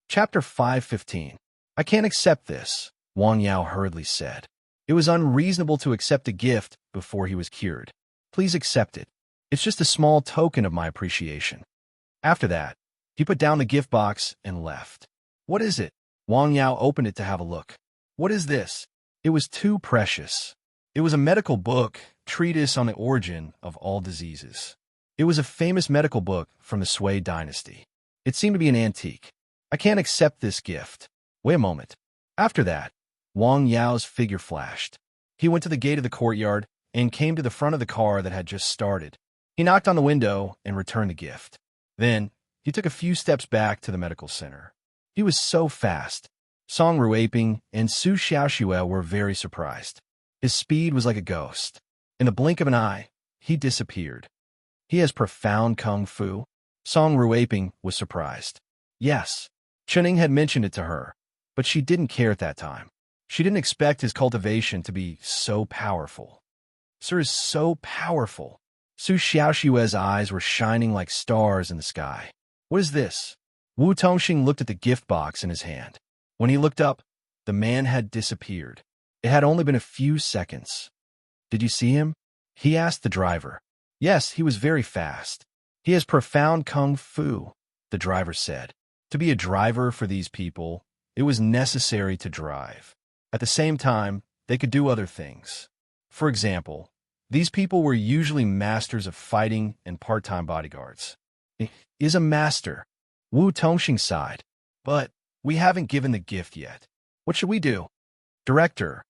Chapter 5:15. I can't accept this, Wang Yao hurriedly said. It was unreasonable to accept a gift before he was cured. Please accept it. It's just a small token of my appreciation. After that, he put down the gift box and left. What is it? Wang Yao opened it to have a look. What is this? It was too precious. It was a medical book, treatise on the origin of all diseases. It was a famous medical book from the Sui dynasty. It seemed to be an antique. I can't accept this gift. Wait a moment. After that, Wang Yao's figure flashed. He went to the gate of the courtyard and came to the front of the car that had just started. He knocked on the window and returned the gift. Then, he took a few steps back to the medical center. He was so fast. Song Ruiping and Su Xiaoxue were very surprised. His speed was like a ghost. In the blink of an eye, he disappeared. He has profound kung fu? Song Ruiping was surprised. Yes, Chuning had mentioned it to her, but she didn't care at that time. She didn't expect his cultivation to be so powerful. Sir is so powerful. Su Xiaoxue's eyes were shining like stars in the sky. What is this? Wu Tongxing looked at the gift box in his hand. When he looked up, the man had disappeared. It had only been a few seconds. Did you see him? He asked the driver. Yes, he was very fast. He has profound kung fu, the driver said. To be a driver for these people, it was necessary to drive. At the same time, they could do other things. For example, these people were usually masters of fighting and part-time bodyguards. He is a master. Wu Tongxing sighed. But we haven't given the gift yet. What should we do? Director,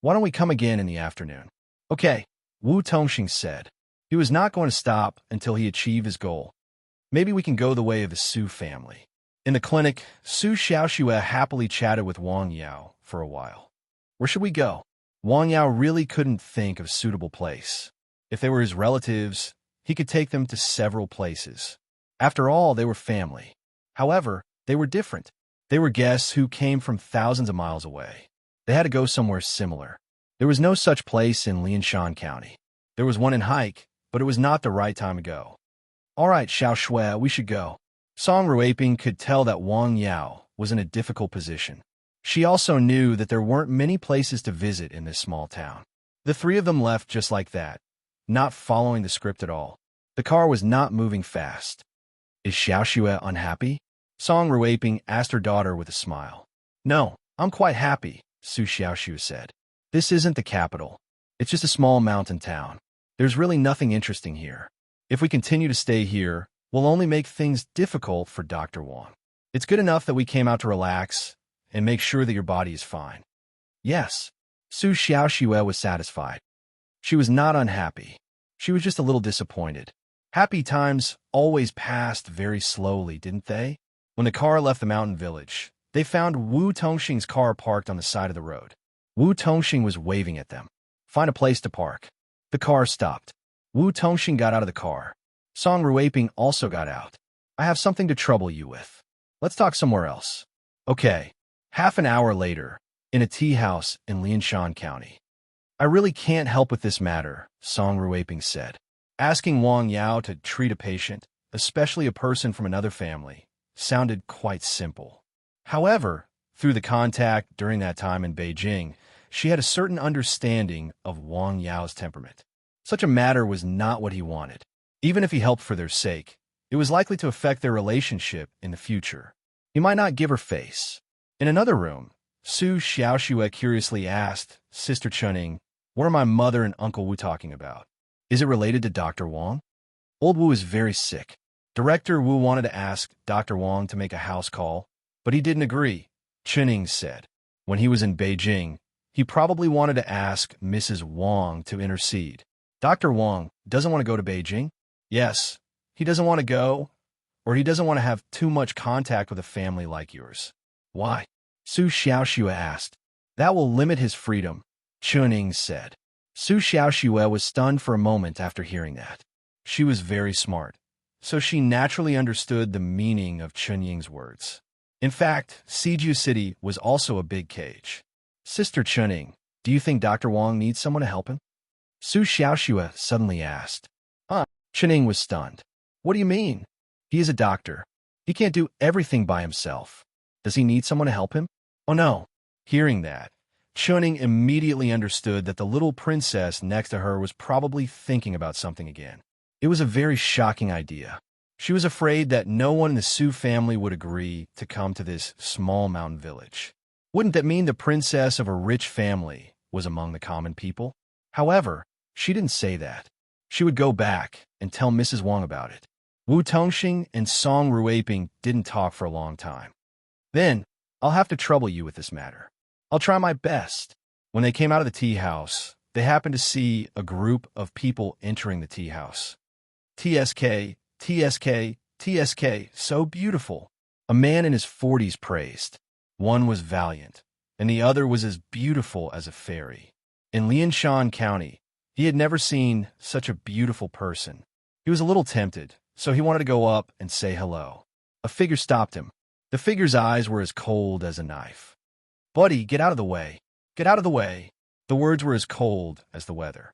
why don't we come again in the afternoon? Okay, Wu Tongxing said. He was not going to stop until he achieved his goal. Maybe we can go the way of the Su family. In the clinic, Su Xiaoxue happily chatted with Wang Yao for a while. Where should we go? Wang Yao really couldn't think of a suitable place. If they were his relatives, he could take them to several places. After all, they were family. However, they were different. They were guests who came from thousands of miles away. They had to go somewhere similar. There was no such place in Lianshan County. There was one in Hike, but it was not the right time to go. All right, Xiaoxue, we should go. Song Ruiping could tell that Wang Yao was in a difficult position. She also knew that there weren't many places to visit in this small town. The three of them left just like that, not following the script at all. The car was not moving fast. Is Xiaoxue unhappy? Song Ruiping asked her daughter with a smile. No, I'm quite happy, Su Xiaoxue said. This isn't the capital. It's just a small mountain town. There's really nothing interesting here. If we continue to stay here, we'll only make things difficult for Dr. Wang. It's good enough that we came out to relax and make sure that your body is fine. Yes, Su Xiaoxue was satisfied. She was not unhappy. She was just a little disappointed. Happy times always passed very slowly, didn't they? When the car left the mountain village, they found Wu Tongxing's car parked on the side of the road. Wu Tongxing was waving at them. Find a place to park. The car stopped. Wu Tongxing got out of the car. Song Ruiping also got out. I have something to trouble you with. Let's talk somewhere else. Okay. Half an hour later, in a tea house in Lianshan County. I really can't help with this matter, Song Ruiping said. Asking Wang Yao to treat a patient, especially a person from another family, sounded quite simple. However, through the contact during that time in Beijing, she had a certain understanding of Wang Yao's temperament. Such a matter was not what he wanted. Even if he helped for their sake, it was likely to affect their relationship in the future. He might not give her face. In another room, Su Xiaoxue curiously asked Sister Chuning, what are my mother and Uncle Wu talking about? Is it related to Dr. Wang? Old Wu is very sick. Director Wu wanted to ask Dr. Wang to make a house call, but he didn't agree, Chuning said. When he was in Beijing, he probably wanted to ask Mrs. Wang to intercede. Dr. Wang doesn't want to go to Beijing? Yes, he doesn't want to go, or he doesn't want to have too much contact with a family like yours. Why? Su Xiaoxue asked. That will limit his freedom, Chuning said. Su Xiaoxue was stunned for a moment after hearing that. She was very smart, so she naturally understood the meaning of Chunying's words. In fact, Siju City was also a big cage. Sister Chuning, do you think Dr. Wang needs someone to help him? Su Xiaoxue suddenly asked. Chuning was stunned. What do you mean? He is a doctor. He can't do everything by himself. Does he need someone to help him? Oh no. Hearing that, Chuning immediately understood that the little princess next to her was probably thinking about something again. It was a very shocking idea. She was afraid that no one in the Su family would agree to come to this small mountain village. Wouldn't that mean the princess of a rich family was among the common people? However, she didn't say that. She would go back and tell Mrs. Wang about it. Wu Tongxing and Song Ruiping didn't talk for a long time. Then, I'll have to trouble you with this matter. I'll try my best. When they came out of the tea house, they happened to see a group of people entering the tea house. TSK, TSK, TSK, so beautiful. A man in his 40s praised. One was valiant, and the other was as beautiful as a fairy. In Lianshan County, he had never seen such a beautiful person. He was a little tempted, so he wanted to go up and say hello. A figure stopped him. The figure's eyes were as cold as a knife. "Buddy, get out of the way. Get out of the way." The words were as cold as the weather.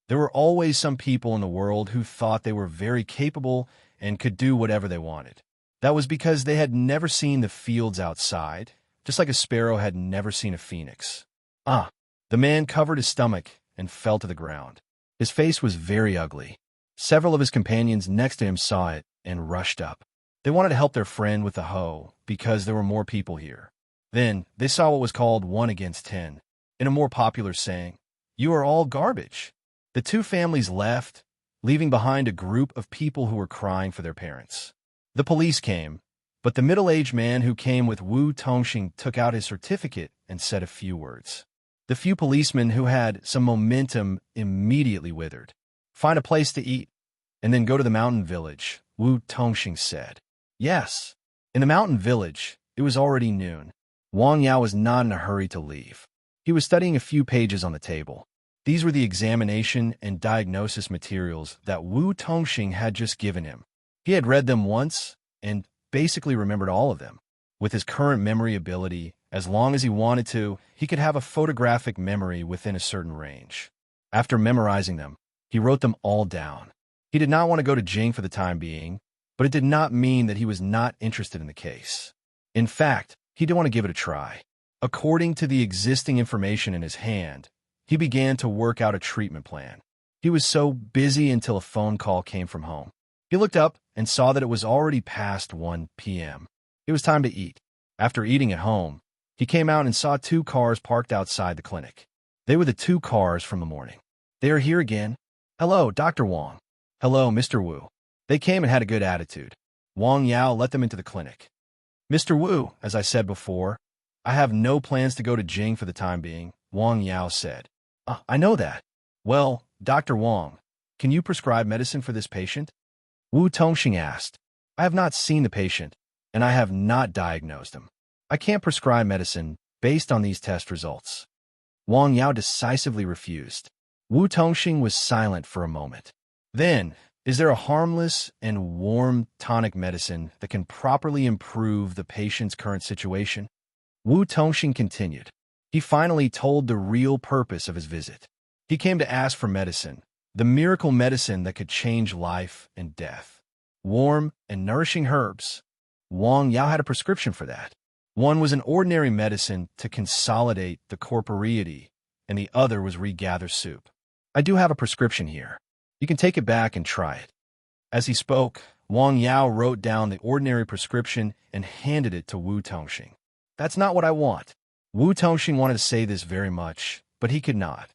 There were always some people in the world who thought they were very capable and could do whatever they wanted. That was because they had never seen the fields outside, just like a sparrow had never seen a phoenix. The man covered his stomach and fell to the ground. His face was very ugly. Several of his companions next to him saw it and rushed up. They wanted to help their friend with the hoe because there were more people here. Then they saw what was called 1 against 10, in a more popular saying, "You are all garbage." The two families left, leaving behind a group of people who were crying for their parents. The police came, but the middle-aged man who came with Wu Tongxing took out his certificate and said a few words. The few policemen who had some momentum immediately withered. "Find a place to eat, and then go to the mountain village," Wu Tongxing said. Yes. In the mountain village, it was already noon. Wang Yao was not in a hurry to leave. He was studying a few pages on the table. These were the examination and diagnosis materials that Wu Tongxing had just given him. He had read them once and basically remembered all of them. With his current memory ability, as long as he wanted to, he could have a photographic memory within a certain range. After memorizing them, he wrote them all down. He did not want to go to Jing for the time being, but it did not mean that he was not interested in the case. In fact, he did want to give it a try. According to the existing information in his hand, he began to work out a treatment plan. He was so busy until a phone call came from home. He looked up and saw that it was already past 1 p.m. It was time to eat. After eating at home, he came out and saw 2 cars parked outside the clinic. They were the 2 cars from the morning. "They are here again." "Hello, Dr. Wang." "Hello, Mr. Wu." They came and had a good attitude. Wang Yao let them into the clinic. "Mr. Wu, as I said before, I have no plans to go to Jing for the time being," Wang Yao said. I know that." "Well, Dr. Wang, can you prescribe medicine for this patient?" Wu Tongxing asked. "I have not seen the patient, and I have not diagnosed him. I can't prescribe medicine based on these test results." Wang Yao decisively refused. Wu Tongxing was silent for a moment. "Then, is there a harmless and warm tonic medicine that can properly improve the patient's current situation?" Wu Tongxing continued. He finally told the real purpose of his visit. He came to ask for medicine, the miracle medicine that could change life and death. Warm and nourishing herbs. Wang Yao had a prescription for that. One was an ordinary medicine to consolidate the corporeity, and the other was regather soup. "I do have a prescription here. You can take it back and try it." As he spoke, Wang Yao wrote down the ordinary prescription and handed it to Wu Tongxing. "That's not what I want." Wu Tongxing wanted to say this very much, but he could not.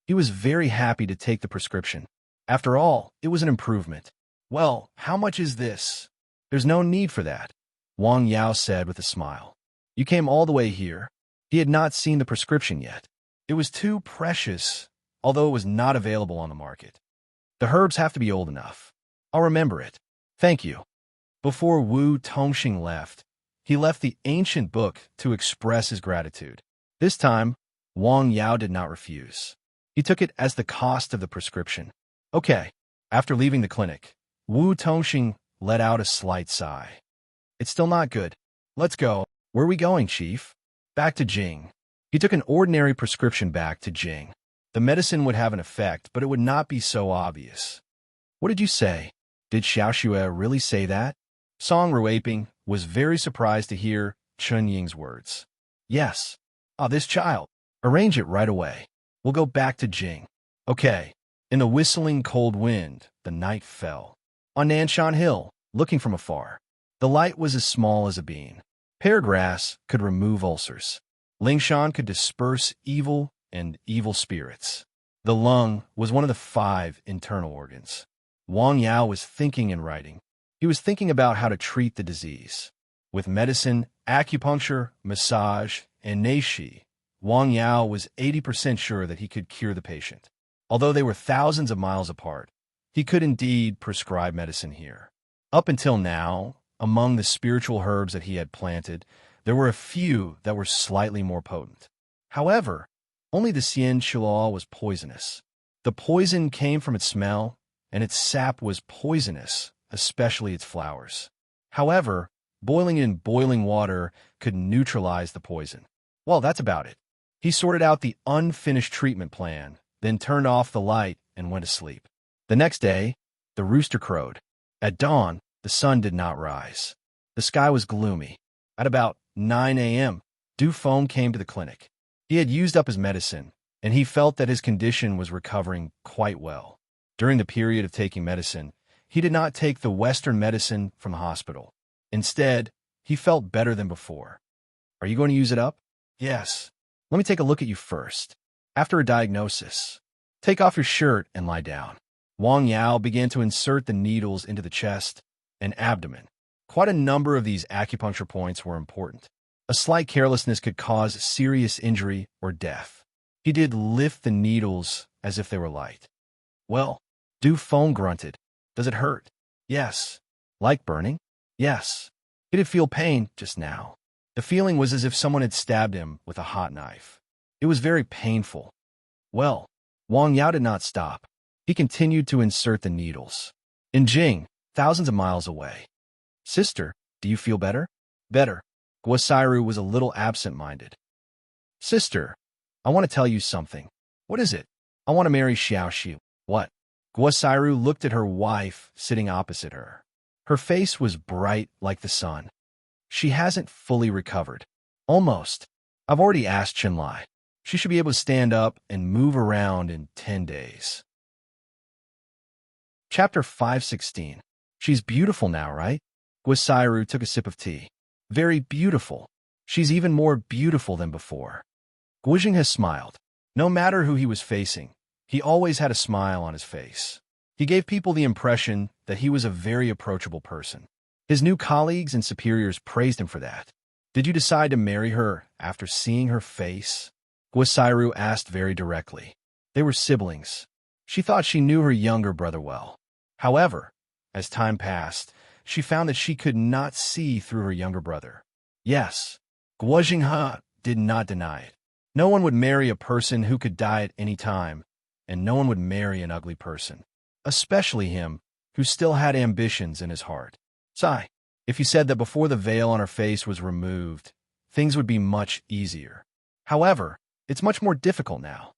He was very happy to take the prescription. After all, it was an improvement. "Well, how much is this?" "There's no need for that," Wang Yao said with a smile. "You came all the way here." He had not seen the prescription yet. It was too precious, although it was not available on the market. "The herbs have to be old enough. I'll remember it. Thank you." Before Wu Tongxing left, he left the ancient book to express his gratitude. This time, Wang Yao did not refuse. He took it as the cost of the prescription. "Okay." After leaving the clinic, Wu Tongxing let out a slight sigh. "It's still not good. Let's go." "Where are we going, Chief?" "Back to Jing." He took an ordinary prescription back to Jing. The medicine would have an effect, but it would not be so obvious. "What did you say? Did Xiaoxue really say that?" Song Ruiping was very surprised to hear Chun Ying's words. Yes. Ah, this child. Arrange it right away. We'll go back to Jing. Okay. In the whistling cold wind, the night fell. On Nanshan Hill, looking from afar, the light was as small as a bean. Pear grass could remove ulcers. Lingshan could disperse evil and evil spirits. The lung was one of the 5 internal organs. Wang Yao was thinking and writing. He was thinking about how to treat the disease. With medicine, acupuncture, massage, and neishi, Wang Yao was 80% sure that he could cure the patient. Although they were thousands of miles apart, he could indeed prescribe medicine here. Up until now, among the spiritual herbs that he had planted, there were a few that were slightly more potent. However, only the Xian Shilao was poisonous. The poison came from its smell, and its sap was poisonous, especially its flowers. However, boiling it in boiling water could neutralize the poison. Well, that's about it. He sorted out the unfinished treatment plan, then turned off the light and went to sleep. The next day, the rooster crowed. At dawn, the sun did not rise. The sky was gloomy. At about 9 a.m., Du Feng came to the clinic. He had used up his medicine, and he felt that his condition was recovering quite well. During the period of taking medicine, he did not take the Western medicine from the hospital. Instead, he felt better than before. Are you going to use it up? Yes. Let me take a look at you first. After a diagnosis, take off your shirt and lie down. Wang Yao began to insert the needles into the chest and abdomen. Quite a number of these acupuncture points were important. A slight carelessness could cause serious injury or death. He did lift the needles as if they were light. Well, Du Feng grunted. Does it hurt? Yes. Like burning? Yes. He did feel pain just now. The feeling was as if someone had stabbed him with a hot knife. It was very painful. Well, Wang Yao did not stop. He continued to insert the needles. In Jing, thousands of miles away. Sister, do you feel better? Better. Guosairu was a little absent-minded. Sister, I want to tell you something. What is it? I want to marry Xiaoxi. What? Guosairu looked at her wife sitting opposite her. Her face was bright like the sun. She hasn't fully recovered. Almost. I've already asked Chenlai. She should be able to stand up and move around in 10 days. Chapter 516. She's beautiful now, right? Guosairu took a sip of tea. Very beautiful. She's even more beautiful than before. Guojing has smiled. No matter who he was facing, he always had a smile on his face. He gave people the impression that he was a very approachable person. His new colleagues and superiors praised him for that. Did you decide to marry her after seeing her face? Guosairu asked very directly. They were siblings. She thought she knew her younger brother well. However, as time passed, she found that she could not see through her younger brother. Yes, Guo Jinghe did not deny it. No one would marry a person who could die at any time, and no one would marry an ugly person, especially him, who still had ambitions in his heart. Sigh, if you said that before the veil on her face was removed, things would be much easier. However, it's much more difficult now.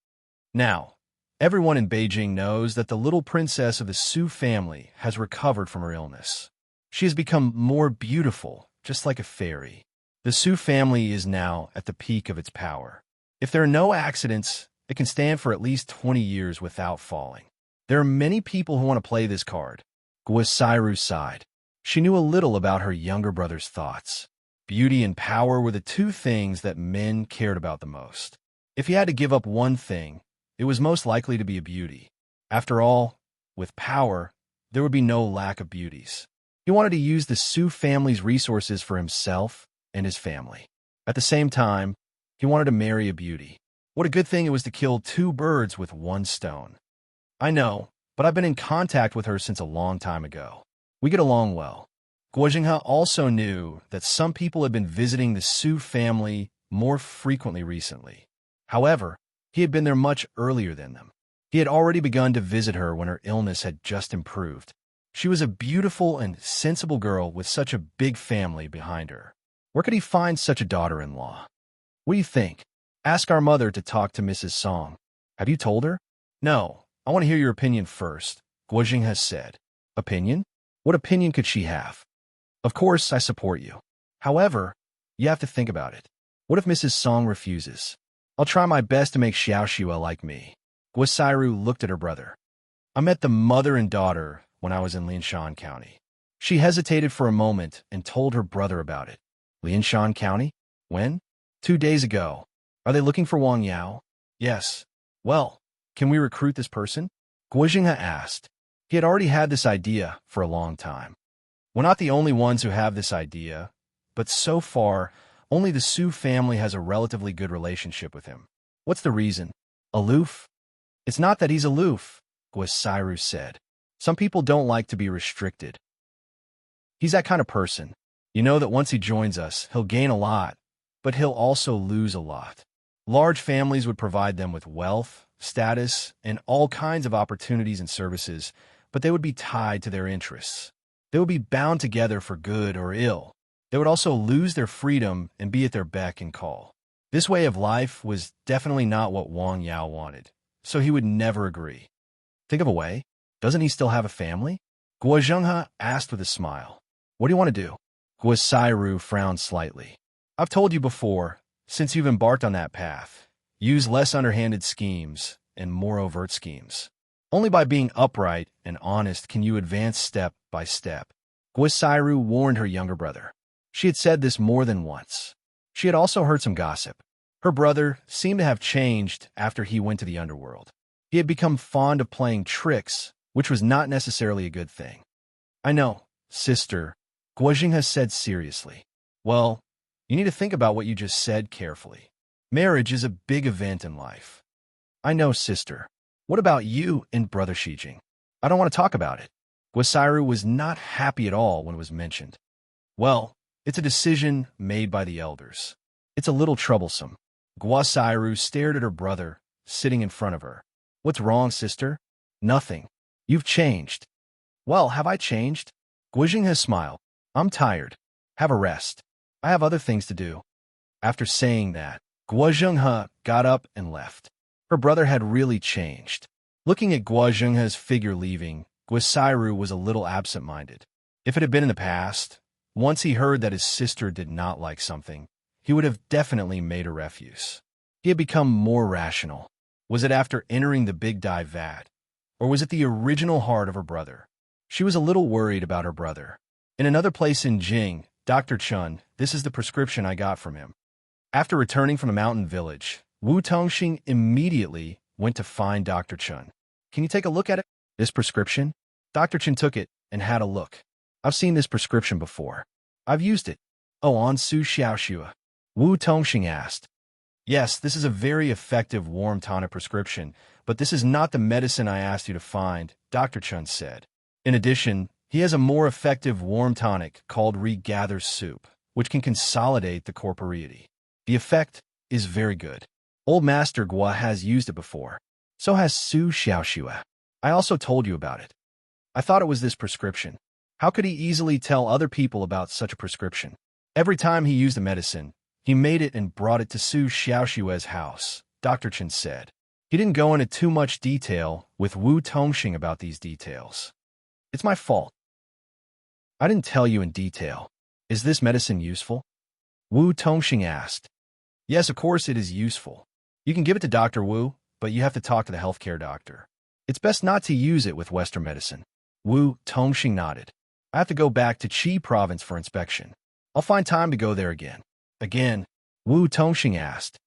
Now, everyone in Beijing knows that the little princess of the Su family has recovered from her illness. She has become more beautiful, just like a fairy. The Su family is now at the peak of its power. If there are no accidents, it can stand for at least 20 years without falling. There are many people who want to play this card. Guosairu sighed. She knew a little about her younger brother's thoughts. Beauty and power were the two things that men cared about the most. If he had to give up one thing, it was most likely to be a beauty. After all, with power, there would be no lack of beauties. He wanted to use the Su family's resources for himself and his family. At the same time, he wanted to marry a beauty. What a good thing it was to kill 2 birds with 1 stone. I know, but I've been in contact with her since a long time ago. We get along well. Guo Jinghe also knew that some people had been visiting the Su family more frequently recently. However, he had been there much earlier than them. He had already begun to visit her when her illness had just improved. She was a beautiful and sensible girl with such a big family behind her. Where could he find such a daughter-in-law? What do you think? Ask our mother to talk to Mrs. Song. Have you told her? No, I want to hear your opinion first, Guo Jinghe said. Opinion? What opinion could she have? Of course, I support you. However, You have to think about it. What if Mrs. Song refuses? I'll try my best to make Xiaoxua like me. Guosairu looked at her brother. I met the mother and daughter when I was in Lianshan County. She hesitated for a moment and told her brother about it. Lianshan County? When? 2 days ago. Are they looking for Wang Yao? Yes. Well, can we recruit this person? Guojinghe asked. He had already had this idea for a long time. We're not the only ones who have this idea, but so far, only the Su family has a relatively good relationship with him. What's the reason? Aloof? It's not that he's aloof, Guosairu said. Some people don't like to be restricted. He's that kind of person. You know that once he joins us, he'll gain a lot, but he'll also lose a lot. Large families would provide them with wealth, status, and all kinds of opportunities and services, but they would be tied to their interests. They would be bound together for good or ill. They would also lose their freedom and be at their beck and call. This way of life was definitely not what Wang Yao wanted, so he would never agree. Think of a way. Doesn't he still have a family? Guozhenghe asked with a smile. What do you want to do? Guosairu frowned slightly. I've told you before, since you've embarked on that path, use less underhanded schemes and more overt schemes. Only by being upright and honest can you advance step by step. Guosairu warned her younger brother. She had said this more than once. She had also heard some gossip. Her brother seemed to have changed after he went to the underworld. He had become fond of playing tricks, which was not necessarily a good thing. I know, sister, Guozhenghe said seriously. Well, you need to think about what you just said carefully. Marriage is a big event in life. I know, sister. What about you and Brother Shijing? I don't want to talk about it. Guosairu was not happy at all when it was mentioned. Well, it's a decision made by the elders. It's a little troublesome. Guosairu stared at her brother, sitting in front of her. What's wrong, sister? Nothing. You've changed. Well, have I changed? Guozhenghe smiled. I'm tired. Have a rest. I have other things to do. After saying that, Guozhenghe got up and left. Her brother had really changed. Looking at Guozhenghe's figure leaving, Guosairu was a little absent-minded. If it had been in the past, once he heard that his sister did not like something, he would have definitely made a refuse. He had become more rational. Was it after entering the big dive vat? Or was it the original heart of her brother? She was a little worried about her brother. In another place in Jing, Dr. Chun, this is the prescription I got from him. After returning from the mountain village, Wu Tongxing immediately went to find Dr. Chun. Can you take a look at it? This prescription? Dr. Chun took it and had a look. I've seen this prescription before. I've used it. Oh, on Su Xiaoxua. Wu Tongxing asked. Yes, this is a very effective warm tonic prescription, but this is not the medicine I asked you to find, Dr. Chun said. In addition, he has a more effective warm tonic called Regather Soup, which can consolidate the corporeity. The effect is very good. Old Master Gua has used it before. So has Su Xiaoxua. I also told you about it. I thought it was this prescription. How could he easily tell other people about such a prescription? Every time he used the medicine, he made it and brought it to Su Xiaoxua's house, Dr. Chen said. He didn't go into too much detail with Wu Tongxing about these details. It's my fault. I didn't tell you in detail. Is this medicine useful? Wu Tongxing asked. Yes, of course it is useful. You can give it to Dr. Wu, but you have to talk to the healthcare doctor. It's best not to use it with Western medicine. Wu Tongxing nodded. I have to go back to Qi province for inspection. I'll find time to go there again. Again, Wu Tongxing asked.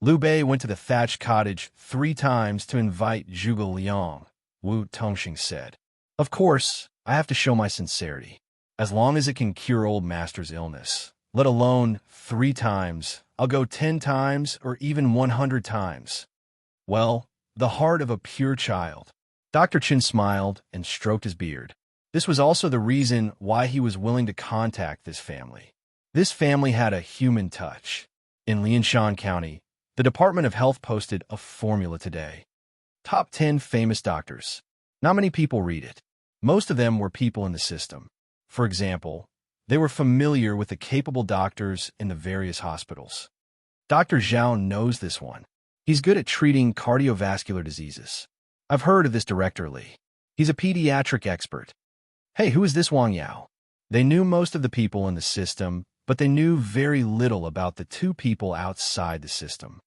Liu Bei went to the thatched cottage 3 times to invite Zhuge Liang, Wu Tongxing said. Of course, I have to show my sincerity. As long as it can cure old master's illness, let alone 3 times, I'll go 10 times or even 100 times. Well, the heart of a pure child. Dr. Chin smiled and stroked his beard. This was also the reason why he was willing to contact this family. This family had a human touch. In Lianshan County, the Department of Health posted a formula today. Top 10 famous doctors. Not many people read it. Most of them were people in the system. For example, they were familiar with the capable doctors in the various hospitals. Dr. Zhao knows this one. He's good at treating cardiovascular diseases. I've heard of this Director Li. He's a pediatric expert. Hey, who is this Wang Yao? They knew most of the people in the system, but they knew very little about the two people outside the system.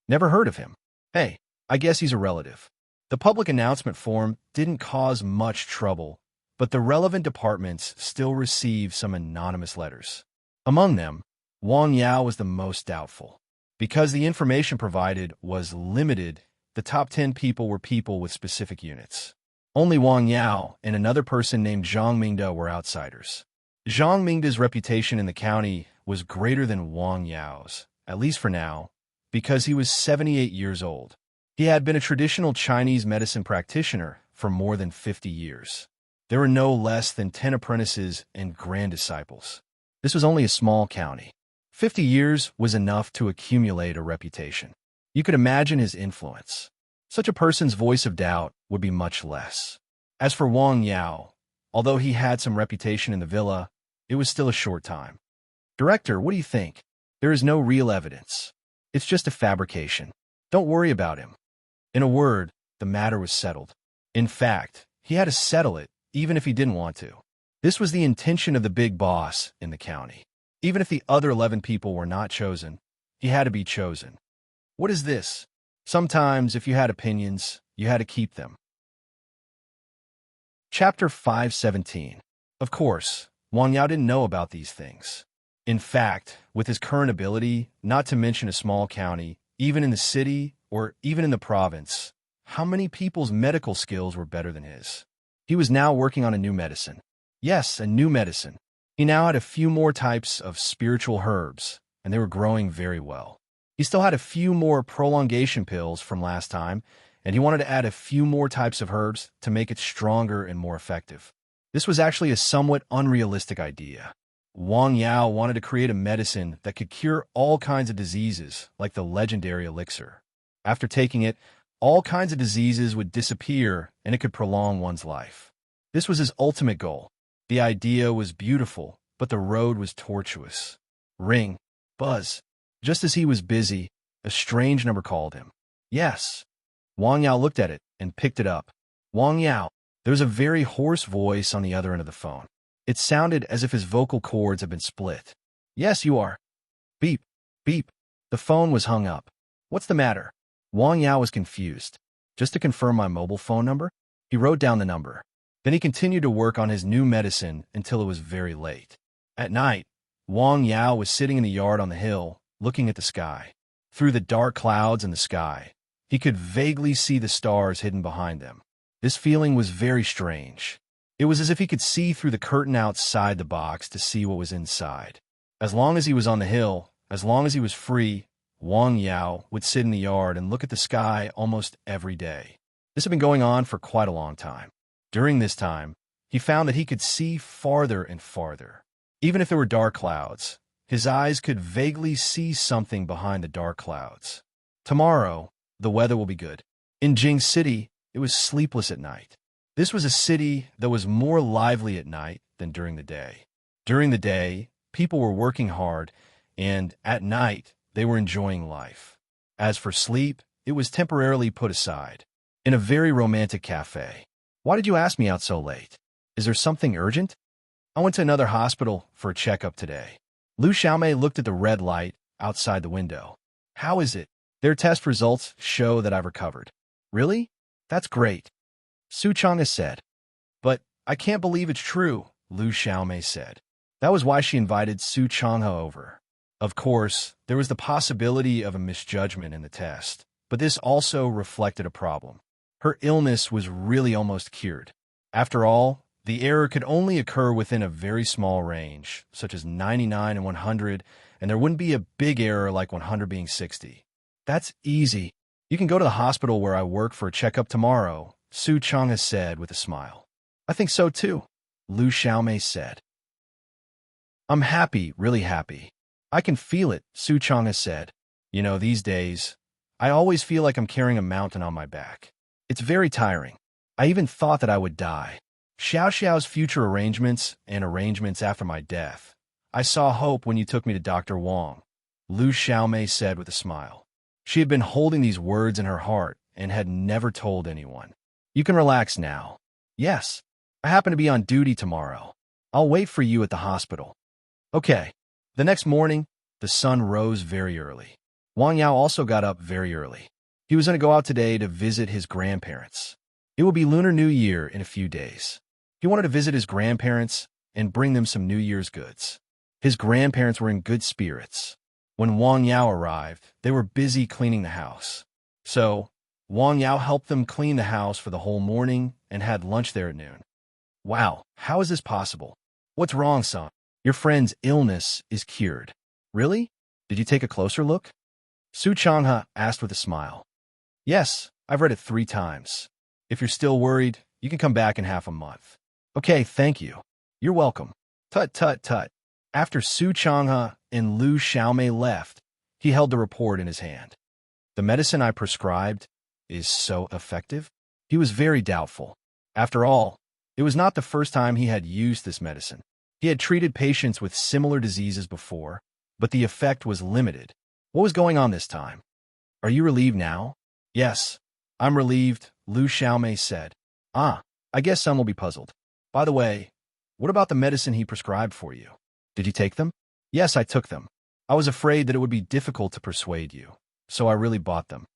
Never heard of him. Hey, I guess he's a relative. The public announcement form didn't cause much trouble, but the relevant departments still received some anonymous letters. Among them, Wang Yao was the most doubtful. Because the information provided was limited, the top 10 people were people with specific units. Only Wang Yao and another person named Zhang Mingde were outsiders. Zhang Mingde's reputation in the county was greater than Wang Yao's, at least for now, because he was 78 years old. He had been a traditional Chinese medicine practitioner for more than 50 years. There were no less than 10 apprentices and grand disciples. This was only a small county. 50 years was enough to accumulate a reputation. You could imagine his influence. Such a person's voice of doubt would be much less. As for Wang Yao, although he had some reputation in the villa, it was still a short time. Director, what do you think? There is no real evidence. It's just a fabrication. Don't worry about him. In a word, the matter was settled. In fact, he had to settle it, even if he didn't want to. This was the intention of the big boss in the county. Even if the other 11 people were not chosen, he had to be chosen. What is this? Sometimes, if you had opinions, you had to keep them. Chapter 517. Of course, Wang Yao didn't know about these things. In fact, with his current ability, not to mention a small county, even in the city or even in the province, how many people's medical skills were better than his? He was now working on a new medicine. Yes, a new medicine. He now had a few more types of spiritual herbs, and they were growing very well. He still had a few more prolongation pills from last time, and he wanted to add a few more types of herbs to make it stronger and more effective. This was actually a somewhat unrealistic idea. Wang Yao wanted to create a medicine that could cure all kinds of diseases, like the legendary elixir. After taking it, all kinds of diseases would disappear, and it could prolong one's life. This was his ultimate goal. The idea was beautiful, but the road was tortuous. Ring. Buzz. Just as he was busy, a strange number called him. Yes. Wang Yao looked at it and picked it up. Wang Yao. There was a very hoarse voice on the other end of the phone. It sounded as if his vocal cords had been split. Yes, you are. Beep. Beep. The phone was hung up. What's the matter? Wang Yao was confused. Just to confirm my mobile phone number? He wrote down the number. Then he continued to work on his new medicine until it was very late. At night, Wang Yao was sitting in the yard on the hill, looking at the sky. Through the dark clouds in the sky, he could vaguely see the stars hidden behind them. This feeling was very strange. It was as if he could see through the curtain outside the box to see what was inside. As long as he was on the hill, as long as he was free, Wang Yao would sit in the yard and look at the sky almost every day. This had been going on for quite a long time. During this time, he found that he could see farther and farther. Even if there were dark clouds, his eyes could vaguely see something behind the dark clouds. Tomorrow, the weather will be good. In Jing City, it was sleepless at night. This was a city that was more lively at night than during the day. During the day, people were working hard, and at night, they were enjoying life. As for sleep, it was temporarily put aside. In a very romantic cafe. Why did you ask me out so late? Is there something urgent? I went to another hospital for a checkup today. Lu Xiaomei looked at the red light outside the window. How is it? Their test results show that I've recovered. Really? That's great. Su Chang'e said. But I can't believe it's true, Lu Xiaomei said. That was why she invited Su Chang'e over. Of course, there was the possibility of a misjudgment in the test, but this also reflected a problem. Her illness was really almost cured. After all, the error could only occur within a very small range, such as 99 and 100, and there wouldn't be a big error like 100 being 60. That's easy. You can go to the hospital where I work for a checkup tomorrow, Su Chang'e said with a smile. I think so too, Lu Xiaomei said. I'm happy, really happy. I can feel it, Su Chang'e said. You know, these days, I always feel like I'm carrying a mountain on my back. It's very tiring. I even thought that I would die. Xiao Xiao's future arrangements and arrangements after my death. I saw hope when you took me to Dr. Wang, Lu Xiaomei said with a smile. She had been holding these words in her heart and had never told anyone. You can relax now. Yes, I happen to be on duty tomorrow. I'll wait for you at the hospital. Okay. The next morning, the sun rose very early. Wang Yao also got up very early. He was going to go out today to visit his grandparents. It will be Lunar New Year in a few days. He wanted to visit his grandparents and bring them some New Year's goods. His grandparents were in good spirits. When Wang Yao arrived, they were busy cleaning the house. So, Wang Yao helped them clean the house for the whole morning and had lunch there at noon. Wow, how is this possible? What's wrong, son? Your friend's illness is cured. Really? Did you take a closer look? Su Changhe asked with a smile. Yes, I've read it 3 times. If you're still worried, you can come back in half a month. Okay, thank you. You're welcome. Tut, tut, tut. After Su Changhe and Lu Xiaomei left, he held the report in his hand. The medicine I prescribed is so effective? He was very doubtful. After all, it was not the first time he had used this medicine. He had treated patients with similar diseases before, but the effect was limited. What was going on this time? Are you relieved now? Yes, I'm relieved, Lu Xiaomei said. I guess some will be puzzled. By the way, what about the medicine he prescribed for you? Did you take them? Yes, I took them. I was afraid that it would be difficult to persuade you, so I really bought them.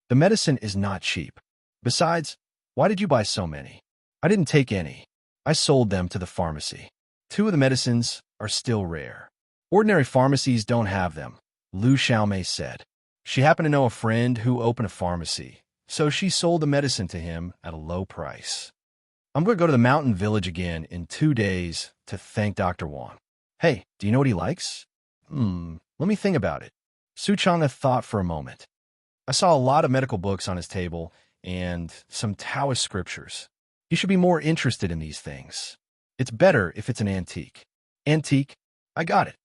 The medicine is not cheap. Besides, why did you buy so many? I didn't take any. I sold them to the pharmacy. 2 of the medicines are still rare. Ordinary pharmacies don't have them, Lu Xiaomei said. She happened to know a friend who opened a pharmacy, so she sold the medicine to him at a low price. I'm going to go to the mountain village again in 2 days to thank Dr. Wang. Hey, do you know what he likes? Let me think about it. Su Changhe thought for a moment. I saw a lot of medical books on his table and some Taoist scriptures. He should be more interested in these things. It's better if it's an antique. Antique? I got it.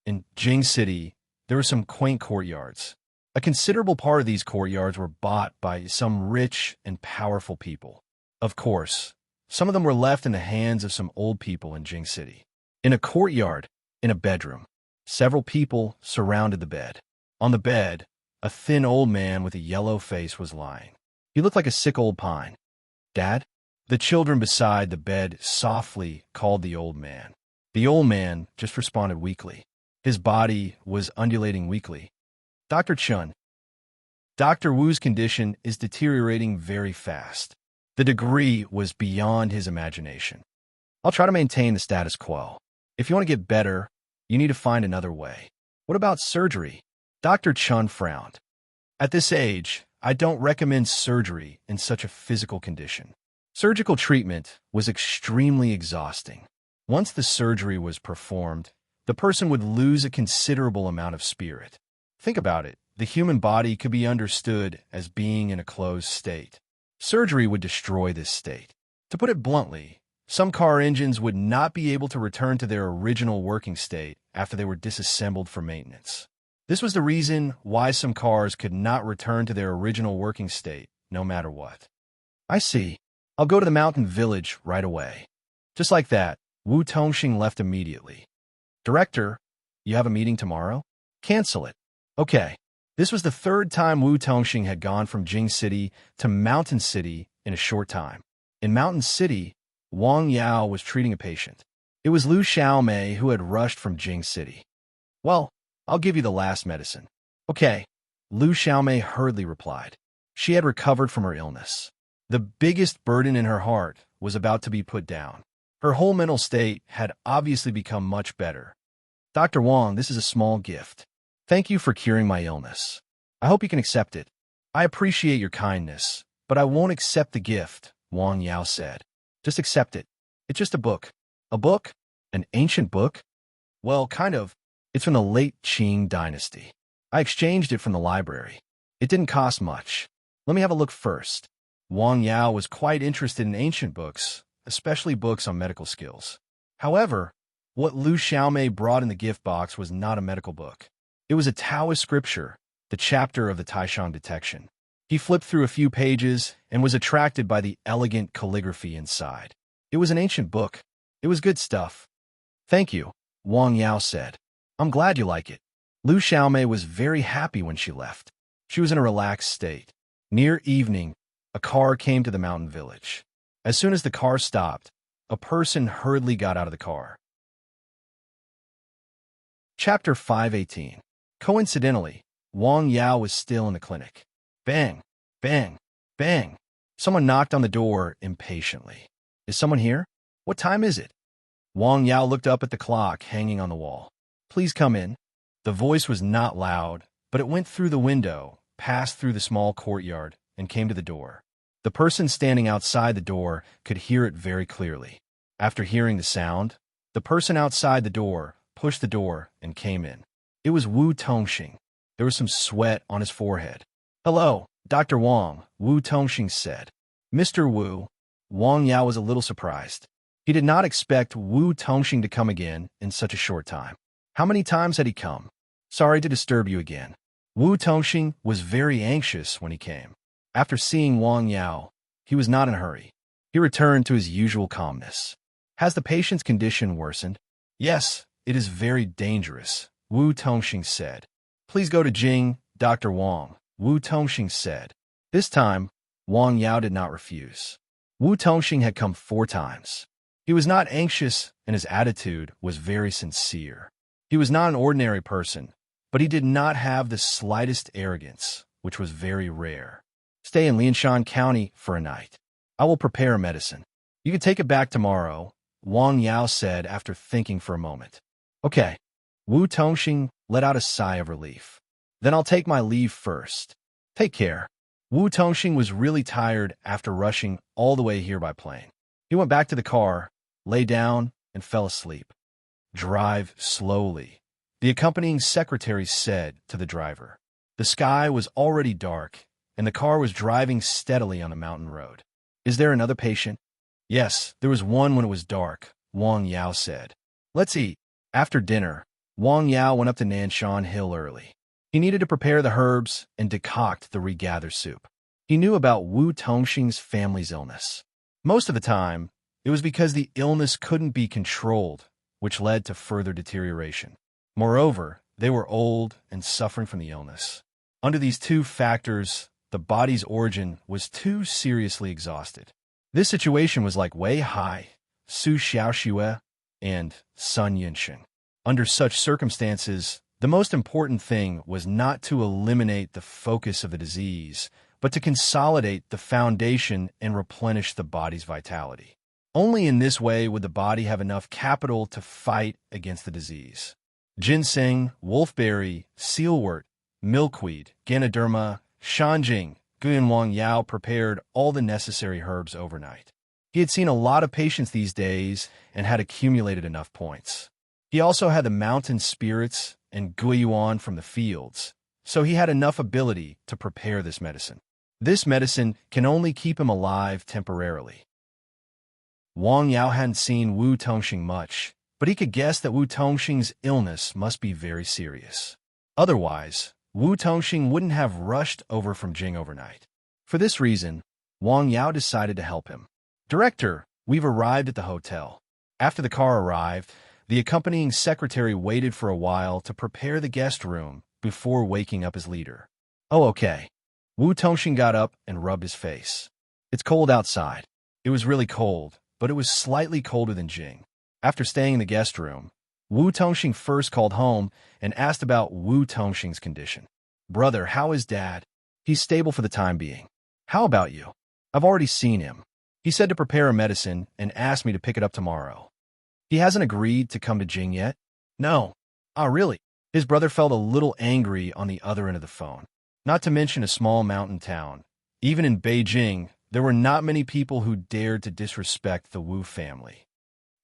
In Jing City, there were some quaint courtyards. A considerable part of these courtyards were bought by some rich and powerful people. Of course, some of them were left in the hands of some old people in Jing City. In a courtyard, in a bedroom, several people surrounded the bed. On the bed, a thin old man with a yellow face was lying. He looked like a sick old pine. Dad? The children beside the bed softly called the old man. The old man just responded weakly. His body was undulating weakly. Dr. Chun. Dr. Wu's condition is deteriorating very fast. The degree was beyond his imagination. I'll try to maintain the status quo. If you want to get better, you need to find another way. What about surgery? Dr. Chun frowned. At this age, I don't recommend surgery in such a physical condition. Surgical treatment was extremely exhausting. Once the surgery was performed, the person would lose a considerable amount of spirit. Think about it. The human body could be understood as being in a closed state. Surgery would destroy this state. To put it bluntly, some car engines would not be able to return to their original working state after they were disassembled for maintenance. This was the reason why some cars could not return to their original working state, no matter what. I see. I'll go to the mountain village right away. Just like that, Wu Tongxing left immediately. Director, you have a meeting tomorrow? Cancel it. Okay. This was the 3rd time Wu Tongxing had gone from Jing City to Mountain City in a short time. In Mountain City, Wang Yao was treating a patient. It was Lu Xiaomei who had rushed from Jing City. Well, I'll give you the last medicine. Okay, Lu Xiaomei hurriedly replied. She had recovered from her illness. The biggest burden in her heart was about to be put down. Her whole mental state had obviously become much better. Dr. Wang, this is a small gift. Thank you for curing my illness. I hope you can accept it. I appreciate your kindness, but I won't accept the gift, Wang Yao said. Just accept it. It's just a book. A book? An ancient book? Well, kind of. It's from the late Qing dynasty. I exchanged it from the library. It didn't cost much. Let me have a look first. Wang Yao was quite interested in ancient books, especially books on medical skills. However, what Lu Xiaomei brought in the gift box was not a medical book. It was a Taoist scripture, the chapter of the Taishan detection. He flipped through a few pages and was attracted by the elegant calligraphy inside. It was an ancient book. It was good stuff. Thank you, Wang Yao said. I'm glad you like it. Lu Xiaomei was very happy when she left. She was in a relaxed state. Near evening, a car came to the mountain village. As soon as the car stopped, a person hurriedly got out of the car. Chapter 518. Coincidentally, Wang Yao was still in the clinic. Bang, bang, bang. Someone knocked on the door impatiently. Is someone here? What time is it? Wang Yao looked up at the clock hanging on the wall. Please come in. The voice was not loud, but it went through the window, passed through the small courtyard, and came to the door. The person standing outside the door could hear it very clearly. After hearing the sound, the person outside the door pushed the door and came in. It was Wu Tongxing. There was some sweat on his forehead. Hello, Dr. Wang, Wu Tongxing said. Mr. Wu. Wang Yao was a little surprised. He did not expect Wu Tongxing to come again in such a short time. How many times had he come? Sorry to disturb you again. Wu Tongxing was very anxious when he came. After seeing Wang Yao, he was not in a hurry. He returned to his usual calmness. Has the patient's condition worsened? Yes, it is very dangerous, Wu Tongxing said. Please go to Jing, Dr. Wang, Wu Tongxing said. This time, Wang Yao did not refuse. Wu Tongxing had come 4 times. He was not anxious, and his attitude was very sincere. He was not an ordinary person, but he did not have the slightest arrogance, which was very rare. Stay in Lianshan County for a night. I will prepare a medicine. You can take it back tomorrow, Wang Yao said after thinking for a moment. Okay. Wu Tongxing let out a sigh of relief. Then I'll take my leave first. Take care. Wu Tongxing was really tired after rushing all the way here by plane. He went back to the car, lay down, and fell asleep. Drive slowly, the accompanying secretary said to the driver. The sky was already dark, and the car was driving steadily on the mountain road. Is there another patient? Yes, there was one when it was dark, Wang Yao said. Let's eat. After dinner, Wang Yao went up to Nanshan Hill early. He needed to prepare the herbs and decoct the regather soup. He knew about Wu Tongxing's family's illness. Most of the time, it was because the illness couldn't be controlled, which led to further deterioration. Moreover, they were old and suffering from the illness. Under these 2 factors, the body's origin was too seriously exhausted. This situation was like Wei Hai, Su Xiaoxue, and Sun Yinsheng. Under such circumstances, the most important thing was not to eliminate the focus of the disease, but to consolidate the foundation and replenish the body's vitality. Only in this way would the body have enough capital to fight against the disease. Ginseng, wolfberry, sealwort, milkweed, Ganoderma, Shanjing, Guyan Wang Yao prepared all the necessary herbs overnight. He had seen a lot of patients these days and had accumulated enough points. He also had the mountain spirits and guiyuan from the fields, so he had enough ability to prepare this medicine. This medicine can only keep him alive temporarily. Wang Yao hadn't seen Wu Tongxing much, but he could guess that Wu Tongxing's illness must be very serious. Otherwise, Wu Tongxing wouldn't have rushed over from Jing overnight. For this reason, Wang Yao decided to help him. Director, we've arrived at the hotel. After the car arrived, the accompanying secretary waited for a while to prepare the guest room before waking up his leader. Oh, okay. Wu Tongxing got up and rubbed his face. It's cold outside. It was really cold, but it was slightly colder than Jing. After staying in the guest room, Wu Tongxing first called home and asked about Wu Tongxing's condition. Brother, how is Dad? He's stable for the time being. How about you? I've already seen him. He said to prepare a medicine and asked me to pick it up tomorrow. He hasn't agreed to come to Jing yet? No. Ah, really? His brother felt a little angry on the other end of the phone. Not to mention a small mountain town. Even in Beijing, there were not many people who dared to disrespect the Wu family.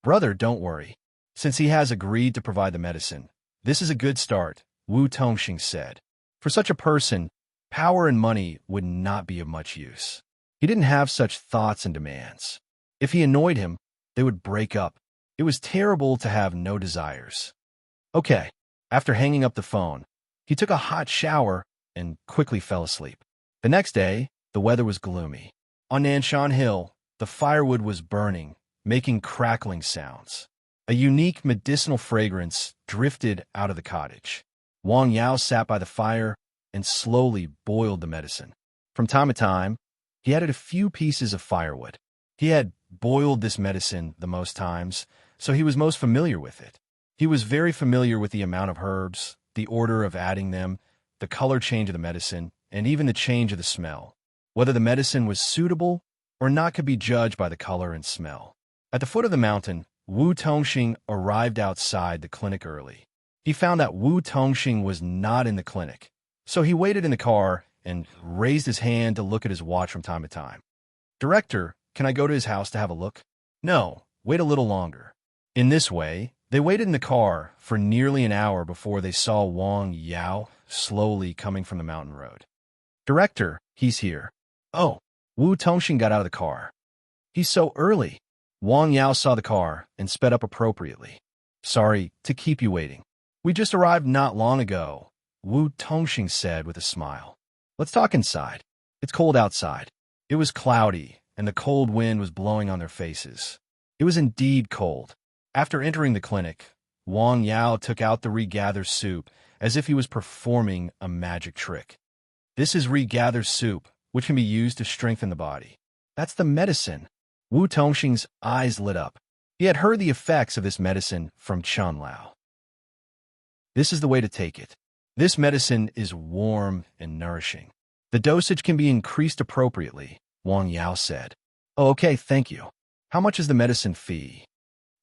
Brother, don't worry. Since he has agreed to provide the medicine, this is a good start, Wu Tongxing said. For such a person, power and money would not be of much use. He didn't have such thoughts and demands. If he annoyed him, they would break up. It was terrible to have no desires. Okay. After hanging up the phone, he took a hot shower and quickly fell asleep. The next day, the weather was gloomy. On Nanshan Hill, the firewood was burning, making crackling sounds. A unique medicinal fragrance drifted out of the cottage. Wang Yao sat by the fire and slowly boiled the medicine. From time to time, he added a few pieces of firewood. He had boiled this medicine the most times, so he was most familiar with it. He was very familiar with the amount of herbs, the order of adding them, the color change of the medicine, and even the change of the smell. Whether the medicine was suitable or not could be judged by the color and smell. At the foot of the mountain, Wu Tongxing arrived outside the clinic early. He found that Wu Tongxing was not in the clinic, so he waited in the car and raised his hand to look at his watch from time to time. "Director, can I go to his house to have a look?" "No, wait a little longer." In this way, they waited in the car for nearly an hour before they saw Wang Yao slowly coming from the mountain road. "Director, he's here." "Oh." Wu Tongxing got out of the car. "He's so early." Wang Yao saw the car and sped up appropriately. "Sorry to keep you waiting. We just arrived not long ago," Wu Tongxing said with a smile. "Let's talk inside. It's cold outside." It was cloudy, and the cold wind was blowing on their faces. It was indeed cold. After entering the clinic, Wang Yao took out the regather soup as if he was performing a magic trick. "This is regather soup, which can be used to strengthen the body." "That's the medicine." Wu Tongxing's eyes lit up. He had heard the effects of this medicine from Chun Lao. "This is the way to take it. This medicine is warm and nourishing. The dosage can be increased appropriately," Wang Yao said. "Oh, okay, thank you. How much is the medicine fee?"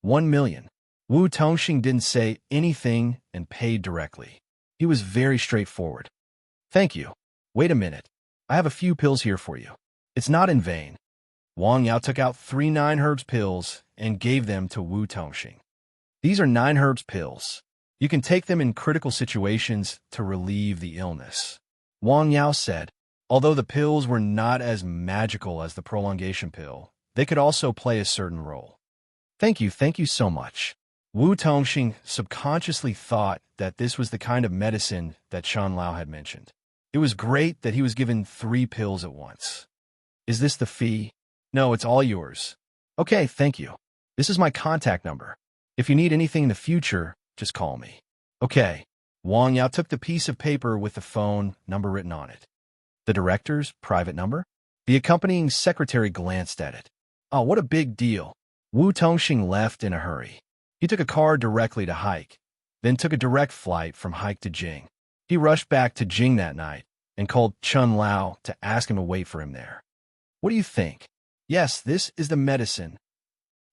1 million. Wu Tongxing didn't say anything and paid directly. He was very straightforward. "Thank you. Wait a minute. I have a few pills here for you. It's not in vain." Wang Yao took out 3 9-herbs pills and gave them to Wu Tongxing. "These are 9-herbs pills. You can take them in critical situations to relieve the illness," Wang Yao said. Although the pills were not as magical as the prolongation pill, they could also play a certain role. Thank you so much." Wu Tongxing subconsciously thought that this was the kind of medicine that Chun Lao had mentioned. It was great that he was given 3 pills at once. "Is this the fee?" "No, it's all yours." "Okay, thank you. This is my contact number. If you need anything in the future, just call me." "Okay." Wang Yao took the piece of paper with the phone number written on it. "The director's private number?" The accompanying secretary glanced at it. "Oh, what a big deal." Wu Tongxing left in a hurry. He took a car directly to Hike, then took a direct flight from Hike to Jing. He rushed back to Jing that night and called Chun Lao to ask him to wait for him there. "What do you think?" "Yes, this is the medicine."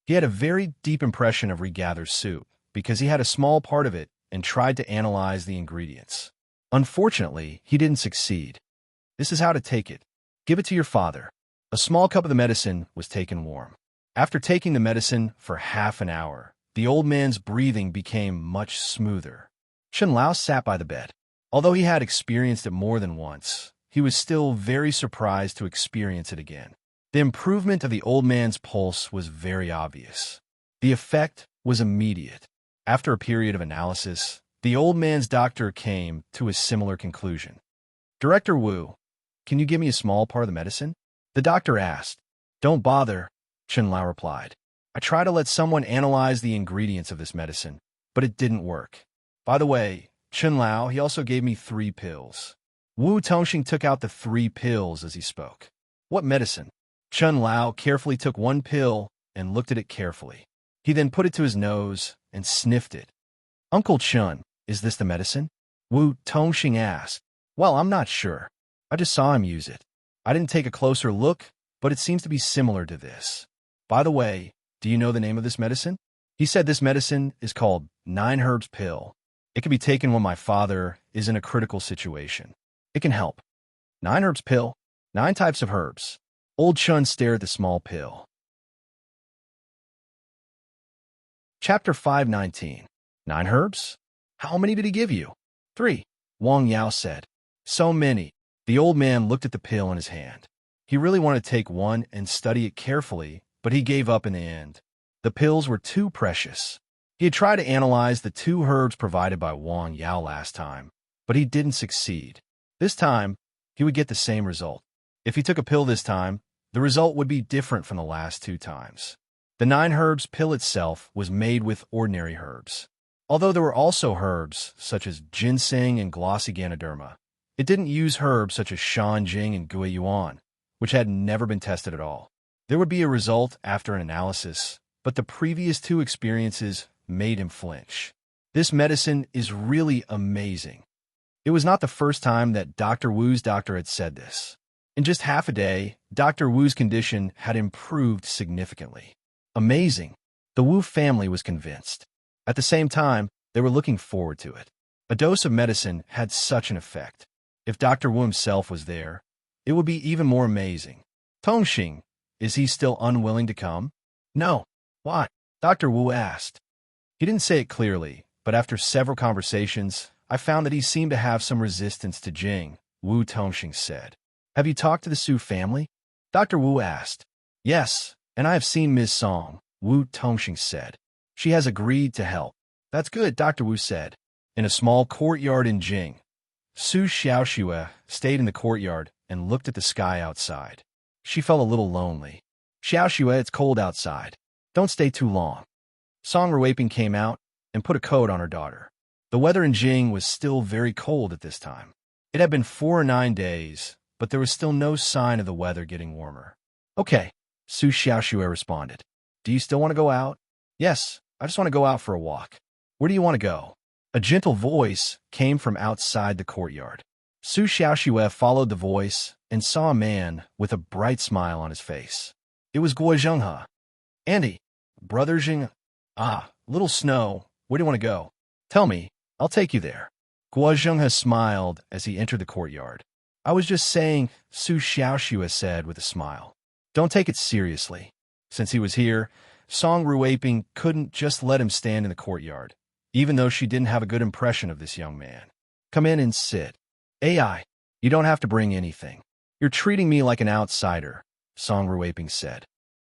He had a very deep impression of regather soup because he had a small part of it and tried to analyze the ingredients. Unfortunately, he didn't succeed. "This is how to take it. Give it to your father." A small cup of the medicine was taken warm. After taking the medicine for half an hour, the old man's breathing became much smoother. Chun Lao sat by the bed. Although he had experienced it more than once, he was still very surprised to experience it again. The improvement of the old man's pulse was very obvious. The effect was immediate. After a period of analysis, the old man's doctor came to a similar conclusion. "Director Wu, can you give me a small part of the medicine?" the doctor asked. "Don't bother," Chun Lao replied. "I try to let someone analyze the ingredients of this medicine, but it didn't work. By the way, Chun Lao, he also gave me 3 pills." Wu Tongxing took out the 3 pills as he spoke. "What medicine?" Chun Lao carefully took 1 pill and looked at it carefully. He then put it to his nose and sniffed it. "Uncle Chun, is this the medicine?" Wu Tongxing asked. "Well, I'm not sure. I just saw him use it. I didn't take a closer look, but it seems to be similar to this. By the way, do you know the name of this medicine?" He said this medicine is called 9-herbs pill. It can be taken when my father is in a critical situation. It can help. 9-herbs pill, 9 types of herbs. Old Chun stared at the small pill. Chapter 519. 9 herbs? How many did he give you? 3, Wang Yao said. So many. The old man looked at the pill in his hand. He really wanted to take one and study it carefully, but he gave up in the end. The pills were too precious. He had tried to analyze the 2 herbs provided by Wang Yao last time, but he didn't succeed. This time, he would get the same result. If he took a pill this time, the result would be different from the last 2 times. The 9-herbs pill itself was made with ordinary herbs. Although there were also herbs such as ginseng and glossy ganoderma, it didn't use herbs such as shanjing and guiyuan, which had never been tested at all. There would be a result after an analysis, but the previous 2 experiences made him flinch. This medicine is really amazing. It was not the first time that Dr. Wu's doctor had said this. In just half a day, Dr. Wu's condition had improved significantly. Amazing. The Wu family was convinced. At the same time, they were looking forward to it. A dose of medicine had such an effect. If Dr. Wu himself was there, it would be even more amazing. Tongxing, is he still unwilling to come? No. Why? Dr. Wu asked. He didn't say it clearly, but after several conversations, I found that he seemed to have some resistance to Jing, Wu Tongxing said. Have you talked to the Su family? Dr. Wu asked. Yes, and I have seen Ms. Song, Wu Tongxing said. She has agreed to help. That's good, Dr. Wu said. In a small courtyard in Jing, Su Xiaoxue stayed in the courtyard and looked at the sky outside. She felt a little lonely. Xiaoxue, it's cold outside. Don't stay too long. Song Ruiping came out and put a coat on her daughter. The weather in Jing was still very cold at this time. It had been 4 or 9 days, but there was still no sign of the weather getting warmer. Okay, Su Xiaoxue responded. Do you still want to go out? Yes, I just want to go out for a walk. Where do you want to go? A gentle voice came from outside the courtyard. Su Xiaoxue followed the voice and saw a man with a bright smile on his face. It was Guo Zhenghe. Andy, brother Jing. Ah, little Snow, where do you want to go? Tell me, I'll take you there. Guo Zhenghe smiled as he entered the courtyard. I was just saying, Su Xiaoxue said with a smile. Don't take it seriously. Since he was here, Song Ruiping couldn't just let him stand in the courtyard, even though she didn't have a good impression of this young man. Come in and sit. AI, you don't have to bring anything. You're treating me like an outsider, Song Ruiping said.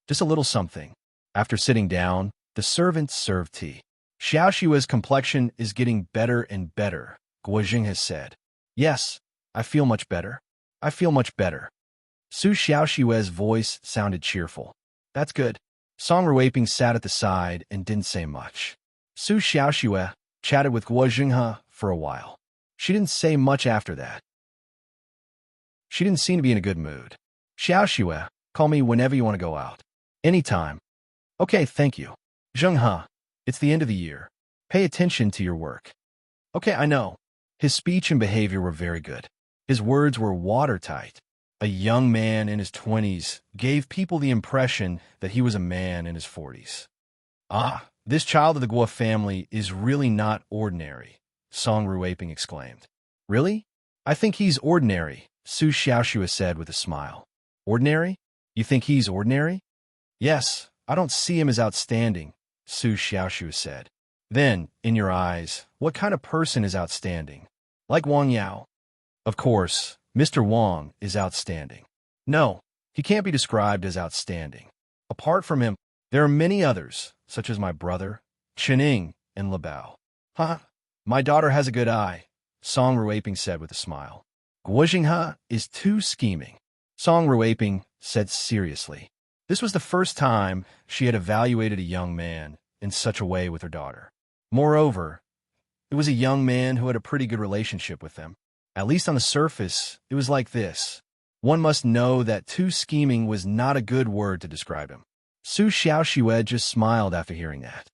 Just a little something. After sitting down, the servant served tea. Xiaoxue's complexion is getting better and better, Guo Jing has said. Yes, I feel much better. I feel much better. Su Xiaoxue's voice sounded cheerful. That's good. Song Ruiping sat at the side and didn't say much. Su Xiaoxue chatted with Guo Zhenghe for a while. She didn't say much after that. She didn't seem to be in a good mood. Xiaoxue, call me whenever you want to go out. Anytime. Okay, thank you. Zhenghe, it's the end of the year. Pay attention to your work. Okay, I know. His speech and behavior were very good. His words were watertight. A young man in his 20s gave people the impression that he was a man in his 40s. Ah, this child of the Guo family is really not ordinary, Song Ruiping exclaimed. Really? I think he's ordinary, Su Xiaoxue said with a smile. Ordinary? You think he's ordinary? Yes, I don't see him as outstanding, Su Xiaoxue said. Then, in your eyes, what kind of person is outstanding? Like Wang Yao. Of course, Mr. Wang is outstanding. No, he can't be described as outstanding. Apart from him, there are many others, such as my brother, Chening, and Lebao. Huh? My daughter has a good eye, Song Ruiping said with a smile. Guo Zhenghe is too scheming, Song Ruiping said seriously. This was the first time she had evaluated a young man in such a way with her daughter. Moreover, it was a young man who had a pretty good relationship with them. At least on the surface, it was like this. One must know that too scheming was not a good word to describe him. Su Xiaoxue just smiled after hearing that.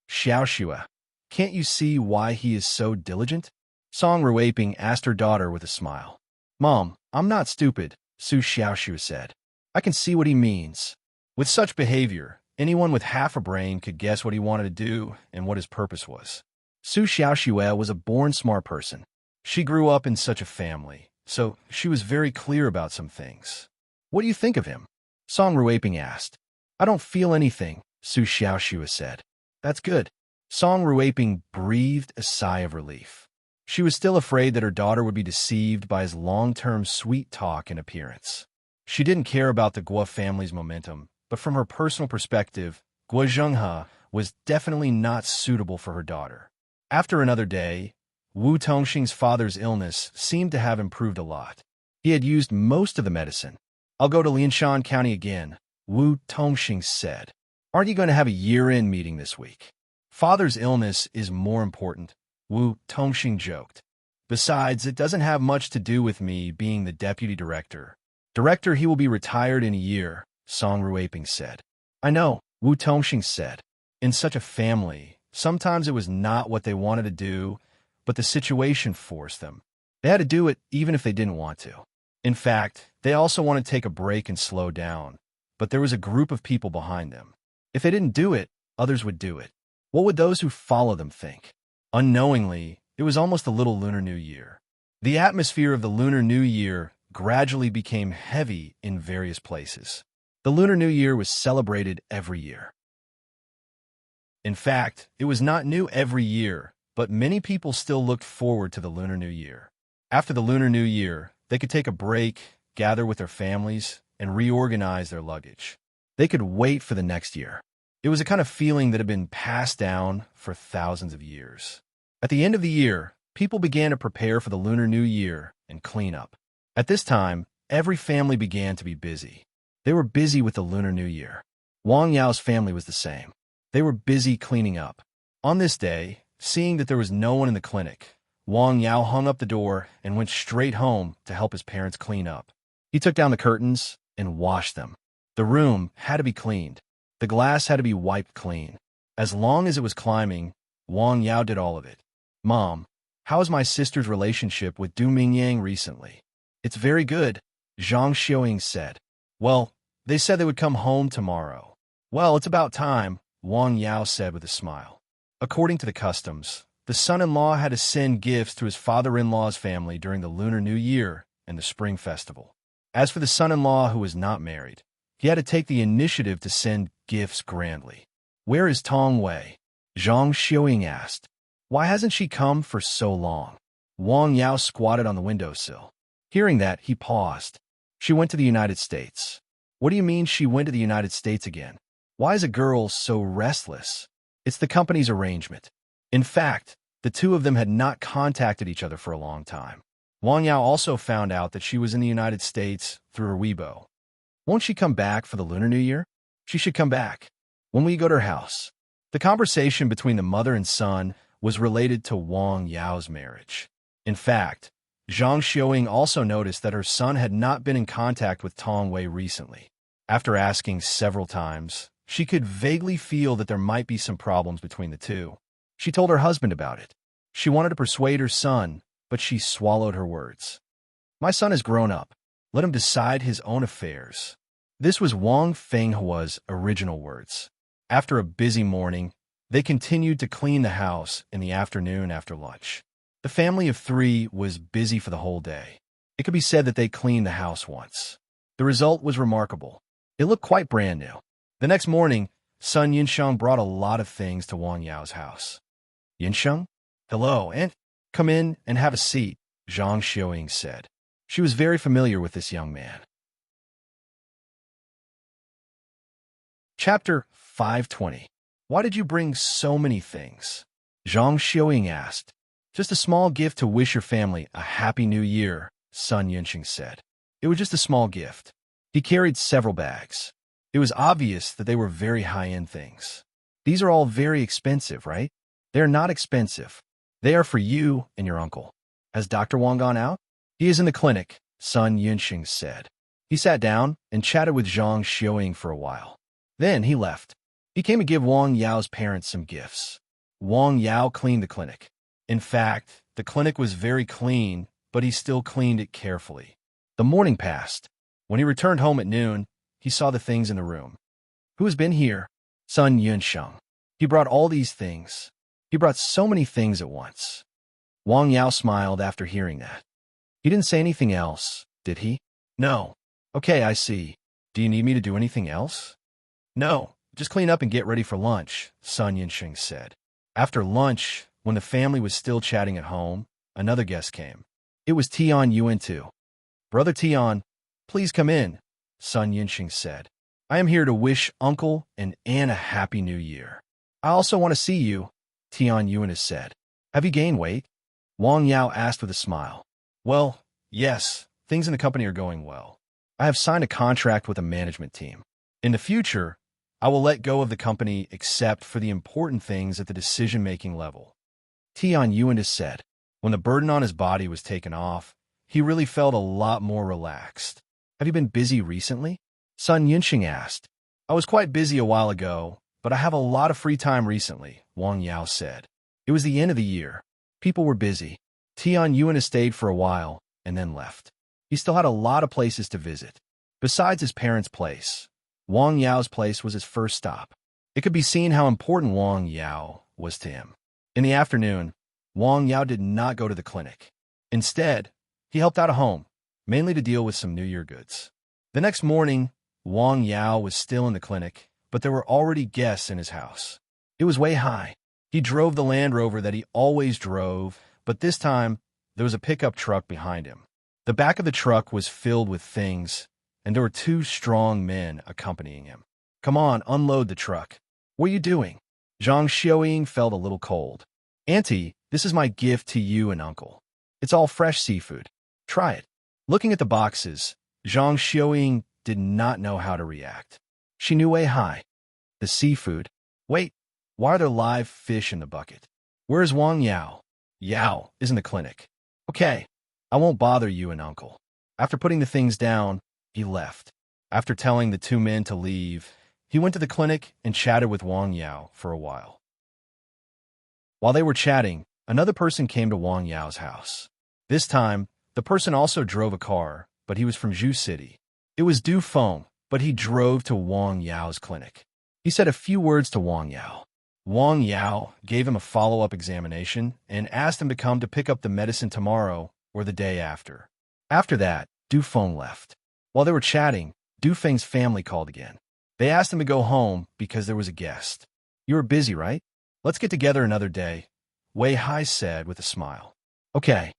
Xiaoxue, can't you see why he is so diligent? Song Ruiping asked her daughter with a smile. Mom, I'm not stupid, Su Xiaoxue said. I can see what he means. With such behavior, anyone with half a brain could guess what he wanted to do and what his purpose was. Su Xiaoxue was a born smart person. She grew up in such a family, so she was very clear about some things. What do you think of him? Song Ruiping asked. I don't feel anything, Su Xiaoxue said. That's good. Song Ruiping breathed a sigh of relief. She was still afraid that her daughter would be deceived by his long-term sweet talk and appearance. She didn't care about the Guo family's momentum, but from her personal perspective, Guo Zhenghe was definitely not suitable for her daughter. After another day, Wu Tongxing's father's illness seemed to have improved a lot. He had used most of the medicine. I'll go to Lianshan County again, Wu Tongxing said. Aren't you going to have a year-end meeting this week? Father's illness is more important, Wu Tongxing joked. Besides, it doesn't have much to do with me being the deputy director. He will be retired in a year, Song Ruiping said. I know, Wu Tongxing said. In such a family, Sometimes it was not what they wanted to do, but the situation forced them. They had to do it even if they didn't want to. In fact, they also wanted to take a break and slow down, but there was a group of people behind them. If they didn't do it, others would do it. What would those who follow them think? Unknowingly, it was almost a little Lunar New Year. The atmosphere of the Lunar New Year gradually became heavy in various places. The Lunar New Year was celebrated every year. In fact, it was not new every year, but many people still looked forward to the Lunar New Year. After the Lunar New Year, they could take a break, gather with their families, and reorganize their luggage. They could wait for the next year. It was a kind of feeling that had been passed down for thousands of years. At the end of the year, people began to prepare for the Lunar New Year and clean up. At this time, every family began to be busy. They were busy with the Lunar New Year. Wang Yao's family was the same. They were busy cleaning up. On this day, seeing that there was no one in the clinic, Wang Yao hung up the door and went straight home to help his parents clean up. He took down the curtains and washed them. The room had to be cleaned. The glass had to be wiped clean. As long as it was climbing, Wang Yao did all of it. "Mom, how is my sister's relationship with Du Mingyang recently?" "It's very good," Zhang Xiaoying said. "Well, they said they would come home tomorrow." "Well, it's about time," Wang Yao said with a smile. According to the customs, the son-in-law had to send gifts to his father-in-law's family during the Lunar New Year and the Spring Festival. As for the son-in-law who was not married, he had to take the initiative to send gifts grandly. "Where is Tong Wei?" Zhang Xiaoying asked. "Why hasn't she come for so long?" Wang Yao squatted on the windowsill. Hearing that, he paused. "She went to the United States." "What do you mean she went to the United States again? Why is a girl so restless?" "It's the company's arrangement." In fact, the two of them had not contacted each other for a long time. Wang Yao also found out that she was in the United States through her Weibo. "Won't she come back for the Lunar New Year?" "She should come back." "When will you go to her house?" The conversation between the mother and son was related to Wang Yao's marriage. In fact, Zhang Xiaoying also noticed that her son had not been in contact with Tong Wei recently. After asking several times, she could vaguely feel that there might be some problems between the two. She told her husband about it. She wanted to persuade her son, but she swallowed her words. "My son has grown up. Let him decide his own affairs." This was Wang Fenghua's original words. After a busy morning, they continued to clean the house in the afternoon after lunch. The family of three was busy for the whole day. It could be said that they cleaned the house once. The result was remarkable. It looked quite brand new. The next morning, son Yinsheng brought a lot of things to Wang Yao's house. "Yinsheng? Hello, Aunt. Come in and have a seat," Zhang Xiaoying said. She was very familiar with this young man. Chapter 520. Why did you bring so many things? Zhang Xiaoying asked. "Just a small gift to wish your family a happy new year," son Yinsheng said. It was just a small gift. He carried several bags. It was obvious that they were very high-end things. "These are all very expensive, right?" "They are not expensive. They are for you and your uncle." "Has Dr. Wang gone out?" "He is in the clinic," son Yinsheng said. He sat down and chatted with Zhang Xiaoying for a while. Then he left. He came to give Wang Yao's parents some gifts. Wang Yao cleaned the clinic. In fact, the clinic was very clean, but he still cleaned it carefully. The morning passed. When he returned home at noon, he saw the things in the room. "Who has been here?" "Son Yunsheng. He brought all these things. He brought so many things at once." Wang Yao smiled after hearing that. He didn't say anything else, did he? "No." "Okay, I see. Do you need me to do anything else?" "No, just clean up and get ready for lunch," son Yinsheng said. After lunch, when the family was still chatting at home, another guest came. It was Tian Yuan too. "Brother Tian, please come in," son Yinsheng said. "I am here to wish Uncle and Aunt a happy new year." "I also want to see you," Tian Yuan has said. "Have you gained weight?" Wang Yao asked with a smile. "Well, yes, things in the company are going well. I have signed a contract with a management team. In the future, I will let go of the company except for the important things at the decision-making level." Tian Yuan has said. When the burden on his body was taken off, he really felt a lot more relaxed. "Have you been busy recently?" son Yinsheng asked. "I was quite busy a while ago, but I have a lot of free time recently, Wang Yao said. It was the end of the year. People were busy. Tian Yuan stayed for a while and then left. He still had a lot of places to visit. Besides his parents' place, Wang Yao's place was his first stop. It could be seen how important Wang Yao was to him. In the afternoon, Wang Yao did not go to the clinic. Instead, he helped out at home, mainly to deal with some New Year goods. The next morning, Wang Yao was still in the clinic, but there were already guests in his house. It was way high. He drove the Land Rover that he always drove, but this time, there was a pickup truck behind him. The back of the truck was filled with things, and there were two strong men accompanying him. Come on, unload the truck. What are you doing? Zhang Xiaoying felt a little cold. Auntie, this is my gift to you and Uncle. It's all fresh seafood. Try it. Looking at the boxes, Zhang Xiaoying did not know how to react. She knew way high. The seafood. Wait, why are there live fish in the bucket? Where is Wang Yao? Yao is in the clinic. Okay, I won't bother you and Uncle. After putting the things down, he left. After telling the two men to leave, he went to the clinic and chatted with Wang Yao for a while. While they were chatting, another person came to Wang Yao's house. This time, the person also drove a car, but he was from Zhu City. It was Du Feng, but he drove to Wang Yao's clinic. He said a few words to Wang Yao. Wang Yao gave him a follow-up examination and asked him to come to pick up the medicine tomorrow or the day after. After that, Du Feng left. While they were chatting, Du Feng's family called again. They asked him to go home because there was a guest. You were busy, right? Let's get together another day, Wei Hai said with a smile. Okay.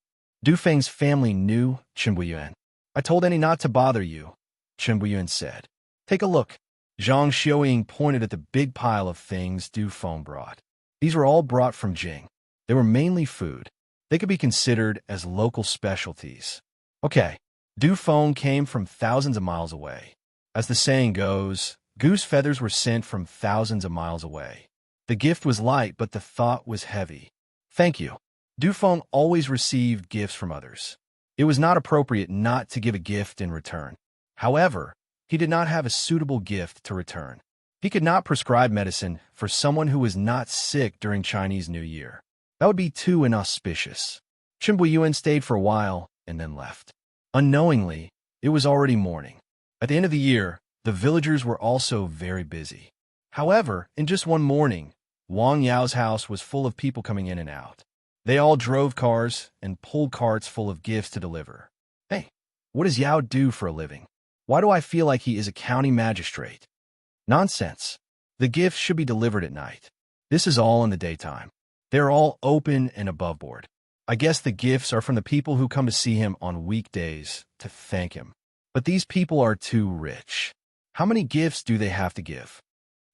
Du Feng's family knew Chen Buiyuan. I told Annie not to bother you, Chen Buiyuan said. Take a look. Zhang Xiaoying pointed at the big pile of things Du Feng brought. These were all brought from Jing. They were mainly food. They could be considered as local specialties. Okay. Du Feng came from thousands of miles away. As the saying goes, goose feathers were sent from thousands of miles away. The gift was light, but the thought was heavy. Thank you. Du Feng always received gifts from others. It was not appropriate not to give a gift in return. However, he did not have a suitable gift to return. He could not prescribe medicine for someone who was not sick during Chinese New Year. That would be too inauspicious. Chen Buiyuan stayed for a while and then left. Unknowingly, it was already morning. At the end of the year, the villagers were also very busy. However, in just one morning, Wang Yao's house was full of people coming in and out. They all drove cars and pulled carts full of gifts to deliver. Hey, what does Yao do for a living? Why do I feel like he is a county magistrate? Nonsense. The gifts should be delivered at night. This is all in the daytime. They're all open and above board. I guess the gifts are from the people who come to see him on weekdays to thank him. But these people are too rich. How many gifts do they have to give?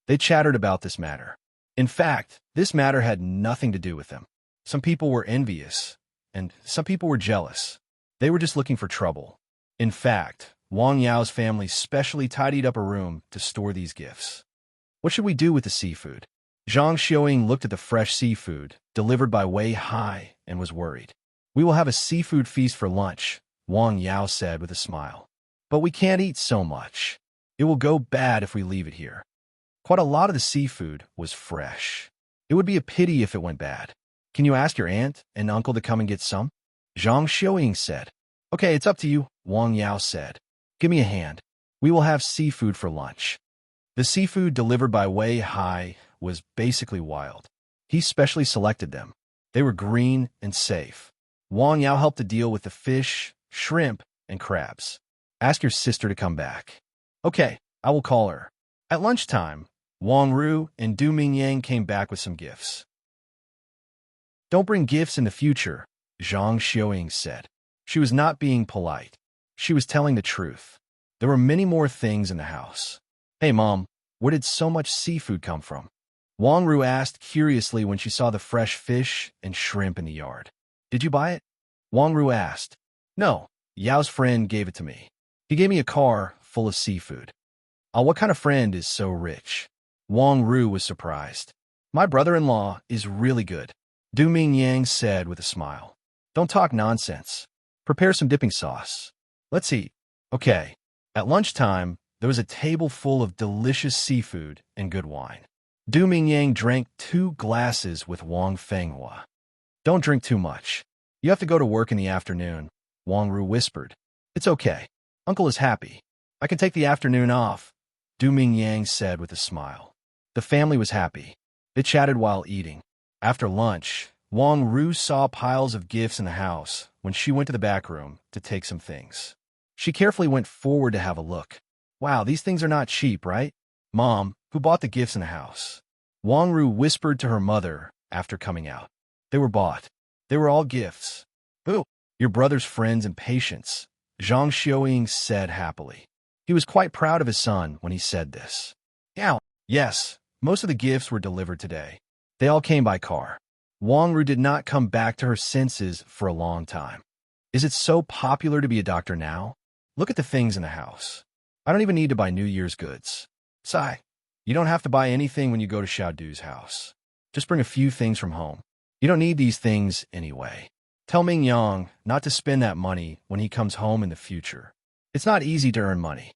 They chattered about this matter. In fact, this matter had nothing to do with them. Some people were envious, and some people were jealous. They were just looking for trouble. In fact, Wang Yao's family specially tidied up a room to store these gifts. What should we do with the seafood? Zhang Xiaoying looked at the fresh seafood delivered by Wei Hai and was worried. We will have a seafood feast for lunch, Wang Yao said with a smile. But we can't eat so much. It will go bad if we leave it here. Quite a lot of the seafood was fresh. It would be a pity if it went bad. Can you ask your aunt and uncle to come and get some? Zhang Xiaoying said. Okay, it's up to you, Wang Yao said. Give me a hand. We will have seafood for lunch. The seafood delivered by Wei Hai was basically wild. He specially selected them. They were green and safe. Wang Yao helped to deal with the fish, shrimp, and crabs. Ask your sister to come back. Okay, I will call her. At lunchtime, Wang Ru and Du Mingyang came back with some gifts. Don't bring gifts in the future, Zhang Xiaoying said. She was not being polite. She was telling the truth. There were many more things in the house. Hey, Mom, where did so much seafood come from? Wang Ru asked curiously when she saw the fresh fish and shrimp in the yard. Did you buy it? Wang Ru asked. No, Yao's friend gave it to me. He gave me a car full of seafood. What kind of friend is so rich? Wang Ru was surprised. My brother-in-law is really good, Du Mingyang said with a smile. Don't talk nonsense. Prepare some dipping sauce. Let's eat. Okay. At lunchtime, there was a table full of delicious seafood and good wine. Du Mingyang drank 2 glasses with Wang Fenghua. Don't drink too much. You have to go to work in the afternoon, Wang Ru whispered. It's okay. Uncle is happy. I can take the afternoon off, Du Mingyang said with a smile. The family was happy. They chatted while eating. After lunch, Wang Ru saw piles of gifts in the house when she went to the back room to take some things. She carefully went forward to have a look. Wow, these things are not cheap, right? Mom, who bought the gifts in the house? Wang Ru whispered to her mother after coming out. They were bought. They were all gifts. Who? Your brother's friends and patients, Zhang Xiaoying said happily. He was quite proud of his son when he said this. Yeah, yes, most of the gifts were delivered today. They all came by car. Wang Ru did not come back to her senses for a long time. Is it so popular to be a doctor now? Look at the things in the house. I don't even need to buy New Year's goods. Sigh. You don't have to buy anything when you go to Xiaodu's house. Just bring a few things from home. You don't need these things anyway. Tell Ming Yang not to spend that money when he comes home in the future. It's not easy to earn money.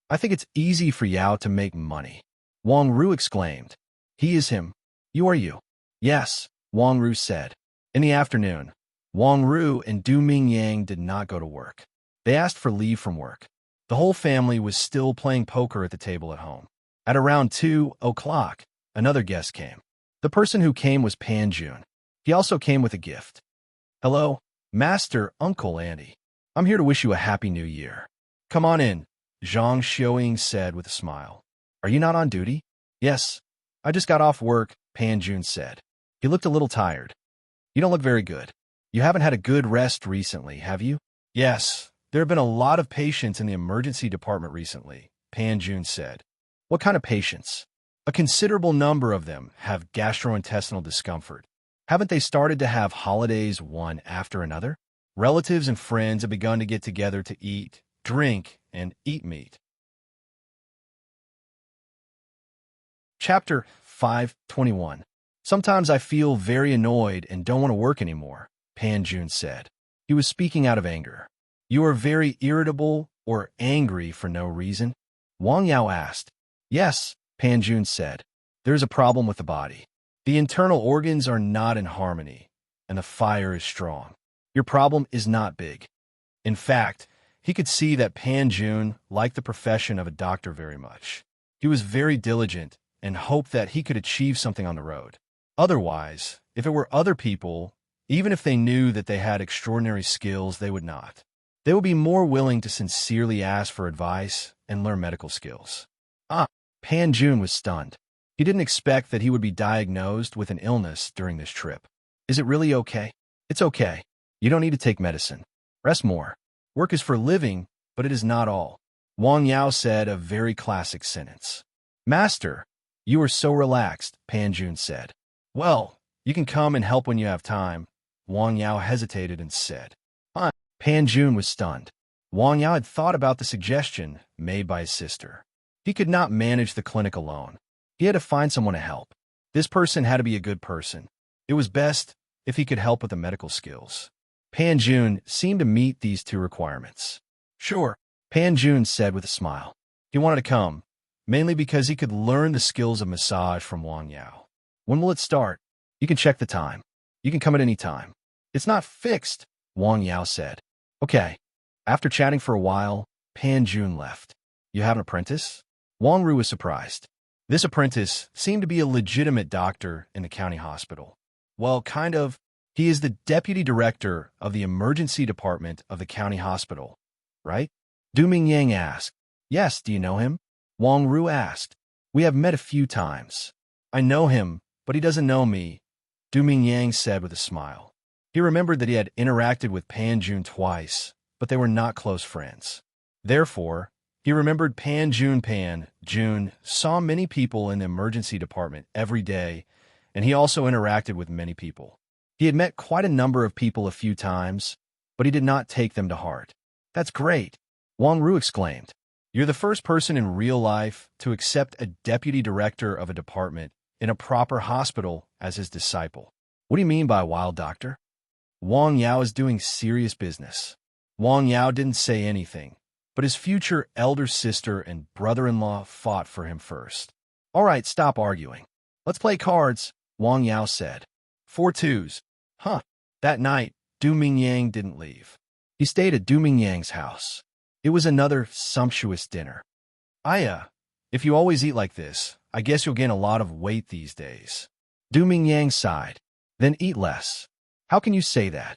I think it's easy for Yao to make money. Wang Ru exclaimed. He is him. You are you. Yes, Wang Ru said. In the afternoon, Wang Ru and Du Mingyang did not go to work. They asked for leave from work. The whole family was still playing poker at the table at home. At around 2 o'clock, another guest came. The person who came was Pan Jun. He also came with a gift. Hello, Master Uncle Andy. I'm here to wish you a happy new year. Come on in, Zhang Xiaoying said with a smile. Are you not on duty? Yes, I just got off work, Pan Jun said. He looked a little tired. You don't look very good. You haven't had a good rest recently, have you? Yes, there have been a lot of patients in the emergency department recently, Pan Jun said. What kind of patients? A considerable number of them have gastrointestinal discomfort. Haven't they started to have holidays one after another? Relatives and friends have begun to get together to eat, drink, and eat meat. Chapter 5:21. Sometimes I feel very annoyed and don't want to work anymore, Pan Jun said. He was speaking out of anger. You are very irritable or angry for no reason? Wang Yao asked. Yes, Pan Jun said. There is a problem with the body. The internal organs are not in harmony, and the fire is strong. Your problem is not big. In fact, he could see that Pan Jun liked the profession of a doctor very much. He was very diligent and hoped that he could achieve something on the road. Otherwise, if it were other people, even if they knew that they had extraordinary skills, they would not. They would be more willing to sincerely ask for advice and learn medical skills. Pan Jun was stunned. He didn't expect that he would be diagnosed with an illness during this trip. Is it really okay? It's okay. You don't need to take medicine. Rest more. Work is for living, but it is not all. Wang Yao said a very classic sentence. Master, you are so relaxed, Pan Jun said. Well, you can come and help when you have time. Wang Yao hesitated and said. Pan Jun was stunned. Wang Yao had thought about the suggestion made by his sister. He could not manage the clinic alone. He had to find someone to help. This person had to be a good person. It was best if he could help with the medical skills. Pan Jun seemed to meet these 2 requirements. Sure, Pan Jun said with a smile. He wanted to come, mainly because he could learn the skills of massage from Wang Yao. When will it start? You can check the time. You can come at any time. It's not fixed, Wang Yao said. Okay. After chatting for a while, Pan Jun left. You have an apprentice? Wang Ru was surprised. This apprentice seemed to be a legitimate doctor in the county hospital. Well, kind of. He is the deputy director of the emergency department of the county hospital, right? Du Mingyang asked. Yes, do you know him? Wang Ru asked. We have met a few times. I know him, but he doesn't know me, Du Mingyang said with a smile. He remembered that he had interacted with Pan Jun twice, but they were not close friends. Therefore, he remembered Pan Jun saw many people in the emergency department every day, and he also interacted with many people. He had met quite a number of people a few times, but he did not take them to heart. That's great, Wang Ru exclaimed. You're the first person in real life to accept a deputy director of a department in a proper hospital as his disciple. What do you mean by a wild doctor? Wang Yao is doing serious business. Wang Yao didn't say anything, but his future elder sister and brother-in-law fought for him first. All right, stop arguing. Let's play cards, Wang Yao said. 4 twos. Huh. That night, Du Mingyang didn't leave. He stayed at Du Mingyang's house. It was another sumptuous dinner. If you always eat like this, I guess you'll gain a lot of weight these days. Du Mingyang sighed. Then eat less. How can you say that?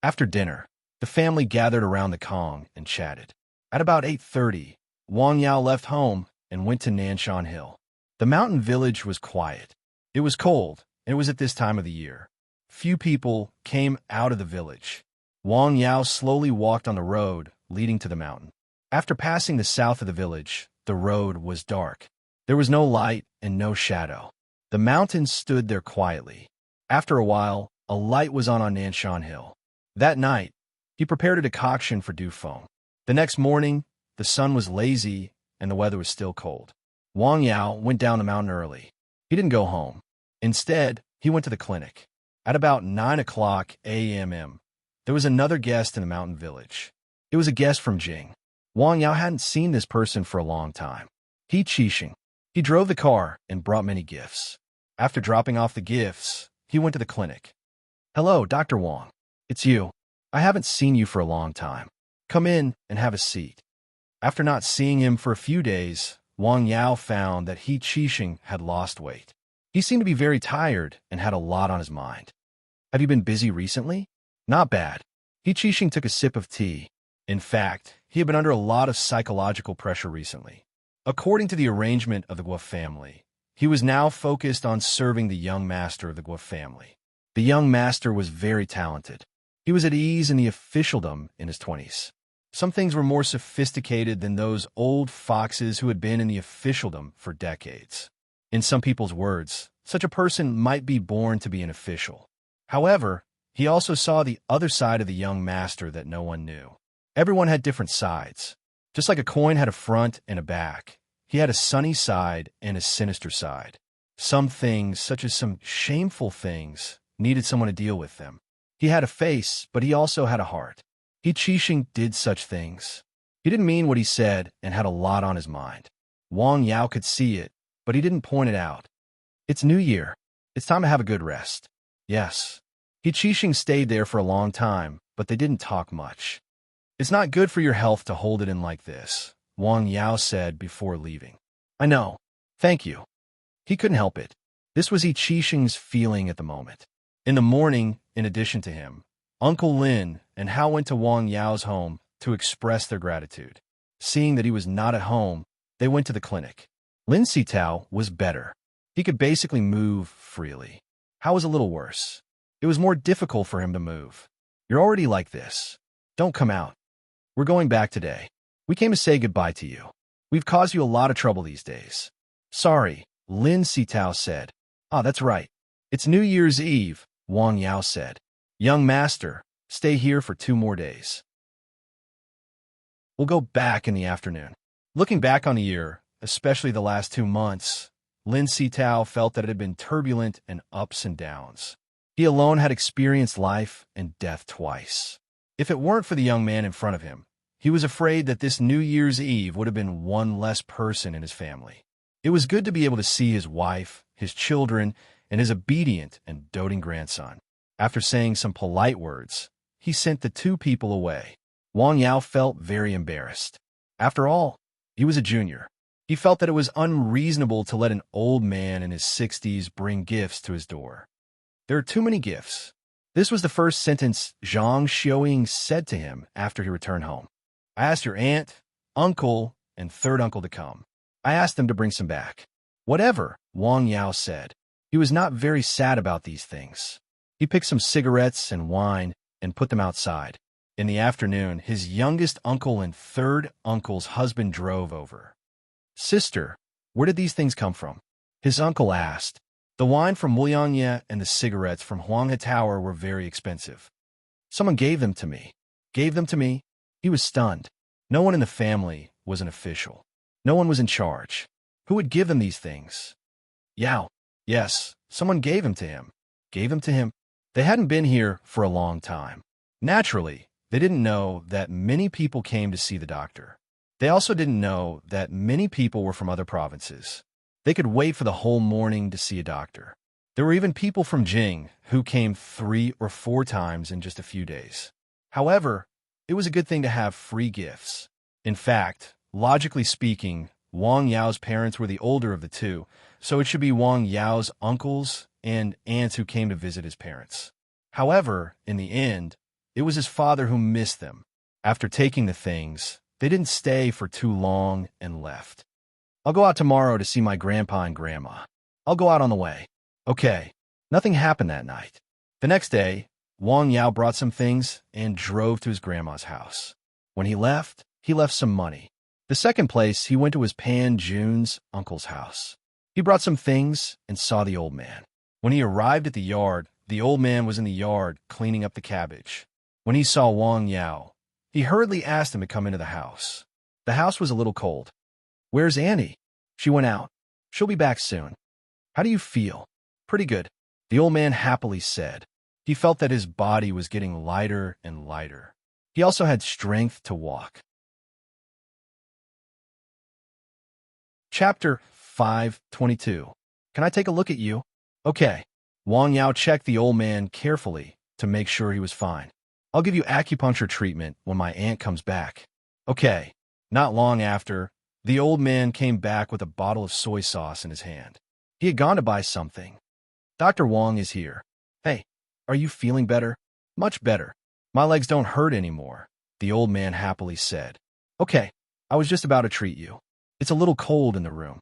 After dinner, the family gathered around the Kong and chatted. At about 8:30, Wang Yao left home and went to Nanshan Hill. The mountain village was quiet. It was cold, and it was at this time of the year. Few people came out of the village. Wang Yao slowly walked on the road leading to the mountain. After passing the south of the village, the road was dark. There was no light and no shadow. The mountains stood there quietly. After a while, a light was on Nanshan Hill. That night, he prepared a decoction for Du Feng. The next morning, the sun was lazy and the weather was still cold. Wang Yao went down the mountain early. He didn't go home. Instead, he went to the clinic. At about 9 o'clock a.m., there was another guest in the mountain village. It was a guest from Jing. Wang Yao hadn't seen this person for a long time. He Qixing. He drove the car and brought many gifts. After dropping off the gifts, he went to the clinic. Hello, Dr. Wang. It's you. I haven't seen you for a long time. Come in and have a seat. After not seeing him for a few days, Wang Yao found that He Qixing had lost weight. He seemed to be very tired and had a lot on his mind. Have you been busy recently? Not bad. He Qixing took a sip of tea. In fact, he had been under a lot of psychological pressure recently. According to the arrangement of the Guo family, he was now focused on serving the young master of the Guo family. The young master was very talented. He was at ease in the officialdom in his 20s. Some things were more sophisticated than those old foxes who had been in the officialdom for decades. In some people's words, such a person might be born to be an official. However, he also saw the other side of the young master that no one knew. Everyone had different sides. Just like a coin had a front and a back, he had a sunny side and a sinister side. Some things, such as some shameful things, needed someone to deal with them. He had a face, but he also had a heart. He Qixing did such things. He didn't mean what he said and had a lot on his mind. Wang Yao could see it, but he didn't point it out. It's New Year. It's time to have a good rest. Yes. He Qixing stayed there for a long time, but they didn't talk much. It's not good for your health to hold it in like this, Wang Yao said before leaving. I know. Thank you. He couldn't help it. This was He Qixing's feeling at the moment. In the morning, in addition to him, Uncle Lin and Hao went to Wang Yao's home to express their gratitude. Seeing that he was not at home, they went to the clinic. Lin Sitao was better. He could basically move freely. Hao was a little worse. It was more difficult for him to move. You're already like this. Don't come out. We're going back today. We came to say goodbye to you. We've caused you a lot of trouble these days. Sorry, Lin Sitao said. That's right. It's New Year's Eve, Wang Yao said. Young master, stay here for 2 more days. We'll go back in the afternoon. Looking back on the year, especially the last 2 months, Lin Sitao felt that it had been turbulent and ups and downs. He alone had experienced life and death twice. If it weren't for the young man in front of him, he was afraid that this New Year's Eve would have been one less person in his family. It was good to be able to see his wife, his children, and his obedient and doting grandson. After saying some polite words, he sent the 2 people away. Wang Yao felt very embarrassed. After all, he was a junior. He felt that it was unreasonable to let an old man in his 60s bring gifts to his door. There are too many gifts. This was the first sentence Zhang Xiaoying said to him after he returned home. I asked your aunt, uncle, and 3rd uncle to come. I asked them to bring some back. Whatever, Wang Yao said. He was not very sad about these things. He picked some cigarettes and wine and put them outside. In the afternoon, his youngest uncle and 3rd uncle's husband drove over. Sister, where did these things come from? His uncle asked. The wine from Wuliangye and the cigarettes from Huanghe Tower were very expensive. Someone gave them to me. Gave them to me? He was stunned. No one in the family was an official. No one was in charge. Who would give them these things? Yao. Yes, someone gave them to him. Gave them to him? They hadn't been here for a long time. Naturally, they didn't know that many people came to see the doctor. They also didn't know that many people were from other provinces. They could wait for the whole morning to see a doctor. There were even people from Jing who came 3 or 4 times in just a few days. However, it was a good thing to have free gifts. In fact, logically speaking, Wang Yao's parents were the older of the two, so it should be Wang Yao's uncles and aunts who came to visit his parents. However, in the end, it was his father who missed them. After taking the things, they didn't stay for too long and left. I'll go out tomorrow to see my grandpa and grandma. I'll go out on the way. Okay. Nothing happened that night. The next day, Wang Yao brought some things and drove to his grandma's house. When he left some money. The second place, he went to his Pan Jun's uncle's house. He brought some things and saw the old man. When he arrived at the yard, the old man was in the yard cleaning up the cabbage. When he saw Wang Yao, he hurriedly asked him to come into the house. The house was a little cold. Where's Annie? She went out. She'll be back soon. How do you feel? Pretty good, the old man happily said. He felt that his body was getting lighter and lighter. He also had strength to walk. Chapter 5:22. Can I take a look at you? Okay. Wang Yao checked the old man carefully to make sure he was fine. I'll give you acupuncture treatment when my aunt comes back. Okay. Not long after, the old man came back with a bottle of soy sauce in his hand. He had gone to buy something. Dr. Wang is here. Hey, are you feeling better? Much better. My legs don't hurt anymore, the old man happily said. Okay, I was just about to treat you. It's a little cold in the room.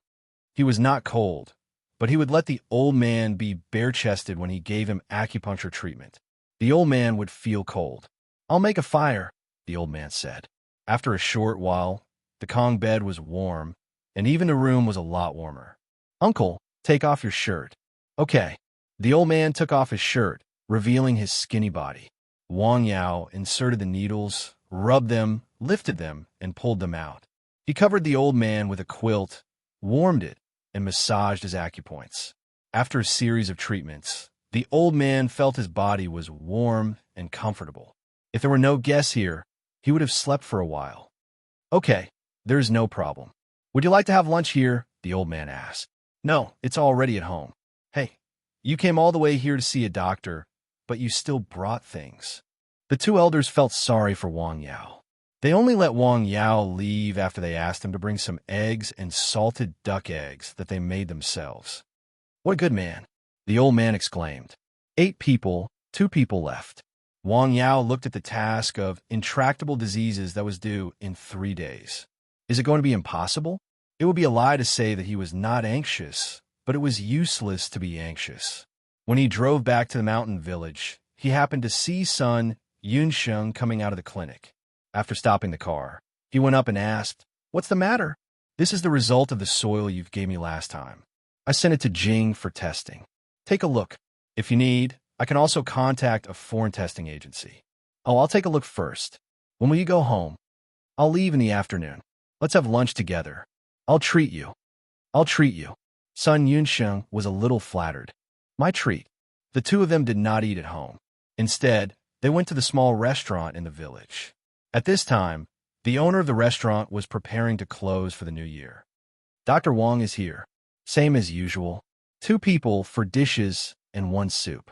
He was not cold, but he would let the old man be bare-chested when he gave him acupuncture treatment. The old man would feel cold. I'll make a fire, the old man said. After a short while, the Kong bed was warm, and even the room was a lot warmer. Uncle, take off your shirt. Okay. The old man took off his shirt, revealing his skinny body. Wang Yao inserted the needles, rubbed them, lifted them, and pulled them out. He covered the old man with a quilt, warmed it, and massaged his acupoints. After a series of treatments, the old man felt his body was warm and comfortable. If there were no guests here, he would have slept for a while. Okay, there's no problem. Would you like to have lunch here? The old man asked. No, it's already at home. Hey, you came all the way here to see a doctor, but you still brought things. The two elders felt sorry for Wang Yao. They only let Wang Yao leave after they asked him to bring some eggs and salted duck eggs that they made themselves. What a good man, the old man exclaimed. 8 people, 2 people left. Wang Yao looked at the task of intractable diseases that was due in 3 days. Is it going to be impossible? It would be a lie to say that he was not anxious, but it was useless to be anxious. When he drove back to the mountain village, he happened to see son Yunsheng coming out of the clinic. After stopping the car, he went up and asked, What's the matter? This is the result of the soil you gave me last time. I sent it to Jing for testing. Take a look. If you need, I can also contact a foreign testing agency. Oh, I'll take a look first. When will you go home? I'll leave in the afternoon. Let's have lunch together. I'll treat you. I'll treat you. Son Yunsheng was a little flattered. My treat. The two of them did not eat at home. Instead, they went to the small restaurant in the village. At this time, the owner of the restaurant was preparing to close for the new year. Dr. Wang is here. Same as usual. 2 people for dishes and 1 soup.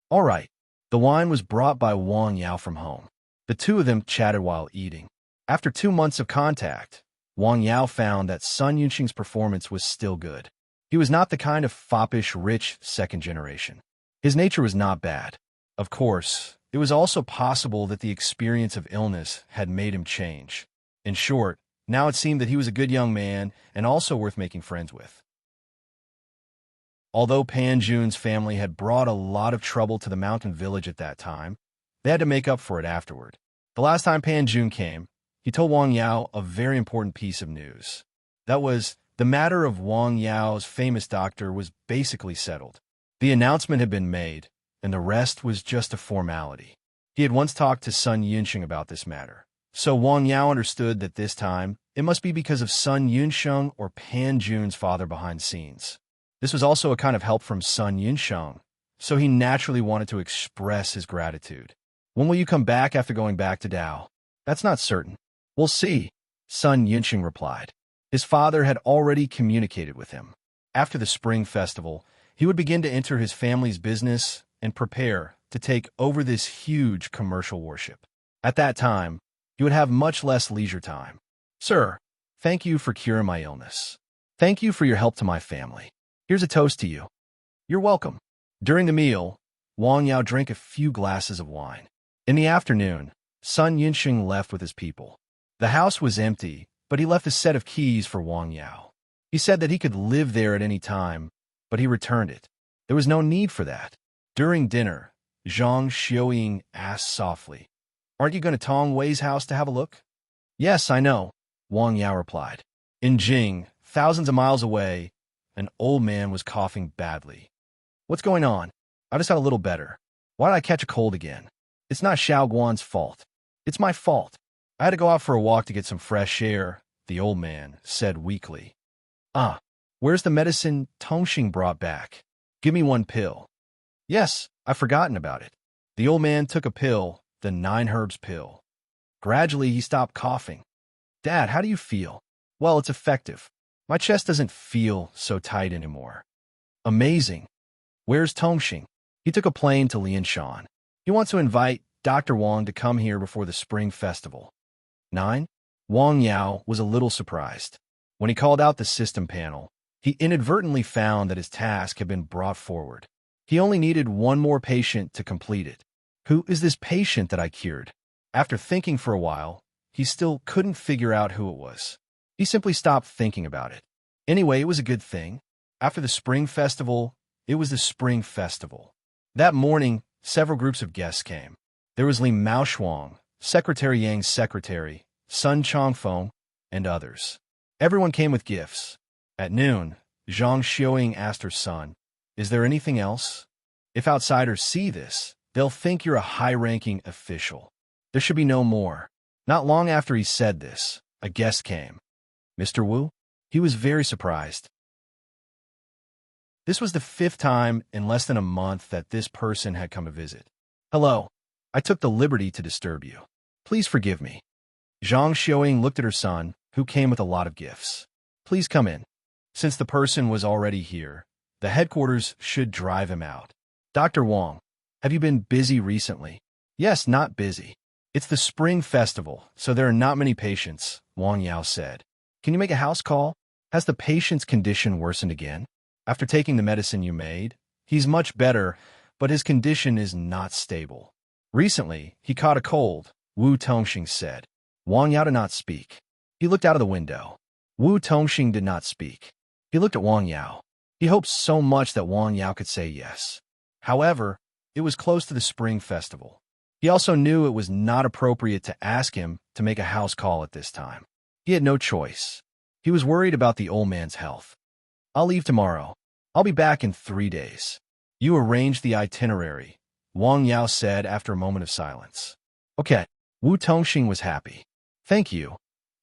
All right. The wine was brought by Wang Yao from home. The two of them chatted while eating. After 2 months of contact, Wang Yao found that Sun Yunxing's performance was still good. He was not the kind of foppish, rich second generation. His nature was not bad. Of course, it was also possible that the experience of illness had made him change. In short, now it seemed that he was a good young man and also worth making friends with. Although Pan Jun's family had brought a lot of trouble to the mountain village at that time, they had to make up for it afterward. The last time Pan Jun came, he told Wang Yao a very important piece of news. That was, the matter of Wang Yao's famous doctor was basically settled. The announcement had been made, and the rest was just a formality. He had once talked to Sun Yunsheng about this matter, so Wang Yao understood that this time, it must be because of Sun Yunsheng or Pan Jun's father behind the scenes. This was also a kind of help from Sun Yunsheng, so he naturally wanted to express his gratitude. When will you come back after going back to Dao? That's not certain. We'll see, Sun Yunsheng replied. His father had already communicated with him. After the spring festival, he would begin to enter his family's business and prepare to take over this huge commercial worship. At that time, he would have much less leisure time. Sir, thank you for curing my illness. Thank you for your help to my family. Here's a toast to you. You're welcome. During the meal, Wang Yao drank a few glasses of wine. In the afternoon, Sun Yinxing left with his people. The house was empty, but he left a set of keys for Wang Yao. He said that he could live there at any time, but he returned it. There was no need for that. During dinner, Zhang Xiaoying asked softly, "Aren't you going to Tong Wei's house to have a look?" "Yes, I know," Wang Yao replied. In Jing, thousands of miles away, an old man was coughing badly. "What's going on? I just got a little better. Why did I catch a cold again? It's not Xiao Guan's fault. It's my fault. I had to go out for a walk to get some fresh air," the old man said weakly. "Ah, where's the medicine Tongxing brought back? Give me one pill." "Yes, I've forgotten about it." The old man took a pill, the 9 herbs pill. Gradually, he stopped coughing. "Dad, how do you feel?" "Well, it's effective. My chest doesn't feel so tight anymore." "Amazing. Where's Tongxing?" "He took a plane to Lianshan. He wants to invite Dr. Wang to come here before the spring festival." 9. Wang Yao was a little surprised. When he called out the system panel, he inadvertently found that his task had been brought forward. He only needed one more patient to complete it. Who is this patient that I cured? After thinking for a while, he still couldn't figure out who it was. He simply stopped thinking about it. Anyway, it was a good thing. After the spring festival, it was the spring festival. That morning, several groups of guests came. There was Li Maoshuang, Secretary Yang's secretary, Sun Chongfeng, and others. Everyone came with gifts. At noon, Zhang Xiaoying asked her son, "Is there anything else? If outsiders see this, they'll think you're a high-ranking official. There should be no more." Not long after he said this, a guest came. Mr. Wu? He was very surprised. This was the 5th time in less than a month that this person had come to visit. "Hello. I took the liberty to disturb you. Please forgive me." Zhang Xiaoying looked at her son, who came with a lot of gifts. "Please come in." Since the person was already here, the headquarters should drive him out. "Dr. Wang, have you been busy recently?" "Yes, not busy. It's the spring festival, so there are not many patients," Wang Yao said. "Can you make a house call? Has the patient's condition worsened again? After taking the medicine you made, he's much better, but his condition is not stable. Recently, he caught a cold," Wu Tongxing said. Wang Yao did not speak. He looked out of the window. Wu Tongxing did not speak. He looked at Wang Yao. He hoped so much that Wang Yao could say yes. However, it was close to the spring festival. He also knew it was not appropriate to ask him to make a house call at this time. He had no choice. He was worried about the old man's health. "I'll leave tomorrow. I'll be back in 3 days. You arranged the itinerary," Wang Yao said after a moment of silence. "Okay." Wu Tongxing was happy. "Thank you.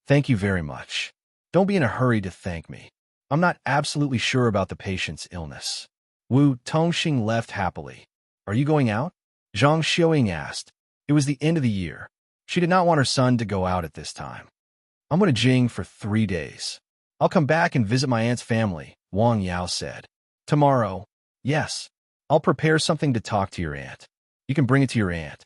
Thank you very much. Don't be in a hurry to thank me. I'm not absolutely sure about the patient's illness." Wu Tongxing left happily. "Are you going out?" Zhang Xiaoying asked. It was the end of the year. She did not want her son to go out at this time. "I'm going to Jing for 3 days. I'll come back and visit my aunt's family," Wang Yao said. "Tomorrow?" "Yes. I'll prepare something to talk to your aunt. You can bring it to your aunt."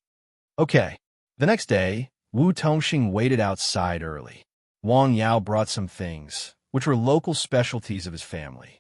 "Okay." The next day, Wu Tongxing waited outside early. Wang Yao brought some things, which were local specialties of his family.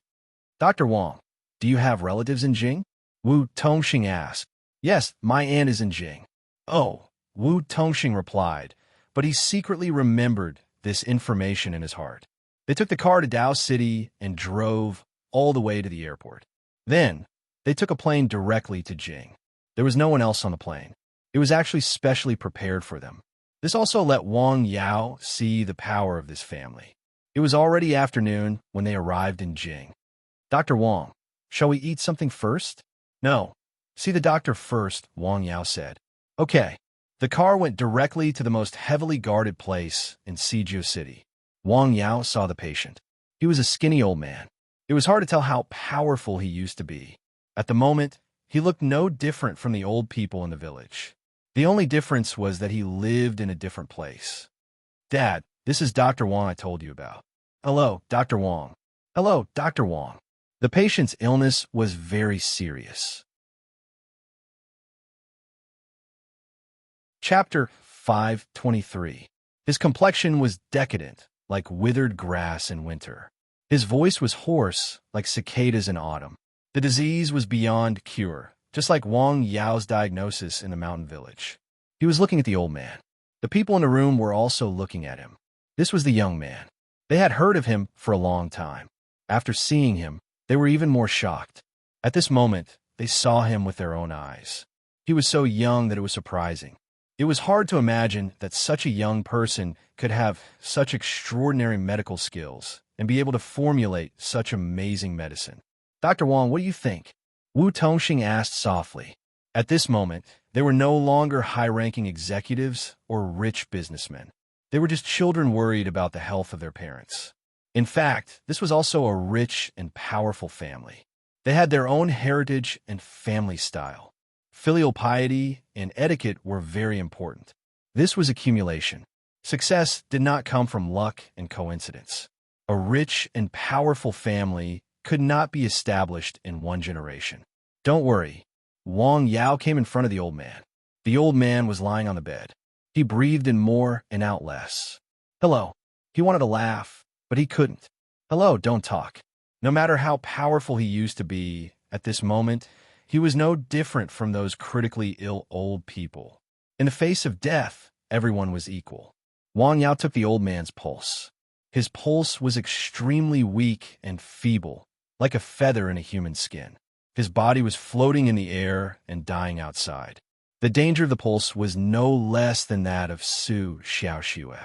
"Dr. Wang, do you have relatives in Jing?" Wu Tongxing asked. "Yes, my aunt is in Jing." "Oh," Wu Tongxing replied, but he secretly remembered this information in his heart. They took the car to Dao City and drove all the way to the airport. Then, they took a plane directly to Jing. There was no one else on the plane. It was actually specially prepared for them. This also let Wang Yao see the power of this family. It was already afternoon when they arrived in Jing. "Dr. Wang, shall we eat something first?" "No. See the doctor first," Wang Yao said. "Okay." The car went directly to the most heavily guarded place in Sijia City. Wang Yao saw the patient. He was a skinny old man. It was hard to tell how powerful he used to be. At the moment, he looked no different from the old people in the village. The only difference was that he lived in a different place. "Dad, this is Dr. Wang I told you about." "Hello, Dr. Wang." "Hello, Dr. Wang." The patient's illness was very serious. Chapter 523. His complexion was decadent, like withered grass in winter. His voice was hoarse, like cicadas in autumn. The disease was beyond cure, just like Wang Yao's diagnosis in the mountain village. He was looking at the old man. The people in the room were also looking at him. This was the young man. They had heard of him for a long time. After seeing him, they were even more shocked. At this moment, they saw him with their own eyes. He was so young that it was surprising. It was hard to imagine that such a young person could have such extraordinary medical skills and be able to formulate such amazing medicine. Dr. Wang, what do you think? Wu Tongxing asked softly. At this moment, they were no longer high-ranking executives or rich businessmen. They were just children worried about the health of their parents. In fact, this was also a rich and powerful family. They had their own heritage and family style. Filial piety and etiquette were very important. This was accumulation. Success did not come from luck and coincidence. A rich and powerful family could not be established in one generation. Don't worry. Wang Yao came in front of the old man. The old man was lying on the bed. He breathed in more and out less. Hello. He wanted to laugh, but he couldn't. Hello, don't talk. No matter how powerful he used to be, at this moment, he was no different from those critically ill old people. In the face of death, everyone was equal. Wang Yao took the old man's pulse. His pulse was extremely weak and feeble, like a feather in a human skin. His body was floating in the air and dying outside. The danger of the pulse was no less than that of Su Xiaoxue.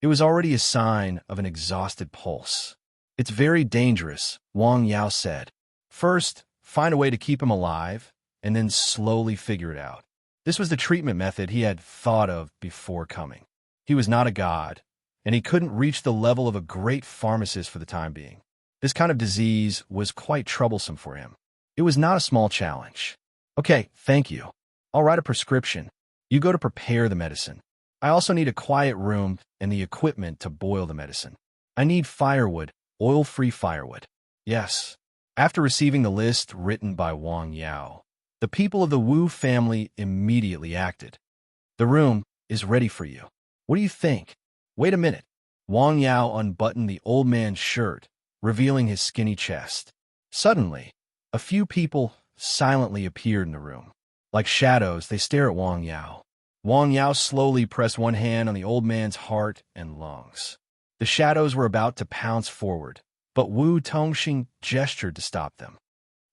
It was already a sign of an exhausted pulse. It's very dangerous, Wang Yao said. First, find a way to keep him alive, and then slowly figure it out. This was the treatment method he had thought of before coming. He was not a god, and he couldn't reach the level of a great pharmacist for the time being. This kind of disease was quite troublesome for him. It was not a small challenge. Okay, thank you. I'll write a prescription. You go to prepare the medicine. I also need a quiet room and the equipment to boil the medicine. I need firewood, oil-free firewood. Yes. After receiving the list written by Wang Yao, the people of the Wu family immediately acted. The room is ready for you. What do you think? Wait a minute. Wang Yao unbuttoned the old man's shirt, revealing his skinny chest. Suddenly, a few people silently appeared in the room. Like shadows, they stare at Wang Yao. Wang Yao slowly pressed one hand on the old man's heart and lungs. The shadows were about to pounce forward, but Wu Tongxing gestured to stop them.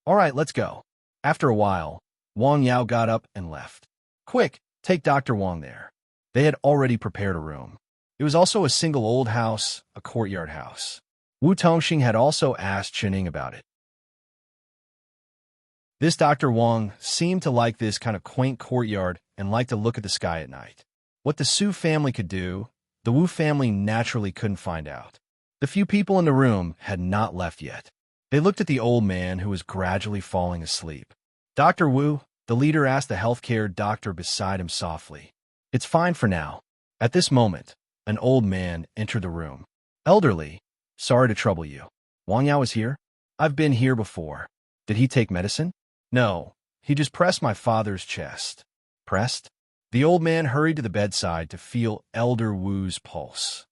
All right, let's go. After a while, Wang Yao got up and left. Quick, take Dr. Wang there. They had already prepared a room. It was also a single old house, a courtyard house. Wu Tongxing had also asked Chening about it. This Dr. Wang seemed to like this kind of quaint courtyard and liked to look at the sky at night. What the Su family could do, the Wu family naturally couldn't find out. The few people in the room had not left yet. They looked at the old man who was gradually falling asleep. Dr. Wu, the leader, asked the healthcare doctor beside him softly. It's fine for now. At this moment, an old man entered the room. Elderly, sorry to trouble you. Wang Yao is here? I've been here before. Did he take medicine? No, he just pressed my father's chest. Pressed? The old man hurried to the bedside to feel Elder Wu's pulse.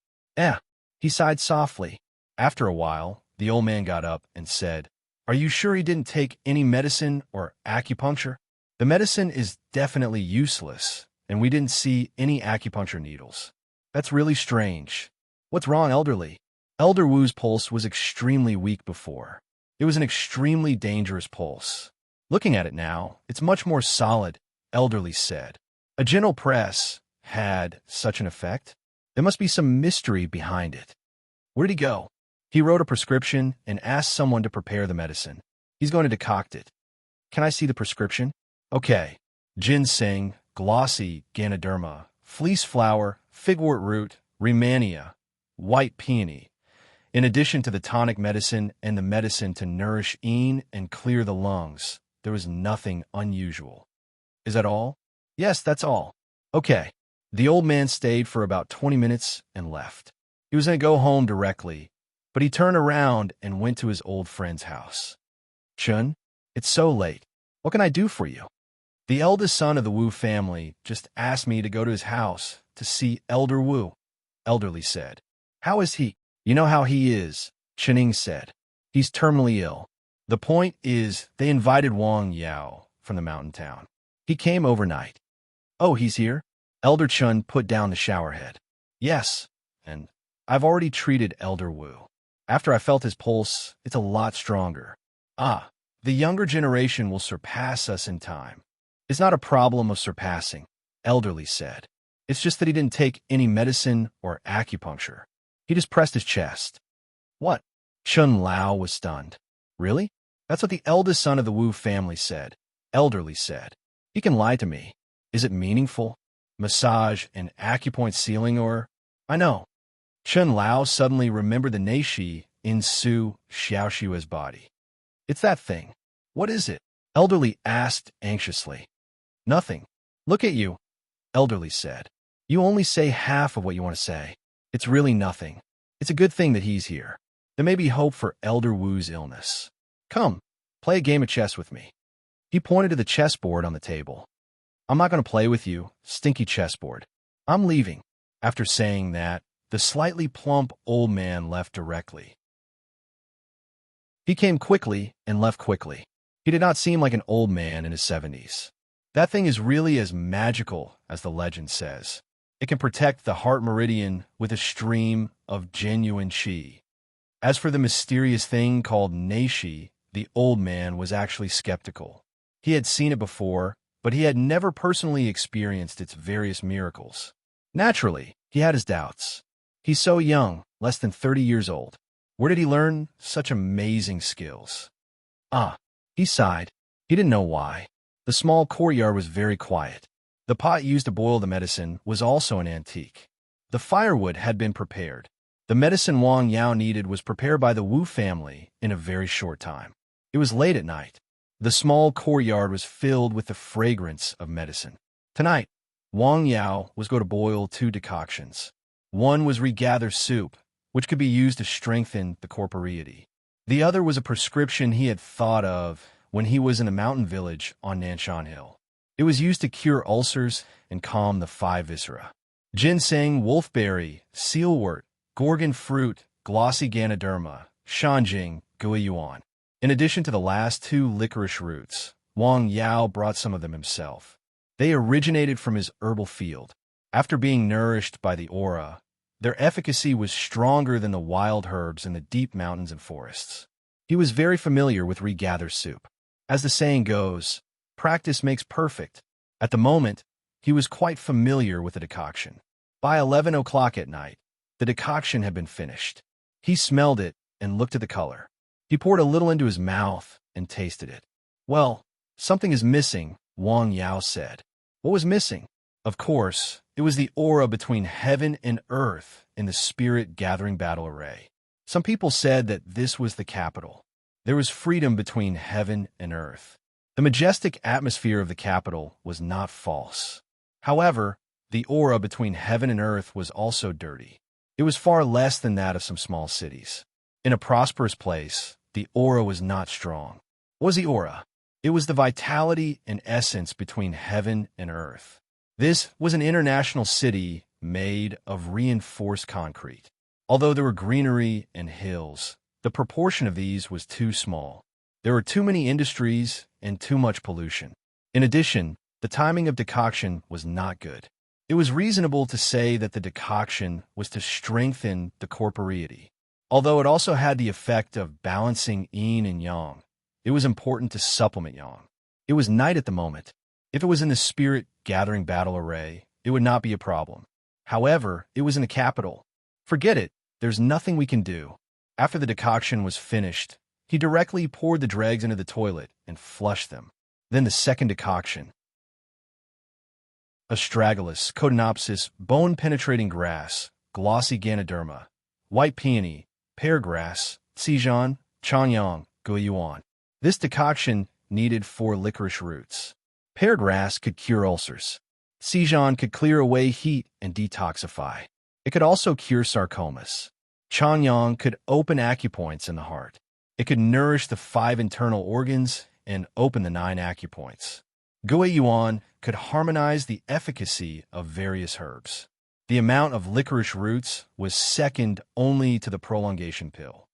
He sighed softly. After a while, the old man got up and said, Are you sure he didn't take any medicine or acupuncture? The medicine is definitely useless, and we didn't see any acupuncture needles. That's really strange. What's wrong, elderly? Elder Wu's pulse was extremely weak before. It was an extremely dangerous pulse. Looking at it now, it's much more solid, elderly said. A gentle press had such an effect? There must be some mystery behind it. Where did he go? He wrote a prescription and asked someone to prepare the medicine. He's going to decoct it. Can I see the prescription? Okay. Ginseng, glossy Ganoderma, fleece flower, figwort root, Rehmannia, white peony. In addition to the tonic medicine and the medicine to nourish and clear the lungs, there was nothing unusual. Is that all? Yes, that's all. Okay. The old man stayed for about 20 minutes and left. He was going to go home directly, but he turned around and went to his old friend's house. Chun, it's so late. What can I do for you? The eldest son of the Wu family just asked me to go to his house to see Elder Wu, Elderly said. How is he? You know how he is, Chening said. He's terminally ill. The point is, they invited Wang Yao from the mountain town. He came overnight. Oh, he's here? Elder Chun put down the shower head. Yes, and I've already treated Elder Wu. After I felt his pulse, it's a lot stronger. Ah, the younger generation will surpass us in time. It's not a problem of surpassing, Elderly said. It's just that he didn't take any medicine or acupuncture. He just pressed his chest. What? Chun Lao was stunned. Really? That's what the eldest son of the Wu family said, Elderly said. He can lie to me. Is it meaningful? Massage and acupoint sealing or... I know. Chun Lao suddenly remembered the neishi in Su Xiaoshua's body. It's that thing. What is it? Elderly asked anxiously. Nothing. Look at you, Elderly said. You only say half of what you want to say. It's really nothing. It's a good thing that he's here. There may be hope for Elder Wu's illness. Come, play a game of chess with me. He pointed to the chessboard on the table. I'm not going to play with you, stinky chessboard. I'm leaving. After saying that, the slightly plump old man left directly. He came quickly and left quickly. He did not seem like an old man in his 70s. That thing is really as magical as the legend says. It can protect the heart meridian with a stream of genuine qi. As for the mysterious thing called neishi, the old man was actually skeptical. He had seen it before, but he had never personally experienced its various miracles. Naturally, he had his doubts. He's so young, less than 30 years old. Where did he learn such amazing skills? He sighed. He didn't know why. The small courtyard was very quiet. The pot used to boil the medicine was also an antique. The firewood had been prepared. The medicine Wang Yao needed was prepared by the Wu family in a very short time. It was late at night. The small courtyard was filled with the fragrance of medicine. Tonight, Wang Yao was going to boil 2 decoctions. One was regather soup, which could be used to strengthen the corporeity. The other was a prescription he had thought of when he was in a mountain village on Nanshan Hill. It was used to cure ulcers and calm the 5 viscera. Ginseng, wolfberry, sealwort, gorgon fruit, glossy ganoderma, shanjing, guiyuan. In addition to the last 2 licorice roots, Wang Yao brought some of them himself. They originated from his herbal field. After being nourished by the aura, their efficacy was stronger than the wild herbs in the deep mountains and forests. He was very familiar with regather soup. As the saying goes, practice makes perfect. At the moment, he was quite familiar with the decoction. By 11 o'clock at night, the decoction had been finished. He smelled it and looked at the color. He poured a little into his mouth and tasted it. Well, something is missing, Wang Yao said. What was missing? Of course, it was the aura between heaven and earth in the spirit-gathering battle array. Some people said that this was the capital. There was freedom between heaven and earth. The majestic atmosphere of the capital was not false. However, the aura between heaven and earth was also dirty. It was far less than that of some small cities. In a prosperous place, the aura was not strong. What was the aura? It was the vitality and essence between heaven and earth. This was an international city made of reinforced concrete. Although there were greenery and hills, the proportion of these was too small. There were too many industries and too much pollution. In addition, the timing of decoction was not good. It was reasonable to say that the decoction was to strengthen the corporeity. Although it also had the effect of balancing yin and yang, it was important to supplement yang. It was night at the moment. If it was in the spirit-gathering battle array, it would not be a problem. However, it was in the capital. Forget it. There's nothing we can do. After the decoction was finished, he directly poured the dregs into the toilet and flushed them. Then the second decoction. Astragalus, Cotinopsis, bone-penetrating grass, glossy ganoderma, white peony, pear grass, Xijan, Changyang, Guiyuan. This decoction needed 4 licorice roots. Pear grass could cure ulcers. Xijan could clear away heat and detoxify. It could also cure sarcomas. Changyang could open acupoints in the heart. It could nourish the 5 internal organs and open the 9 acupoints. Gui Yuan could harmonize the efficacy of various herbs. The amount of licorice roots was second only to the prolongation pill.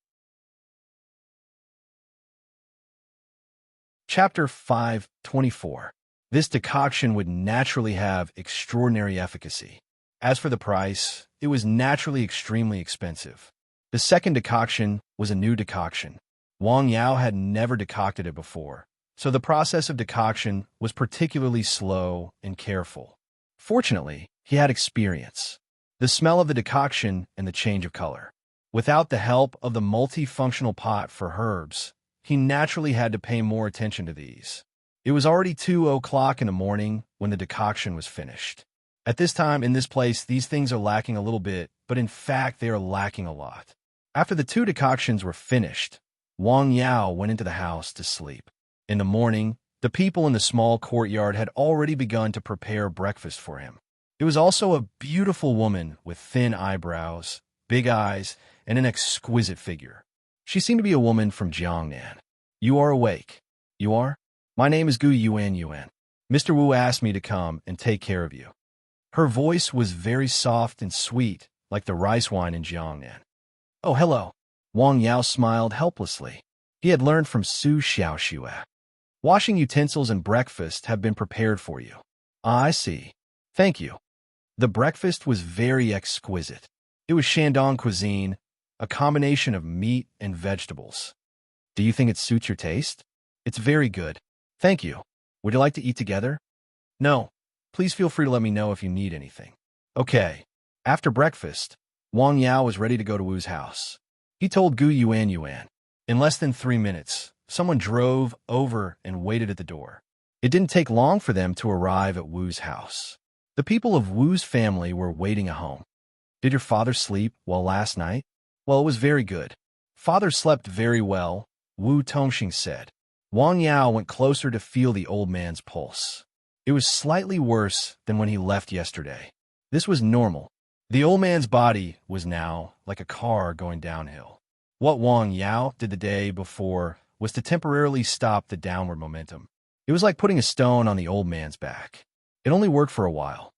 Chapter 5:24. This decoction would naturally have extraordinary efficacy. As for the price, it was naturally extremely expensive. The second decoction was a new decoction. Wang Yao had never decocted it before, so the process of decoction was particularly slow and careful. Fortunately, he had experience. The smell of the decoction and the change of color. Without the help of the multifunctional pot for herbs, he naturally had to pay more attention to these. It was already 2 o'clock in the morning when the decoction was finished. At this time, in this place, these things are lacking a little bit, but in fact, they are lacking a lot. After the 2 decoctions were finished, Wang Yao went into the house to sleep. In the morning, the people in the small courtyard had already begun to prepare breakfast for him. It was also a beautiful woman with thin eyebrows, big eyes, and an exquisite figure. She seemed to be a woman from Jiangnan. "You are awake." "You are?" "My name is Gu Yuan. Mr. Wu asked me to come and take care of you." Her voice was very soft and sweet, like the rice wine in Jiangnan. "Oh, hello." Wang Yao smiled helplessly. He had learned from Su Xiaoxue. "Washing utensils and breakfast have been prepared for you." "Ah, I see. Thank you." The breakfast was very exquisite. It was Shandong cuisine, a combination of meat and vegetables. "Do you think it suits your taste?" "It's very good. Thank you. Would you like to eat together?" "No. Please feel free to let me know if you need anything." "Okay." After breakfast, Wang Yao was ready to go to Wu's house. He told Gu Yuan. In less than 3 minutes, someone drove over and waited at the door. It didn't take long for them to arrive at Wu's house. The people of Wu's family were waiting at home. "Did your father sleep well last night?" "Well, it was very good. Father slept very well," Wu Tongxing said. Wang Yao went closer to feel the old man's pulse. It was slightly worse than when he left yesterday. This was normal. The old man's body was now like a car going downhill. What Wang Yao did the day before was to temporarily stop the downward momentum. It was like putting a stone on the old man's back. It only worked for a while.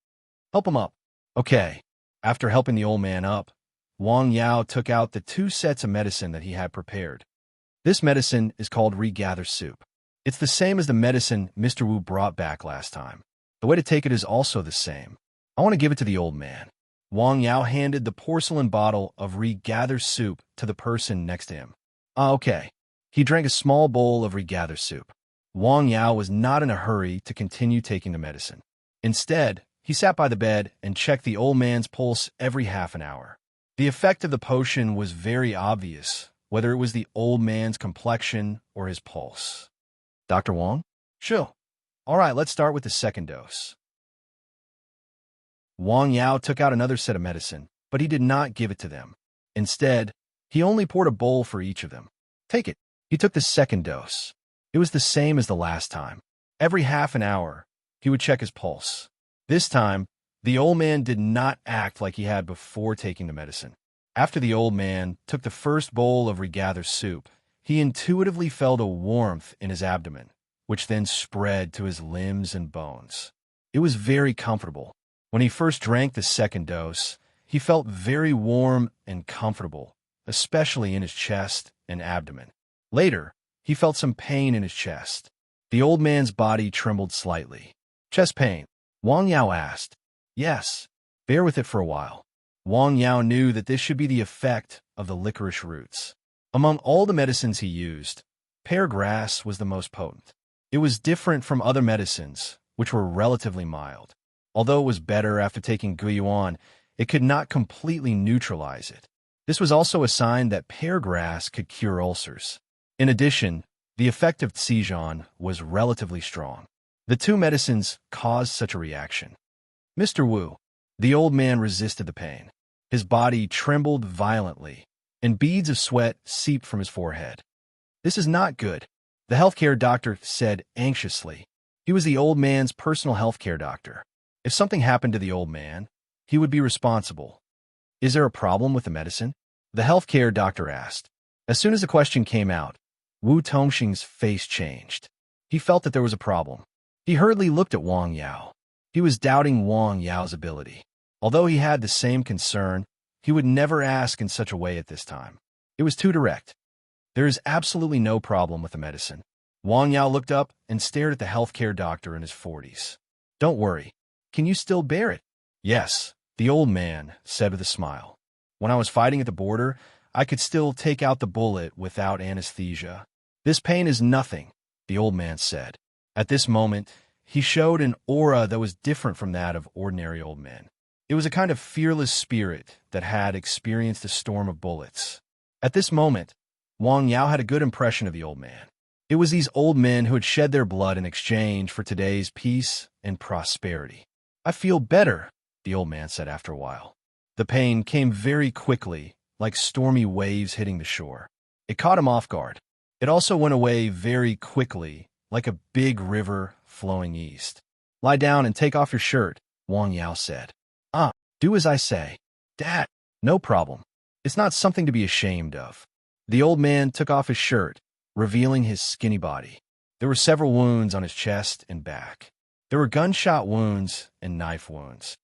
"Help him up." "Okay." After helping the old man up, Wang Yao took out the 2 sets of medicine that he had prepared. This medicine is called regather soup. It's the same as the medicine Mr. Wu brought back last time. The way to take it is also the same. I want to give it to the old man. Wang Yao handed the porcelain bottle of regather soup to the person next to him. "Ah, okay." He drank a small bowl of regather soup. Wang Yao was not in a hurry to continue taking the medicine. Instead, he sat by the bed and checked the old man's pulse every half an hour. The effect of the potion was very obvious, whether it was the old man's complexion or his pulse. "Dr. Wang?" "Sure." "All right, let's start with the second dose." Wang Yao took out another set of medicine, but he did not give it to them. Instead, he only poured a bowl for each of them. "Take it." He took the second dose. It was the same as the last time. Every half an hour, he would check his pulse. This time, the old man did not act like he had before taking the medicine. After the old man took the first bowl of regather soup, he intuitively felt a warmth in his abdomen, which then spread to his limbs and bones. It was very comfortable. When he first drank the second dose, he felt very warm and comfortable, especially in his chest and abdomen. Later, he felt some pain in his chest. The old man's body trembled slightly. "Chest pain?" Wang Yao asked. "Yes." "Bear with it for a while." Wang Yao knew that this should be the effect of the licorice roots. Among all the medicines he used, pear grass was the most potent. It was different from other medicines, which were relatively mild. Although it was better after taking Guyuan, it could not completely neutralize it. This was also a sign that pear grass could cure ulcers. In addition, the effect of Tsijan was relatively strong. The 2 medicines caused such a reaction. "Mr. Wu." The old man resisted the pain. His body trembled violently, and beads of sweat seeped from his forehead. "This is not good," the healthcare doctor said anxiously. He was the old man's personal healthcare doctor. If something happened to the old man, he would be responsible. "Is there a problem with the medicine?" the healthcare doctor asked. As soon as the question came out, Wu Tongxing's face changed. He felt that there was a problem. He hurriedly looked at Wang Yao. He was doubting Wang Yao's ability. Although he had the same concern, he would never ask in such a way at this time. It was too direct. There is absolutely no problem with the medicine. Wang Yao looked up and stared at the healthcare doctor in his 40s. Don't worry. Can you still bear it? Yes, the old man said with a smile. When I was fighting at the border, I could still take out the bullet without anesthesia. This pain is nothing, the old man said. At this moment, he showed an aura that was different from that of ordinary old men. It was a kind of fearless spirit that had experienced a storm of bullets. At this moment, Wang Yao had a good impression of the old man. It was these old men who had shed their blood in exchange for today's peace and prosperity. I feel better, the old man said after a while. The pain came very quickly, like stormy waves hitting the shore. It caught him off guard. It also went away very quickly, like a big river flowing east. Lie down and take off your shirt, Wang Yao said. Do as I say. Dad, no problem. It's not something to be ashamed of. The old man took off his shirt, revealing his skinny body. There were several wounds on his chest and back. There were gunshot wounds and knife wounds.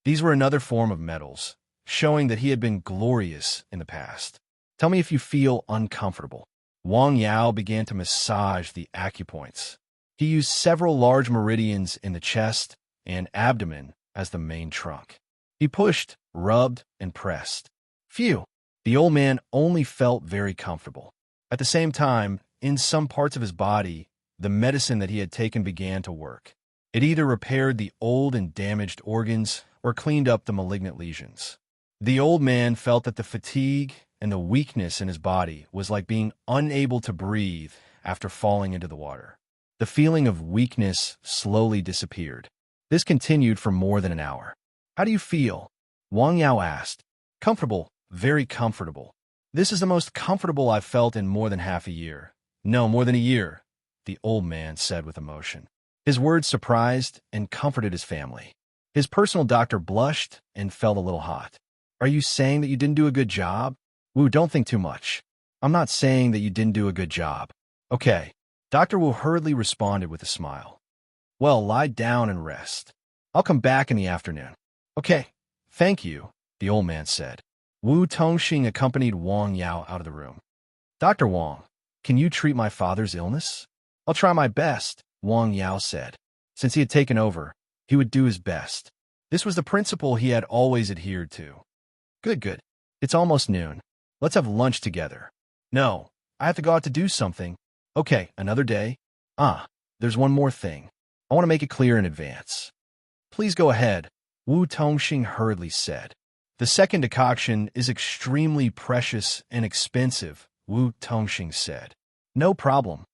These were another form of medals, showing that he had been glorious in the past. Tell me if you feel uncomfortable. Wang Yao began to massage the acupoints. He used several large meridians in the chest and abdomen as the main trunk. He pushed, rubbed, and pressed. Phew! The old man only felt very comfortable. At the same time, in some parts of his body, the medicine that he had taken began to work. It either repaired the old and damaged organs or cleaned up the malignant lesions. The old man felt that the fatigue and the weakness in his body was like being unable to breathe after falling into the water. The feeling of weakness slowly disappeared. This continued for more than an hour. How do you feel? Wang Yao asked. Comfortable, very comfortable. This is the most comfortable I've felt in more than half a year. No, more than a year, the old man said with emotion. His words surprised and comforted his family. His personal doctor blushed and felt a little hot. Are you saying that you didn't do a good job? Wu, don't think too much. I'm not saying that you didn't do a good job. Okay. Dr. Wu hurriedly responded with a smile. Well, lie down and rest. I'll come back in the afternoon. Okay. Thank you, the old man said. Wu Tongxing accompanied Wang Yao out of the room. Dr. Wang, can you treat my father's illness? I'll try my best, Wang Yao said. Since he had taken over, he would do his best. This was the principle he had always adhered to. Good. It's almost noon. Let's have lunch together. No, I have to go out to do something. Okay, another day. There's one more thing. I want to make it clear in advance. Please go ahead, Wu Tongxing hurriedly said. The second decoction is extremely precious and expensive, Wu Tongxing said. No problem.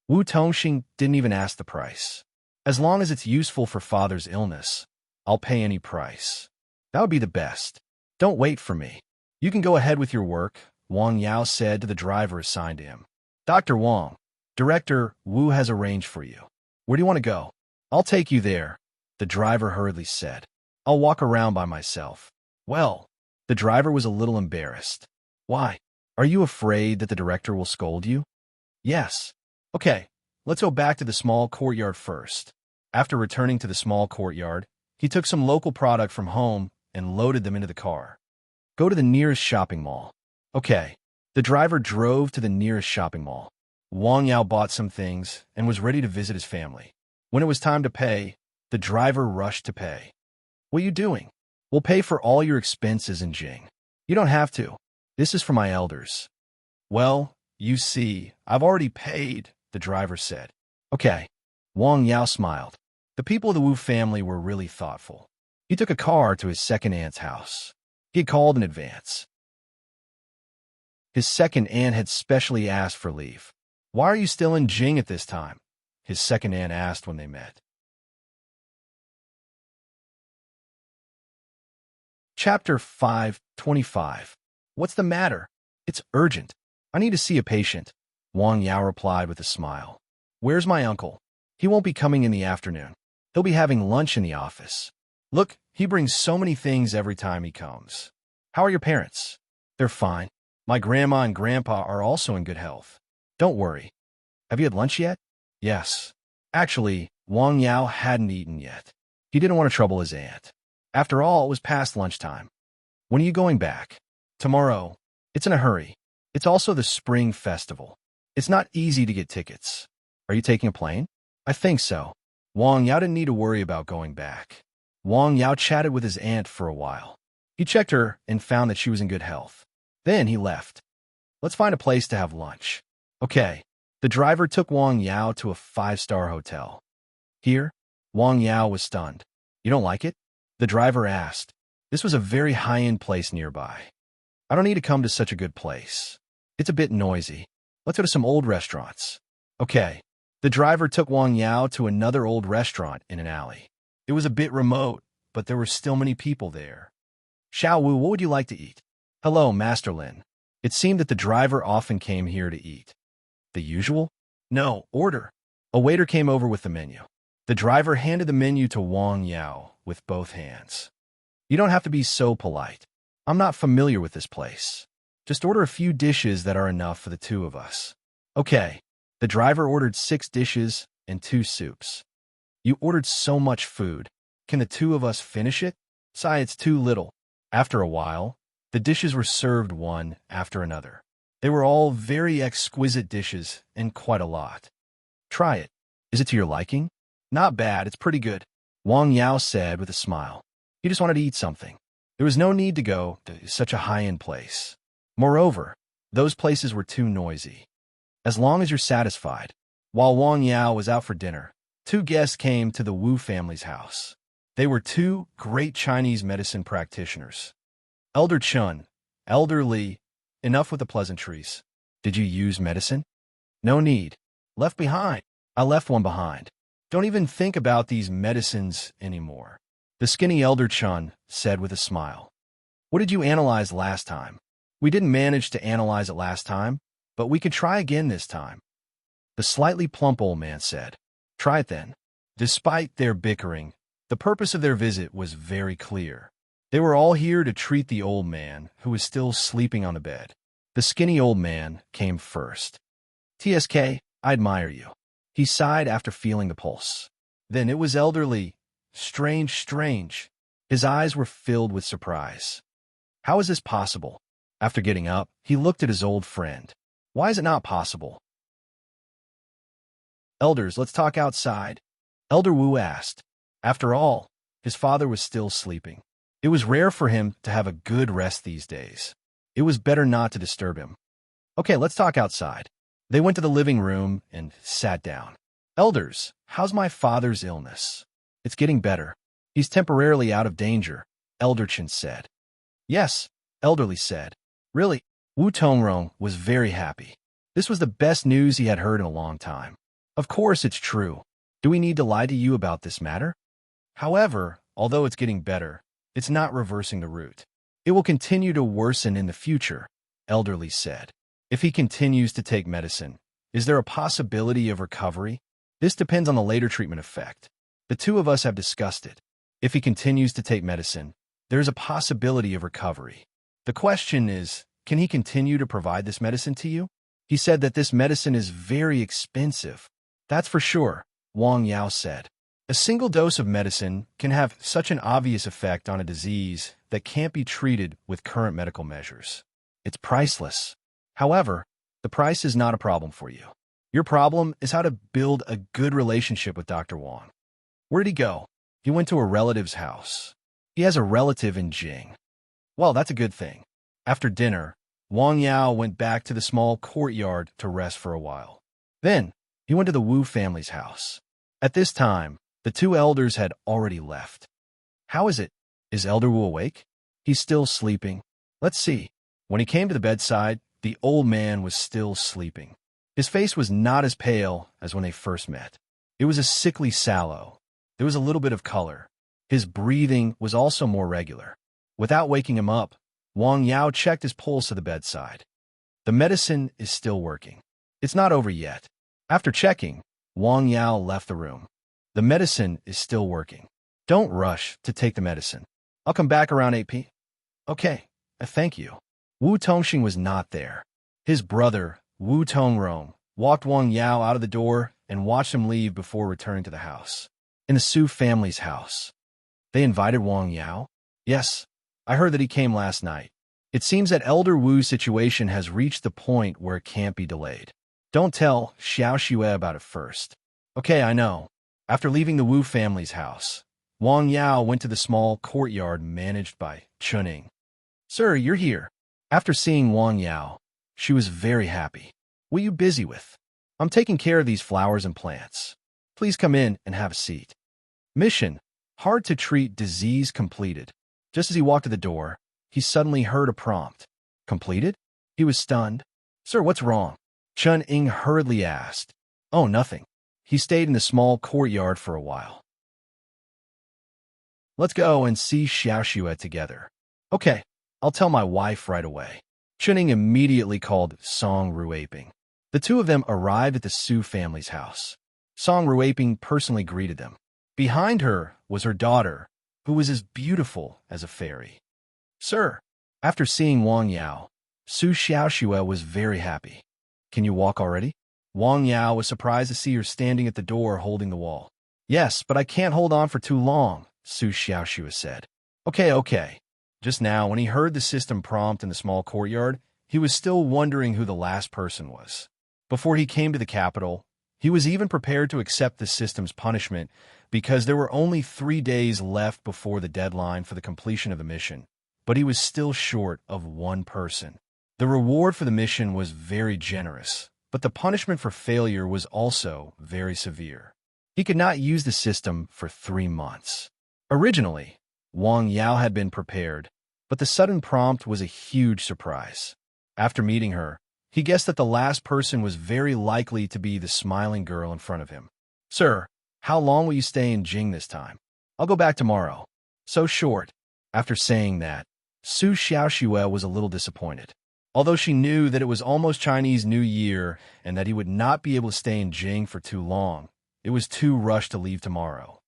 Wu Tongxing didn't even ask the price. As long as it's useful for father's illness, I'll pay any price. That would be the best. Don't wait for me. You can go ahead with your work, Wang Yao said to the driver assigned to him. Dr. Wang, Director Wu has arranged for you. Where do you want to go? I'll take you there, the driver hurriedly said. I'll walk around by myself. Well, the driver was a little embarrassed. Why? Are you afraid that the director will scold you? Yes. Okay, let's go back to the small courtyard first. After returning to the small courtyard, he took some local product from home and loaded them into the car. Go to the nearest shopping mall. Okay. The driver drove to the nearest shopping mall. Wang Yao bought some things and was ready to visit his family. When it was time to pay, the driver rushed to pay. What are you doing? We'll pay for all your expenses in Jing. You don't have to. This is for my elders. Well, you see, I've already paid, the driver said. Okay. Wang Yao smiled. The people of the Wu family were really thoughtful. He took a car to his second aunt's house. He had called in advance. His second aunt had specially asked for leave. Why are you still in Jing at this time? His second aunt asked when they met. Chapter 5:25. What's the matter? It's urgent. I need to see a patient, Wang Yao replied with a smile. Where's my uncle? He won't be coming in the afternoon. He'll be having lunch in the office. Look, he brings so many things every time he comes. How are your parents? They're fine. My grandma and grandpa are also in good health. Don't worry. Have you had lunch yet? Yes. Actually, Wang Yao hadn't eaten yet. He didn't want to trouble his aunt. After all, it was past lunchtime. When are you going back? Tomorrow. It's in a hurry. It's also the spring festival. It's not easy to get tickets. Are you taking a plane? I think so. Wang Yao didn't need to worry about going back. Wang Yao chatted with his aunt for a while. He checked her and found that she was in good health. Then he left. Let's find a place to have lunch. Okay. The driver took Wang Yao to a 5-star hotel. Here, Wang Yao was stunned. You don't like it? The driver asked. This was a very high-end place nearby. I don't need to come to such a good place. It's a bit noisy. Let's go to some old restaurants. Okay. The driver took Wang Yao to another old restaurant in an alley. It was a bit remote, but there were still many people there. Xiao Wu, what would you like to eat? Hello, Master Lin. It seemed that the driver often came here to eat. The usual? No, order. A waiter came over with the menu. The driver handed the menu to Wang Yao with both hands. You don't have to be so polite. I'm not familiar with this place. Just order a few dishes that are enough for the two of us. Okay. The driver ordered 6 dishes and 2 soups. You ordered so much food. Can the two of us finish it? Sigh, it's too little. After a while, the dishes were served one after another. They were all very exquisite dishes and quite a lot. Try it. Is it to your liking? Not bad, it's pretty good, Wang Yao said with a smile. He just wanted to eat something. There was no need to go to such a high-end place. Moreover, those places were too noisy. As long as you're satisfied. While Wang Yao was out for dinner, 2 guests came to the Wu family's house. They were 2 great Chinese medicine practitioners. Elder Chun, Elder Li, enough with the pleasantries. Did you use medicine? No need. Left behind. I left one behind. Don't even think about these medicines anymore. The skinny Elder Chun said with a smile. What did you analyze last time? We didn't manage to analyze it last time, but we could try again this time. The slightly plump old man said. Try it then. Despite their bickering, the purpose of their visit was very clear. They were all here to treat the old man, who was still sleeping on the bed. The skinny old man came first. TSK, I admire you. He sighed after feeling the pulse. Then it was elderly. Strange. His eyes were filled with surprise. How is this possible? After getting up, he looked at his old friend. Why is it not possible? Elders, let's talk outside. Elder Wu asked. After all, his father was still sleeping. It was rare for him to have a good rest these days. It was better not to disturb him. Okay, let's talk outside. They went to the living room and sat down. Elders, how's my father's illness? It's getting better. He's temporarily out of danger, Elder Chen said. Yes, Elderly said. Really? Wu Tongrong was very happy. This was the best news he had heard in a long time. Of course it's true. Do we need to lie to you about this matter? However, although it's getting better, it's not reversing the root. It will continue to worsen in the future, Elderly said. If he continues to take medicine, is there a possibility of recovery? This depends on the later treatment effect. The two of us have discussed it. If he continues to take medicine, there is a possibility of recovery. The question is, can he continue to provide this medicine to you? He said that this medicine is very expensive. That's for sure, Wang Yao said. A single dose of medicine can have such an obvious effect on a disease that can't be treated with current medical measures. It's priceless. However, the price is not a problem for you. Your problem is how to build a good relationship with Dr. Wang. Where did he go? He went to a relative's house. He has a relative in Jing. Well, that's a good thing. After dinner, Wang Yao went back to the small courtyard to rest for a while. Then, he went to the Wu family's house. At this time, the 2 elders had already left. How is it? Is Elder Wu awake? He's still sleeping. Let's see. When he came to the bedside, the old man was still sleeping. His face was not as pale as when they first met. It was a sickly sallow. There was a little bit of color. His breathing was also more regular. Without waking him up, Wang Yao checked his pulse at the bedside. The medicine is still working. It's not over yet. After checking, Wang Yao left the room. The medicine is still working. Don't rush to take the medicine. I'll come back around 8 p.m. Okay, thank you. Wu Tongxing was not there. His brother, Wu Tongrong, walked Wang Yao out of the door and watched him leave before returning to the house. In the Su family's house. They invited Wang Yao? Yes, I heard that he came last night. It seems that Elder Wu's situation has reached the point where it can't be delayed. Don't tell Xiao Xue about it first. Okay, I know. After leaving the Wu family's house, Wang Yao went to the small courtyard managed by Chuning. Sir, you're here. After seeing Wang Yao, she was very happy. What are you busy with? I'm taking care of these flowers and plants. Please come in and have a seat. Mission, hard to treat disease completed. Just as he walked to the door, he suddenly heard a prompt. Completed? He was stunned. Sir, what's wrong? Chun Ing hurriedly asked. Oh, nothing. He stayed in the small courtyard for a while. Let's go and see Xiao Xue together. Okay, I'll tell my wife right away. Chuning immediately called Song Ruaping. The two of them arrived at the Su family's house. Song Ruaping personally greeted them. Behind her was her daughter, who was as beautiful as a fairy. Sir, after seeing Wang Yao, Su Xiaoxue was very happy. Can you walk already? Wang Yao was surprised to see her standing at the door holding the wall. Yes, but I can't hold on for too long, Su Xiaoxue said. Okay. Just now, when he heard the system prompt in the small courtyard, he was still wondering who the last person was. Before he came to the capital, he was even prepared to accept the system's punishment because there were only 3 days left before the deadline for the completion of the mission, but he was still short of one person. The reward for the mission was very generous, but the punishment for failure was also very severe. He could not use the system for 3 months. Originally, Wang Yao had been prepared, but the sudden prompt was a huge surprise. After meeting her, he guessed that the last person was very likely to be the smiling girl in front of him. Sir, how long will you stay in Jing this time? I'll go back tomorrow. So short. After saying that, Su Xiaoxue was a little disappointed. Although she knew that it was almost Chinese New Year and that he would not be able to stay in Jing for too long, it was too rushed to leave tomorrow.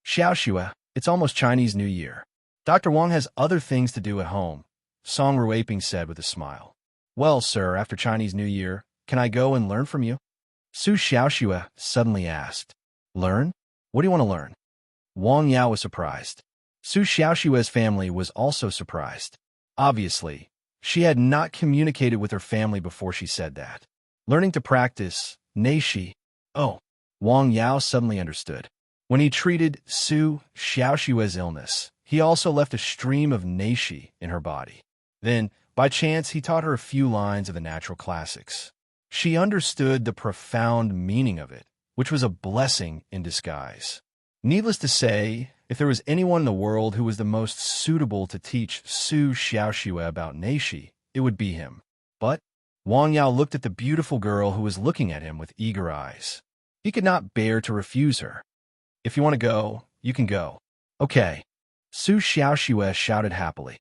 Xiaoxue, it's almost Chinese New Year. Dr. Wang has other things to do at home, Song Ruaping said with a smile. Well, sir, after Chinese New Year, can I go and learn from you? Su Xiaoxue suddenly asked. Learn? What do you want to learn? Wang Yao was surprised. Su Xiaoxue's family was also surprised. Obviously, she had not communicated with her family before she said that. Learning to practice, Neishi. Oh, Wang Yao suddenly understood. When he treated Su Xiaoxue's illness, he also left a stream of Neishi in her body. Then, by chance, he taught her a few lines of the natural classics. She understood the profound meaning of it, which was a blessing in disguise. Needless to say, if there was anyone in the world who was the most suitable to teach Su Xiaoxue about Neishi, it would be him. But Wang Yao looked at the beautiful girl who was looking at him with eager eyes. He could not bear to refuse her. If you want to go, you can go. Okay. Su Xiaoxue shouted happily.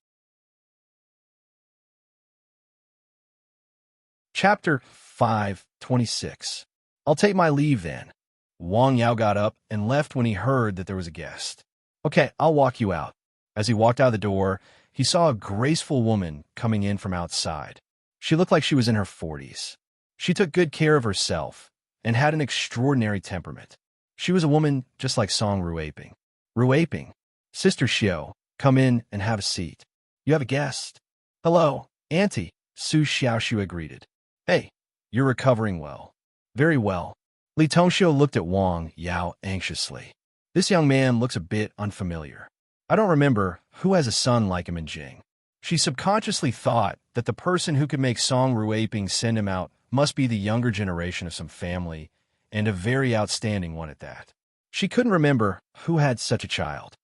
Chapter 5:26. I'll take my leave then. Wang Yao got up and left when he heard that there was a guest. Okay, I'll walk you out. As he walked out the door, he saw a graceful woman coming in from outside. She looked like she was in her 40s. She took good care of herself and had an extraordinary temperament. She was a woman just like Song Ruaping. Ruaping, Sister Xiao, come in and have a seat. You have a guest. Hello, Auntie, Su Xiaoxue greeted. Hey, you're recovering well. Very well. Li Tongxiu looked at Wang Yao anxiously. This young man looks a bit unfamiliar. I don't remember who has a son like him in Jing. She subconsciously thought that the person who could make Song Ruaping send him out must be the younger generation of some family, and a very outstanding one at that. She couldn't remember who had such a child.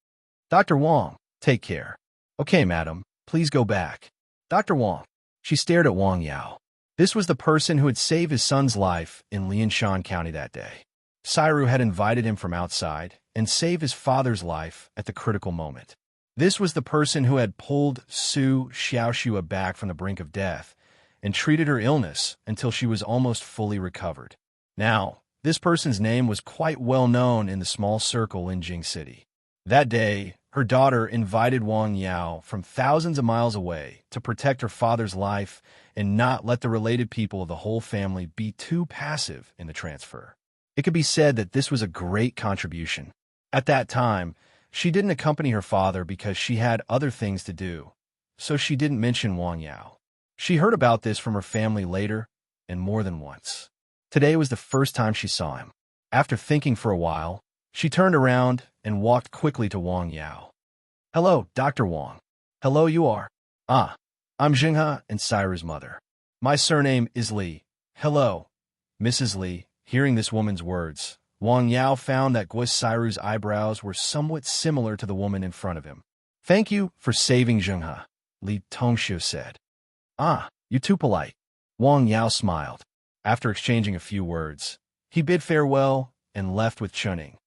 Dr. Wang, take care. Okay, madam, please go back. Dr. Wang. She stared at Wang Yao. This was the person who had saved his son's life in Lianshan County that day. Sairu had invited him from outside and saved his father's life at the critical moment. This was the person who had pulled Su Xiaoxue back from the brink of death and treated her illness until she was almost fully recovered. Now, this person's name was quite well known in the small circle in Jing City. That day, Her daughter invited Wang Yao from thousands of miles away to protect her father's life and not let the related people of the whole family be too passive in the transfer. It could be said that this was a great contribution. At that time, she didn't accompany her father because she had other things to do, so she didn't mention Wang Yao. She heard about this from her family later, and more than once. Today was the first time she saw him. After thinking for a while, she turned around and walked quickly to Wang Yao. "Hello, Dr. Wang. Hello, you are. Ah, I'm Jinghe and Cyru's mother. My surname is Li. Hello, Mrs. Li." Hearing this woman's words, Wang Yao found that Guo Cyru's eyebrows were somewhat similar to the woman in front of him. "Thank you for saving Jinghe," Li Tongxiu said. "Ah, you're too polite." Wang Yao smiled. After exchanging a few words, he bid farewell and left with Chuning.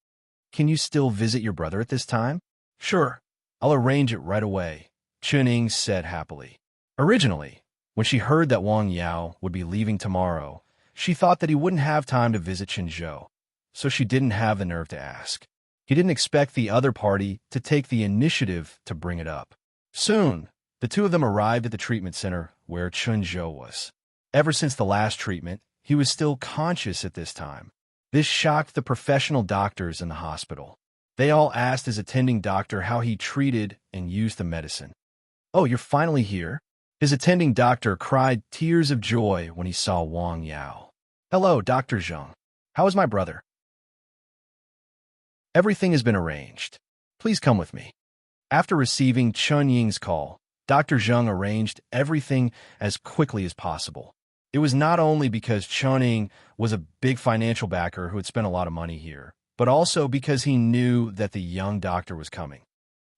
"Can you still visit your brother at this time?" "Sure, I'll arrange it right away," Chuning said happily. Originally, when she heard that Wang Yao would be leaving tomorrow, she thought that he wouldn't have time to visit Qinzhou, so she didn't have the nerve to ask. He didn't expect the other party to take the initiative to bring it up. Soon, the two of them arrived at the treatment center where Qinzhou was. Ever since the last treatment, he was still conscious at this time. This shocked the professional doctors in the hospital. They all asked his attending doctor how he treated and used the medicine. "Oh, you're finally here?" His attending doctor cried tears of joy when he saw Wang Yao. "Hello, Dr. Zheng. How is my brother?" "Everything has been arranged. Please come with me." After receiving Chun Ying's call, Dr. Zheng arranged everything as quickly as possible. It was not only because Chun Ying was a big financial backer who had spent a lot of money here, but also because he knew that the young doctor was coming.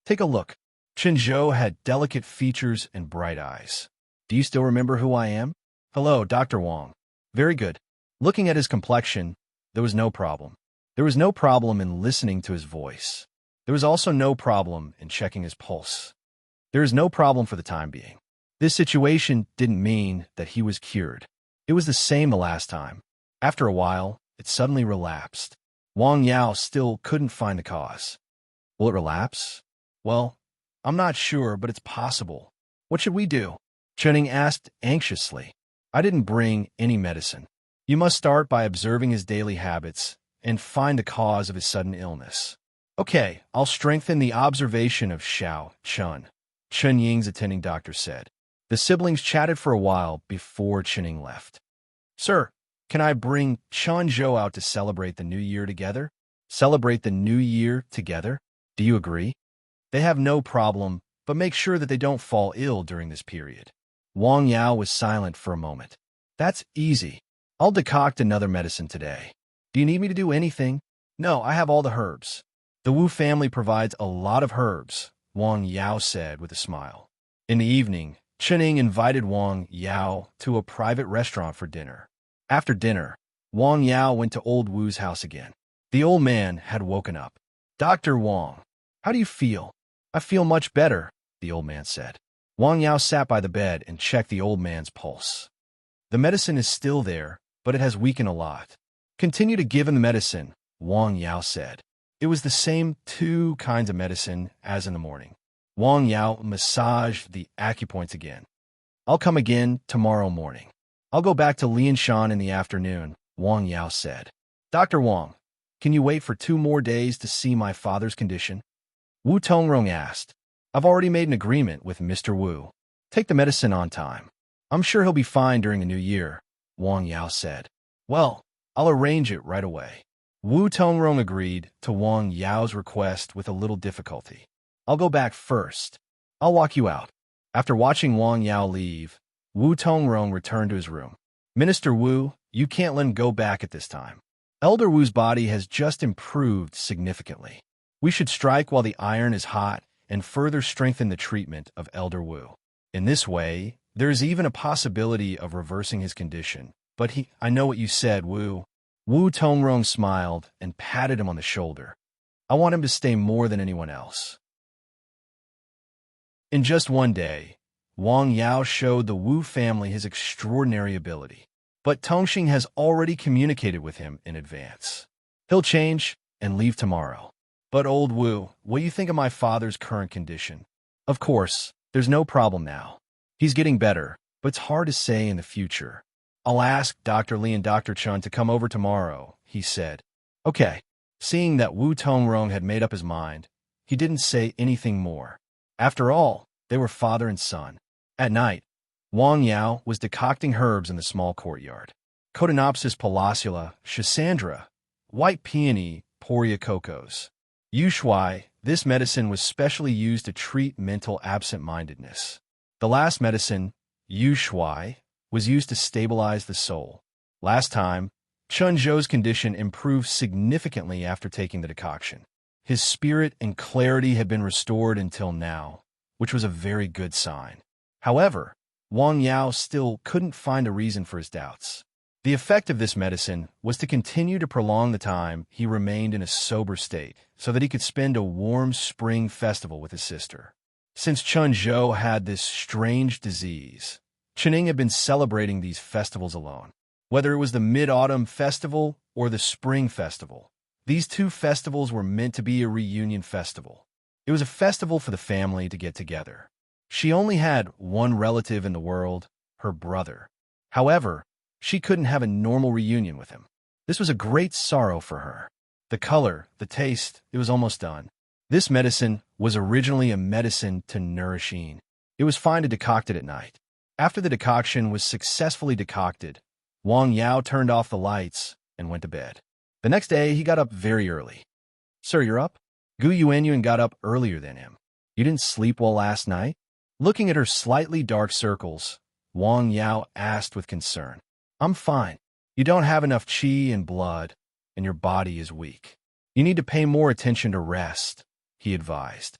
"Take a look." Qinzhou had delicate features and bright eyes. "Do you still remember who I am?" "Hello, Dr. Wang." "Very good." Looking at his complexion, there was no problem. There was no problem in listening to his voice. There was also no problem in checking his pulse. There is no problem for the time being. This situation didn't mean that he was cured. It was the same the last time. After a while, it suddenly relapsed. Wang Yao still couldn't find the cause. "Will it relapse?" "Well, I'm not sure, but it's possible." "What should we do?" Chuning asked anxiously. "I didn't bring any medicine. You must start by observing his daily habits and find the cause of his sudden illness." "Okay, I'll strengthen the observation of Xiao Chun," Chun Ying's attending doctor said. The siblings chatted for a while before Chuning left. "Sir, can I bring Qinzhou out to celebrate the new year together?" "Celebrate the new year together? Do you agree?" "They have no problem, but make sure that they don't fall ill during this period." Wang Yao was silent for a moment. "That's easy. I'll decoct another medicine today. Do you need me to do anything?" "No, I have all the herbs." "The Wu family provides a lot of herbs," Wang Yao said with a smile. In the evening, Chuning invited Wang Yao to a private restaurant for dinner. After dinner, Wang Yao went to old Wu's house again. The old man had woken up. "Dr. Wang, how do you feel?" "I feel much better," the old man said. Wang Yao sat by the bed and checked the old man's pulse. "The medicine is still there, but it has weakened a lot." "Continue to give him the medicine," Wang Yao said. It was the same 2 kinds of medicine as in the morning. Wang Yao massaged the acupoints again. "I'll come again tomorrow morning." "I'll go back to Lianshan in the afternoon," Wang Yao said. "Dr. Wang, can you wait for 2 more days to see my father's condition?" Wu Tongrong asked. "I've already made an agreement with Mr. Wu. Take the medicine on time. I'm sure he'll be fine during the new year," Wang Yao said. "Well, I'll arrange it right away." Wu Tongrong agreed to Wang Yao's request with a little difficulty. "I'll go back first. I'll walk you out." After watching Wang Yao leave, Wu Tongrong returned to his room. "Minister Wu, you can't let him go back at this time. Elder Wu's body has just improved significantly. We should strike while the iron is hot and further strengthen the treatment of Elder Wu. In this way, there is even a possibility of reversing his condition. But I know what you said, Wu." Wu Tongrong smiled and patted him on the shoulder. "I want him to stay more than anyone else." In just one day, Wang Yao showed the Wu family his extraordinary ability. But Tongxing has already communicated with him in advance. He'll change and leave tomorrow. But old Wu, what do you think of my father's current condition? Of course, there's no problem now. He's getting better, but it's hard to say in the future. I'll ask Dr. Li and Dr. Chun to come over tomorrow, he said. Okay. Seeing that Wu Tongrong had made up his mind, he didn't say anything more. After all, they were father and son. At night, Wang Yao was decocting herbs in the small courtyard. Cotinopsis palacula, Schisandra, white peony, Poria cocos. Yushui, this medicine was specially used to treat mental absent-mindedness. The last medicine, Yushui, was used to stabilize the soul. Last time, Chun Zhou's condition improved significantly after taking the decoction. His spirit and clarity had been restored until now, which was a very good sign. However, Wang Yao still couldn't find a reason for his doubts. The effect of this medicine was to continue to prolong the time he remained in a sober state so that he could spend a warm spring festival with his sister. Since Chun Zhou had this strange disease, Chening had been celebrating these festivals alone. Whether it was the Mid-Autumn Festival or the Spring Festival, these two festivals were meant to be a reunion festival. It was a festival for the family to get together. She only had one relative in the world, her brother. However, she couldn't have a normal reunion with him. This was a great sorrow for her. The color, the taste, it was almost done. This medicine was originally a medicine to nourishing. It was fine to decoct it at night. After the decoction was successfully decocted, Wang Yao turned off the lights and went to bed. The next day, he got up very early. Sir, you're up? Gu Yuanyuan got up earlier than him. You didn't sleep well last night? Looking at her slightly dark circles, Wang Yao asked with concern. I'm fine. You don't have enough qi and blood, and your body is weak. You need to pay more attention to rest, he advised.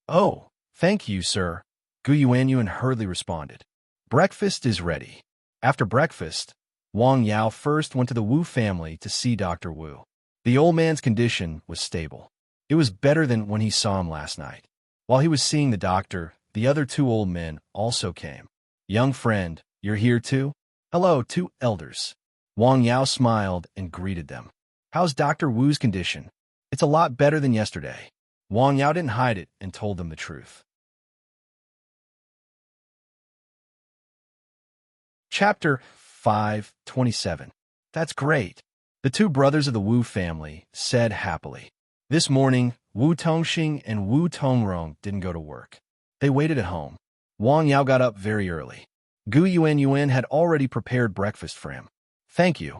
Oh, thank you, sir, Gu Yuanyuan hurriedly responded. Breakfast is ready. After breakfast, Wang Yao first went to the Wu family to see Dr. Wu. The old man's condition was stable. It was better than when he saw him last night. While he was seeing the doctor, the other two old men also came. Young friend, you're here too? Hello, two elders. Wang Yao smiled and greeted them. How's Dr. Wu's condition? It's a lot better than yesterday. Wang Yao didn't hide it and told them the truth. Chapter 5:27. That's great. The two brothers of the Wu family said happily. This morning, Wu Tongxing and Wu Tongrong didn't go to work. They waited at home. Wang Yao got up very early. Gu Yuanyuan had already prepared breakfast for him. Thank you.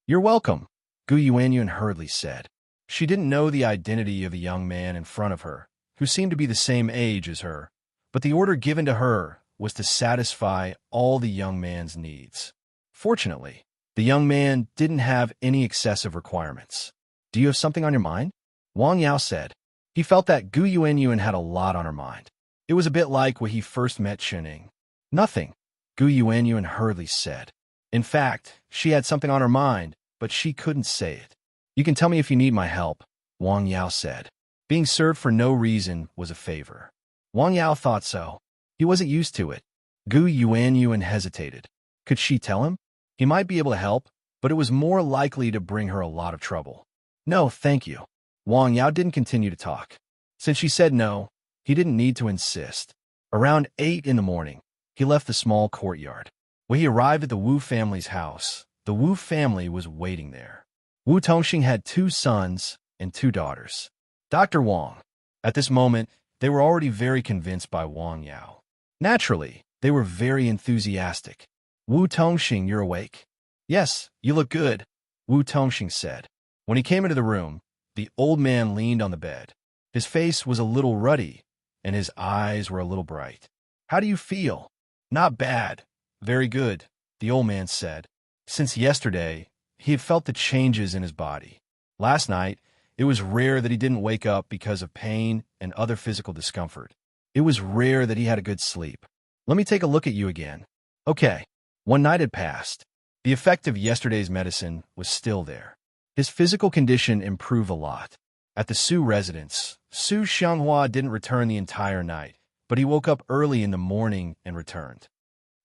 You're welcome, Gu Yuanyuan hurriedly said. She didn't know the identity of the young man in front of her, who seemed to be the same age as her, but the order given to her was to satisfy all the young man's needs. Fortunately, the young man didn't have any excessive requirements. Do you have something on your mind? Wang Yao said. He felt that Gu Yuanyuan had a lot on her mind. It was a bit like when he first met Chening. Nothing, Gu Yuanyuan hurriedly said. In fact, she had something on her mind, but she couldn't say it. You can tell me if you need my help, Wang Yao said. Being served for no reason was a favor. Wang Yao thought so. He wasn't used to it. Gu Yuanyuan hesitated. Could she tell him? He might be able to help, but it was more likely to bring her a lot of trouble. No, thank you. Wang Yao didn't continue to talk. Since she said no, he didn't need to insist. Around 8 in the morning, he left the small courtyard. When he arrived at the Wu family's house, the Wu family was waiting there. Wu Tongxing had 2 sons and 2 daughters. Dr. Wang. At this moment, they were already very convinced by Wang Yao. Naturally, they were very enthusiastic. Wu Tongxing, you're awake? Yes, you look good, Wu Tongxing said. When he came into the room, the old man leaned on the bed. His face was a little ruddy, and his eyes were a little bright. How do you feel? Not bad. Very good, the old man said. Since yesterday, he had felt the changes in his body. Last night, it was rare that he didn't wake up because of pain and other physical discomfort. It was rare that he had a good sleep. Let me take a look at you again. Okay. One night had passed. The effect of yesterday's medicine was still there. His physical condition improved a lot. At the Su residence, Su Xianghua didn't return the entire night, but he woke up early in the morning and returned.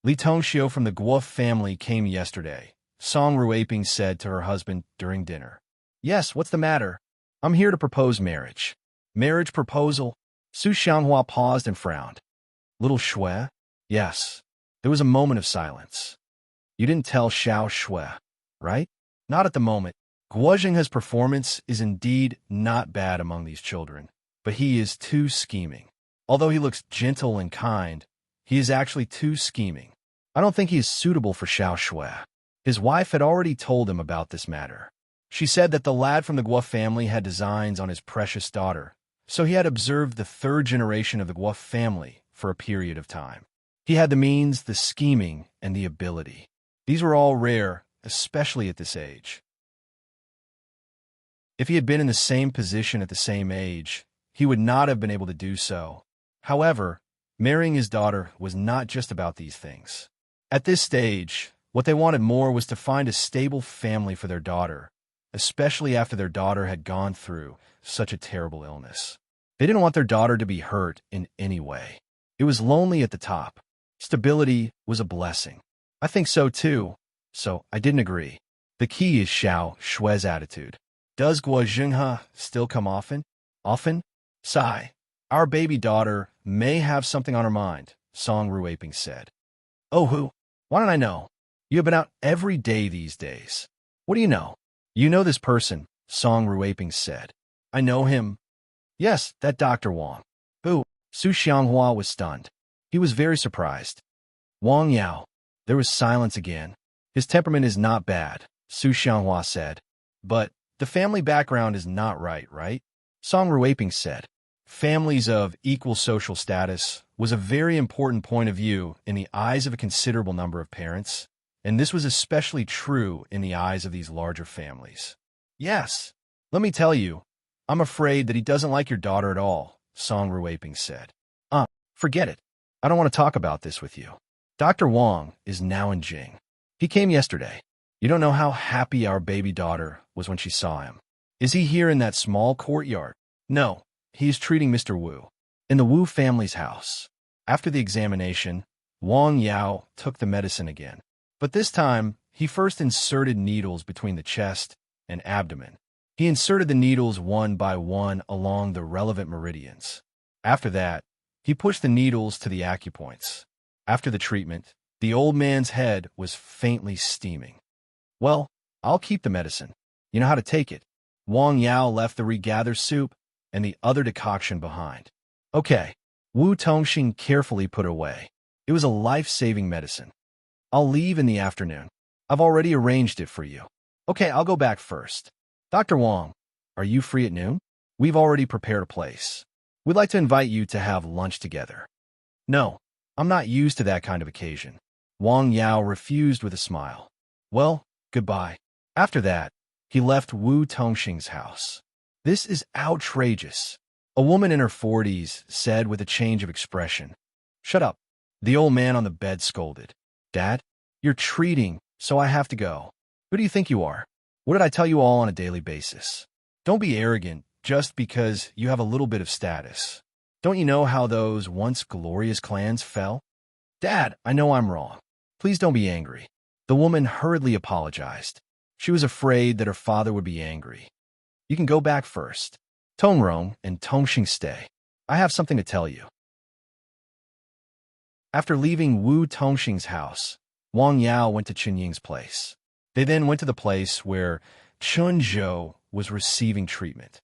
Li Tongxiu from the Guo family came yesterday, Song Ruaping said to her husband during dinner. Yes, what's the matter? I'm here to propose marriage. Marriage proposal? Su Xianghua paused and frowned. Little Shui? Yes. There was a moment of silence. You didn't tell Xiao Shui, right? Not at the moment. Guo Jinghe's performance is indeed not bad among these children, but he is too scheming. Although he looks gentle and kind, he is actually too scheming. I don't think he is suitable for Xiao Shui. His wife had already told him about this matter. She said that the lad from the Guo family had designs on his precious daughter, so he had observed the third generation of the Guo family for a period of time. He had the means, the scheming, and the ability. These were all rare, especially at this age. If he had been in the same position at the same age, he would not have been able to do so. However, marrying his daughter was not just about these things. At this stage, what they wanted more was to find a stable family for their daughter, especially after their daughter had gone through such a terrible illness. They didn't want their daughter to be hurt in any way. It was lonely at the top. Stability was a blessing. I think so too, so I didn't agree. The key is Xiao Shui's attitude. Does Guo Jinghe still come often? Often? Sigh. Our baby daughter may have something on her mind, Song Ruiping said. Oh, who? Why don't I know? You have been out every day these days. What do you know? You know this person, Song Ruiping said. I know him. Yes, that Dr. Wang. Boo. Su Xianghua was stunned. He was very surprised. Wang Yao. There was silence again. His temperament is not bad, Su Xianghua said. But the family background is not right? Song Ruiping said. Families of equal social status was a very important point of view in the eyes of a considerable number of parents, and this was especially true in the eyes of these larger families. Yes, let me tell you, I'm afraid that he doesn't like your daughter at all, Song Ruiping said. Forget it. I don't want to talk about this with you. Dr. Wang is now in Jing. He came yesterday. You don't know how happy our baby daughter was when she saw him. Is he here in that small courtyard? No, he is treating Mr. Wu in the Wu family's house. After the examination, Wang Yao took the medicine again. But this time, he first inserted needles between the chest and abdomen. He inserted the needles one by one along the relevant meridians. After that, he pushed the needles to the acupoints. After the treatment, the old man's head was faintly steaming. Well, I'll keep the medicine. You know how to take it. Wang Yao left the regather soup and the other decoction behind. Okay. Wu Tongxing carefully put it away. It was a life-saving medicine. I'll leave in the afternoon. I've already arranged it for you. Okay, I'll go back first. Dr. Wang, are you free at noon? We've already prepared a place. We'd like to invite you to have lunch together. No, I'm not used to that kind of occasion. Wang Yao refused with a smile. Well, goodbye. After that, he left Wu Tongxing's house. This is outrageous, a woman in her 40s said with a change of expression. Shut up. The old man on the bed scolded. Dad, you're treating, so I have to go. Who do you think you are? What did I tell you all on a daily basis? Don't be arrogant just because you have a little bit of status. Don't you know how those once glorious clans fell? Dad, I know I'm wrong. Please don't be angry. The woman hurriedly apologized. She was afraid that her father would be angry. You can go back first. Tongrong and Tongxing stay. I have something to tell you. After leaving Wu Tongxing's house, Wang Yao went to Chunying's place. They then went to the place where Chun Zhou was receiving treatment.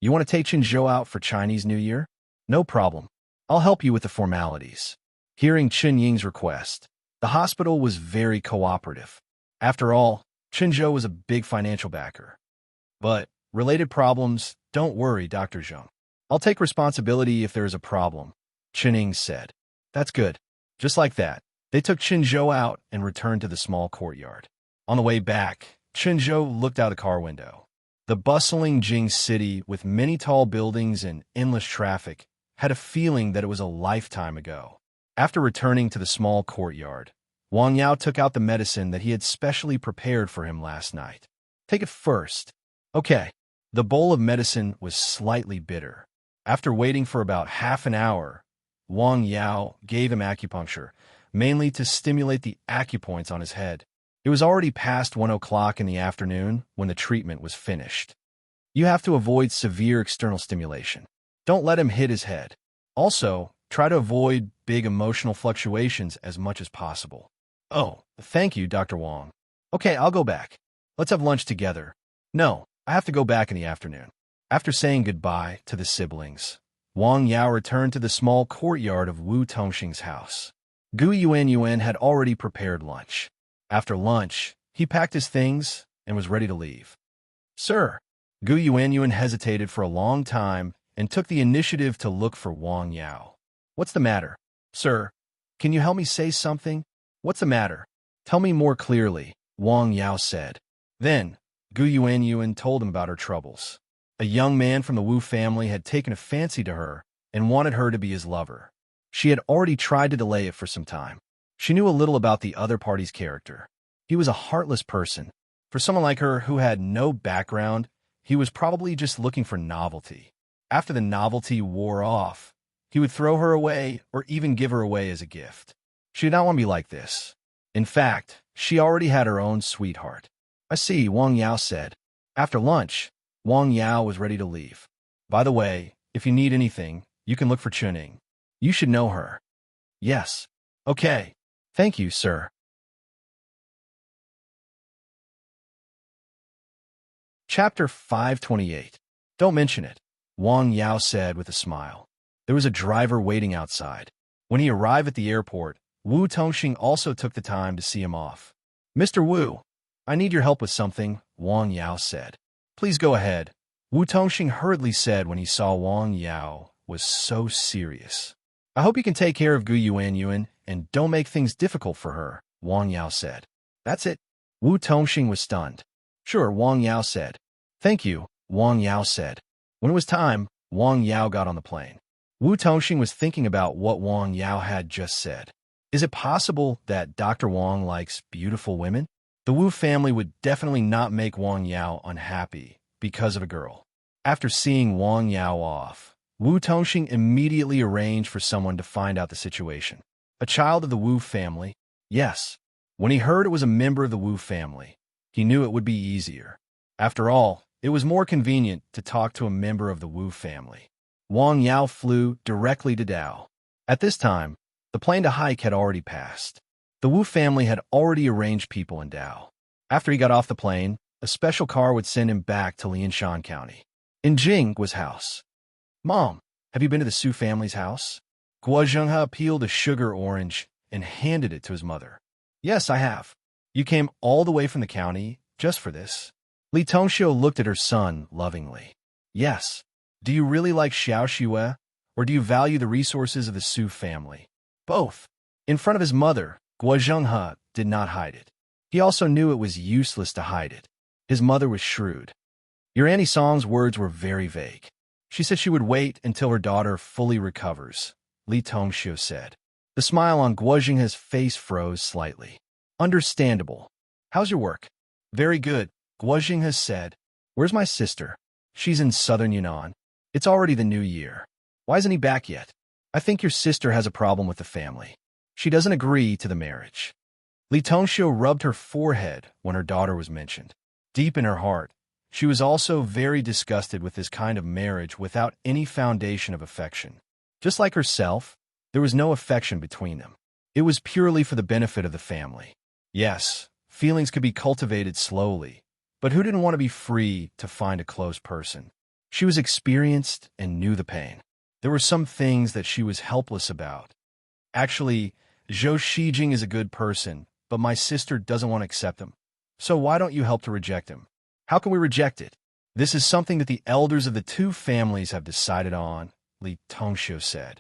You want to take Chun Zhou out for Chinese New Year? No problem. I'll help you with the formalities. Hearing Chunying's request, the hospital was very cooperative. After all, Chun Zhou was a big financial backer. But related problems, don't worry, Dr. Zheng. I'll take responsibility if there is a problem, Chunying said. That's good. Just like that, they took Chun Zhou out and returned to the small courtyard. On the way back, Chun Zhou looked out the car window. The bustling Jing city, with many tall buildings and endless traffic, had a feeling that it was a lifetime ago. After returning to the small courtyard, Wang Yao took out the medicine that he had specially prepared for him last night. Take it first. Okay. The bowl of medicine was slightly bitter. After waiting for about half an hour, Wang Yao gave him acupuncture, mainly to stimulate the acupoints on his head. It was already past 1 o'clock in the afternoon when the treatment was finished. You have to avoid severe external stimulation. Don't let him hit his head. Also, try to avoid big emotional fluctuations as much as possible. Oh, thank you, Dr. Wong. Okay, I'll go back. Let's have lunch together. No, I have to go back in the afternoon. After saying goodbye to the siblings, Wang Yao returned to the small courtyard of Wu Tongxing's house. Gu Yuanyuan had already prepared lunch. After lunch, he packed his things and was ready to leave. Sir, Gu Yuanyuan hesitated for a long time and took the initiative to look for Wang Yao. What's the matter? Sir, can you help me say something? What's the matter? Tell me more clearly, Wang Yao said. Then, Gu Yuanyuan told him about her troubles. A young man from the Wu family had taken a fancy to her and wanted her to be his lover. She had already tried to delay it for some time. She knew a little about the other party's character. He was a heartless person. For someone like her who had no background, he was probably just looking for novelty. After the novelty wore off, he would throw her away or even give her away as a gift. She did not want to be like this. In fact, she already had her own sweetheart. I see, Wang Yao said. After lunch, Wang Yao was ready to leave. By the way, if you need anything, you can look for Chuning. You should know her. Yes. Okay. Thank you, sir. Chapter 528. Don't mention it, Wang Yao said with a smile. There was a driver waiting outside. When he arrived at the airport, Wu Tongxing also took the time to see him off. Mr. Wu, I need your help with something, Wang Yao said. Please go ahead, Wu Tongxing hurriedly said when he saw Wang Yao was so serious. I hope you can take care of Gu Yuanyuan and don't make things difficult for her, Wang Yao said. That's it. Wu Tongxing was stunned. Sure, Wang Yao said. Thank you, Wang Yao said. When it was time, Wang Yao got on the plane. Wu Tongxing was thinking about what Wang Yao had just said. Is it possible that Dr. Wang likes beautiful women? The Wu family would definitely not make Wang Yao unhappy because of a girl. After seeing Wang Yao off, Wu Tongxing immediately arranged for someone to find out the situation. A child of the Wu family? Yes. When he heard it was a member of the Wu family, he knew it would be easier. After all, it was more convenient to talk to a member of the Wu family. Wang Yao flew directly to Dao. At this time, the plane to hike had already passed. The Wu family had already arranged people in Dao. After he got off the plane, a special car would send him back to Lianshan County. In Jingguo's house. Mom, have you been to the Su family's house? Guo Zhenghe peeled a sugar orange and handed it to his mother. Yes, I have. You came all the way from the county just for this? Li Tongxiu looked at her son lovingly. Yes. Do you really like Xiao Xue, or do you value the resources of the Su family? Both. In front of his mother, Guo Zhenghe did not hide it. He also knew it was useless to hide it. His mother was shrewd. Your Auntie Song's words were very vague. She said she would wait until her daughter fully recovers, Li Tongxiu said. The smile on Guo Zhenghe's face froze slightly. Understandable. How's your work? Very good, Guo Zhenghe said. Where's my sister? She's in southern Yunnan. It's already the new year. Why isn't he back yet? I think your sister has a problem with the family. She doesn't agree to the marriage. Li Tongxiu rubbed her forehead when her daughter was mentioned. Deep in her heart, she was also very disgusted with this kind of marriage without any foundation of affection. Just like herself, there was no affection between them. It was purely for the benefit of the family. Yes, feelings could be cultivated slowly, but who didn't want to be free to find a close person? She was experienced and knew the pain. There were some things that she was helpless about. Actually, Zhou Shijing is a good person, but my sister doesn't want to accept him. So why don't you help to reject him? How can we reject it? This is something that the elders of the two families have decided on, Li Tongxiu said.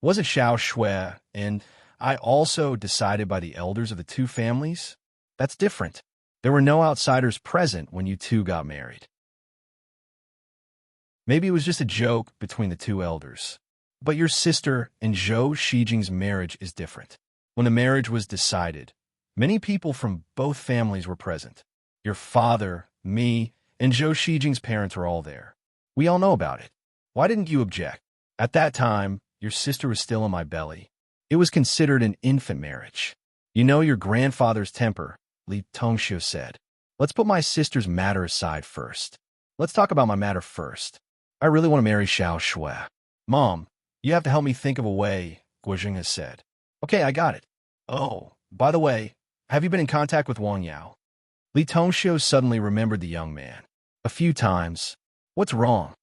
Was it Xiao Xue and I also decided by the elders of the two families? That's different. There were no outsiders present when you two got married. Maybe it was just a joke between the two elders. But your sister and Zhou Shijing's marriage is different. When the marriage was decided, many people from both families were present. Your father, me, and Zhou Shijing's parents were all there. We all know about it. Why didn't you object? At that time, your sister was still in my belly. It was considered an infant marriage. You know your grandfather's temper, Li Tongxiu said. Let's put my sister's matter aside first. let's talk about my matter first. I really want to marry Xiao Shui. Mom, you have to help me think of a way, Guojing has said. Okay, I got it. Oh, by the way, have you been in contact with Wang Yao? Li Tongxiu suddenly remembered the young man. A few times. What's wrong?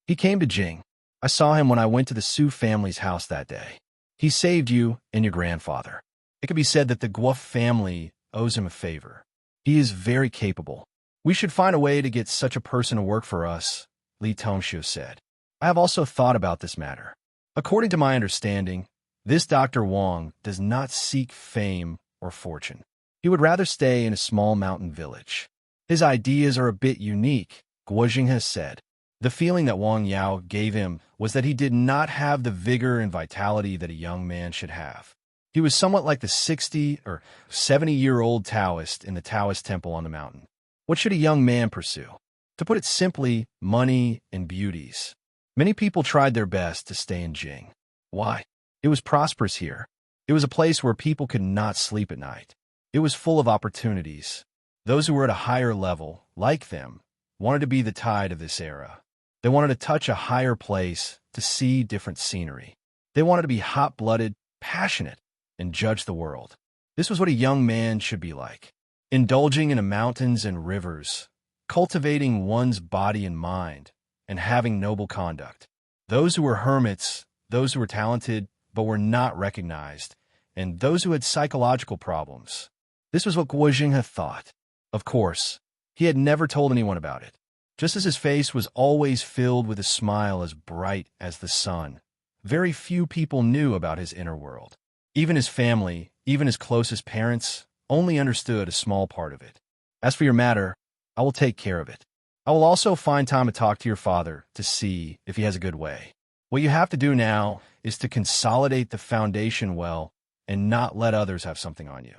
He came to Jing. I saw him when I went to the Su family's house that day. He saved you and your grandfather. It could be said that the Guo family owes him a favor. He is very capable. We should find a way to get such a person to work for us, Li Tongxiu said. I have also thought about this matter. According to my understanding, this Dr. Wang does not seek fame or fortune. He would rather stay in a small mountain village. His ideas are a bit unique, Guojing has said. The feeling that Wang Yao gave him was that he did not have the vigor and vitality that a young man should have. He was somewhat like the 60 or 70-year-old Taoist in the Taoist temple on the mountain. What should a young man pursue? To put it simply, money and beauties. Many people tried their best to stay in Jing. Why? It was prosperous here. It was a place where people could not sleep at night. It was full of opportunities. Those who were at a higher level, like them, wanted to be the tide of this era. They wanted to touch a higher place, to see different scenery. They wanted to be hot-blooded, passionate, and judge the world. This was what a young man should be like. Indulging in the mountains and rivers, cultivating one's body and mind, and having noble conduct. Those who were hermits, those who were talented but were not recognized, and those who had psychological problems. This was what Guojing had thought. Of course, he had never told anyone about it. Just as his face was always filled with a smile as bright as the sun, very few people knew about his inner world. Even his family, even his closest parents, only understood a small part of it. As for your matter, I will take care of it. I will also find time to talk to your father to see if he has a good way. What you have to do now is to consolidate the foundation well and not let others have something on you.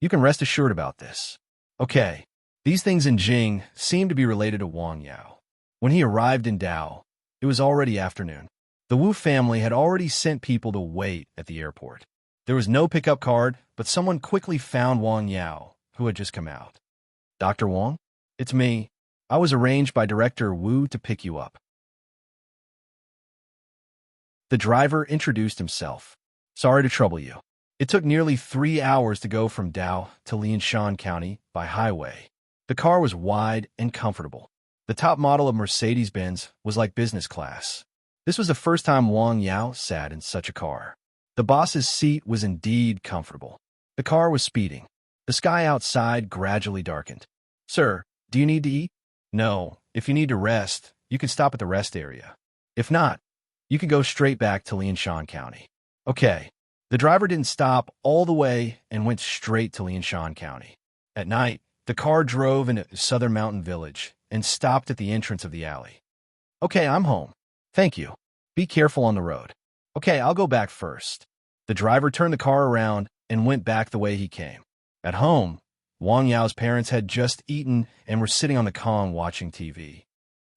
You can rest assured about this. Okay, these things in Jing seem to be related to Wang Yao. When he arrived in Dao, it was already afternoon. The Wu family had already sent people to wait at the airport. There was no pickup card, but someone quickly found Wang Yao, who had just come out. Dr. Wang? It's me. I was arranged by Director Wu to pick you up. The driver introduced himself. Sorry to trouble you. It took nearly 3 hours to go from Dao to Lianshan County by highway. The car was wide and comfortable. The top model of Mercedes-Benz was like business class. This was the first time Wang Yao sat in such a car. The boss's seat was indeed comfortable. The car was speeding. The sky outside gradually darkened. Sir, do you need to eat? No. If you need to rest, you can stop at the rest area. If not, you can go straight back to Lianshan County. Okay. The driver didn't stop all the way and went straight to Lianshan County. At night, the car drove into a southern mountain village and stopped at the entrance of the alley. Okay, I'm home. Thank you. Be careful on the road. Okay, I'll go back first. The driver turned the car around and went back the way he came. At home, Wang Yao's parents had just eaten and were sitting on the Kong watching TV.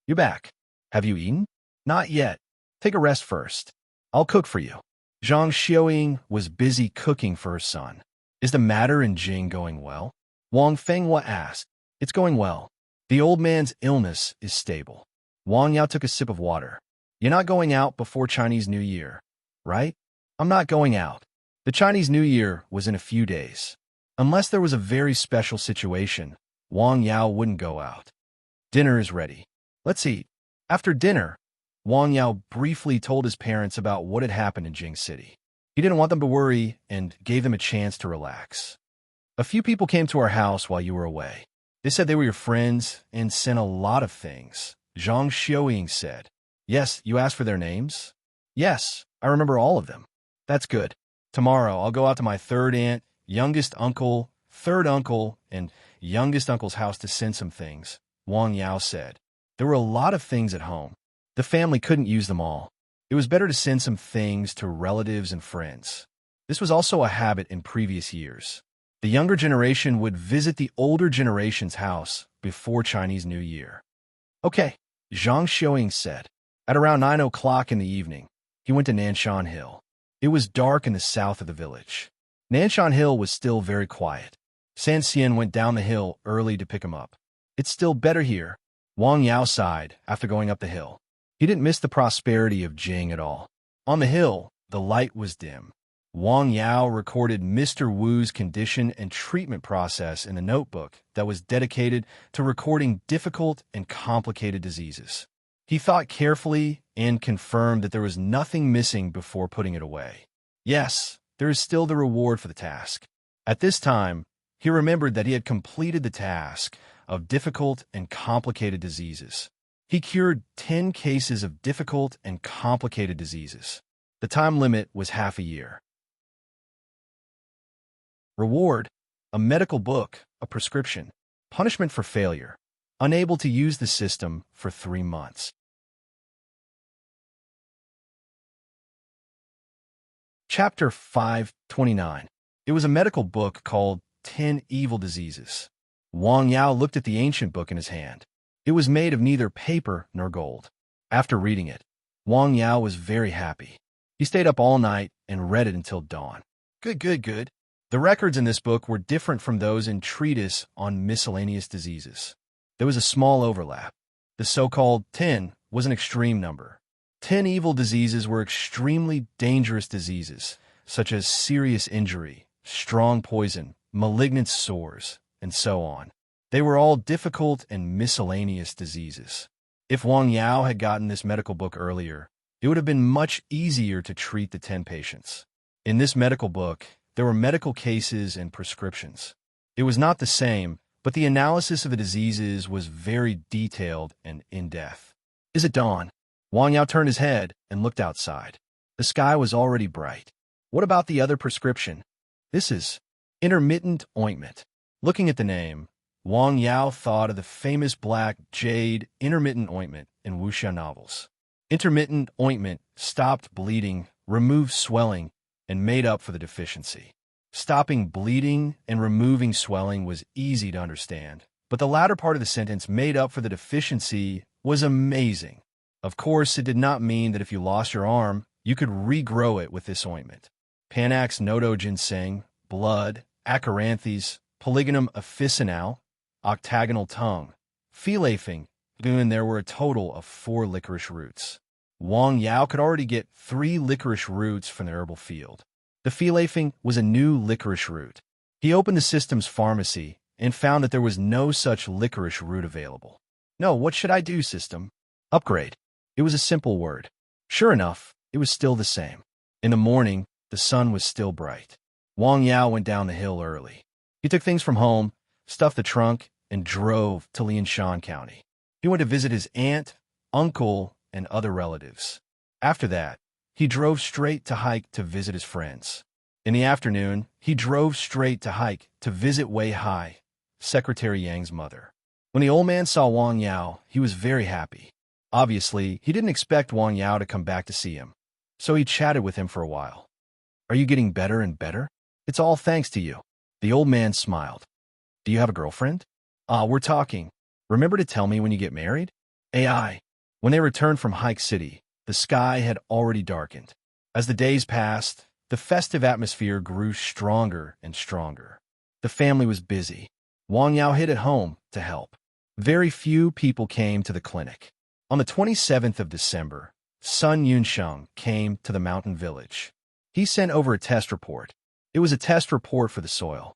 You're back. Have you eaten? Not yet. Take a rest first. I'll cook for you. Zhang Xiaoying was busy cooking for her son. Is the matter in Jing going well? Wang Fenghua asked. It's going well. The old man's illness is stable. Wang Yao took a sip of water. You're not going out before Chinese New Year, right? I'm not going out. The Chinese New Year was in a few days. Unless there was a very special situation, Wang Yao wouldn't go out. Dinner is ready. Let's eat. After dinner, Wang Yao briefly told his parents about what had happened in Jing City. He didn't want them to worry and gave them a chance to relax. A few people came to our house while you were away. They said they were your friends and sent a lot of things. Zhang Xiaoying said. Yes, you asked for their names? Yes, I remember all of them. That's good. Tomorrow, I'll go out to my third aunt, youngest uncle, third uncle, and youngest uncle's house to send some things, Wang Yao said. There were a lot of things at home. The family couldn't use them all. It was better to send some things to relatives and friends. This was also a habit in previous years. The younger generation would visit the older generation's house before Chinese New Year. Okay, Zhang Xiaoying said. At around 9 o'clock in the evening, he went to Nanshan Hill. It was dark in the south of the village. Nanshan Hill was still very quiet. San Xian went down the hill early to pick him up. It's still better here, Wang Yao sighed after going up the hill. He didn't miss the prosperity of Jing at all. On the hill, the light was dim. Wang Yao recorded Mr. Wu's condition and treatment process in a notebook that was dedicated to recording difficult and complicated diseases. He thought carefully and confirmed that there was nothing missing before putting it away. Yes, there is still the reward for the task. At this time, he remembered that he had completed the task of difficult and complicated diseases. He cured 10 cases of difficult and complicated diseases. The time limit was half a year. Reward: a medical book, a prescription. Punishment for failure: unable to use the system for 3 months. Chapter 529. It was a medical book called 10 Evil Diseases. Wang Yao looked at the ancient book in his hand. It was made of neither paper nor gold. After reading it, Wang Yao was very happy. He stayed up all night and read it until dawn. Good. The records in this book were different from those in Treatise on Miscellaneous Diseases. There was a small overlap. The so-called 10 was an extreme number. 10 evil diseases were extremely dangerous diseases, such as serious injury, strong poison, malignant sores, and so on. They were all difficult and miscellaneous diseases. If Wang Yao had gotten this medical book earlier, it would have been much easier to treat the 10 patients. In this medical book, there were medical cases and prescriptions. It was not the same, but the analysis of the diseases was very detailed and in-depth. Is it dawn? Wang Yao turned his head and looked outside. The sky was already bright. What about the other prescription? This is intermittent ointment. Looking at the name, Wang Yao thought of the famous black jade intermittent ointment in wuxia novels. Intermittent ointment stopped bleeding, removed swelling, and made up for the deficiency. Stopping bleeding and removing swelling was easy to understand, but the latter part of the sentence, made up for the deficiency, was amazing. Of course, it did not mean that if you lost your arm, you could regrow it with this ointment. Panax nodo ginseng, blood, acaranthes, polygonum officinale, octagonal tongue, filafing, and there were a total of 4 licorice roots. Wang Yao could already get 3 licorice roots from the herbal field. The filafing was a new licorice root. He opened the system's pharmacy and found that there was no such licorice root available. No, what should I do, system? Upgrade. It was a simple word. Sure enough, it was still the same. In the morning, the sun was still bright. Wang Yao went down the hill early. He took things from home, stuffed the trunk, and drove to Lianshan County. He went to visit his aunt, uncle, and other relatives. After that, he drove straight to hike to visit his friends. In the afternoon, he drove straight to hike to visit Wei Hai, Secretary Yang's mother. When the old man saw Wang Yao, he was very happy. Obviously, he didn't expect Wang Yao to come back to see him, so he chatted with him for a while. Are you getting better and better? It's all thanks to you. The old man smiled. Do you have a girlfriend? We're talking. Remember to tell me when you get married? AI. When they returned from Hike City, the sky had already darkened. As the days passed, the festive atmosphere grew stronger and stronger. The family was busy. Wang Yao hid at home to help. Very few people came to the clinic. On the 27th of December, Sun Yunsheng came to the mountain village. He sent over a test report. It was a test report for the soil.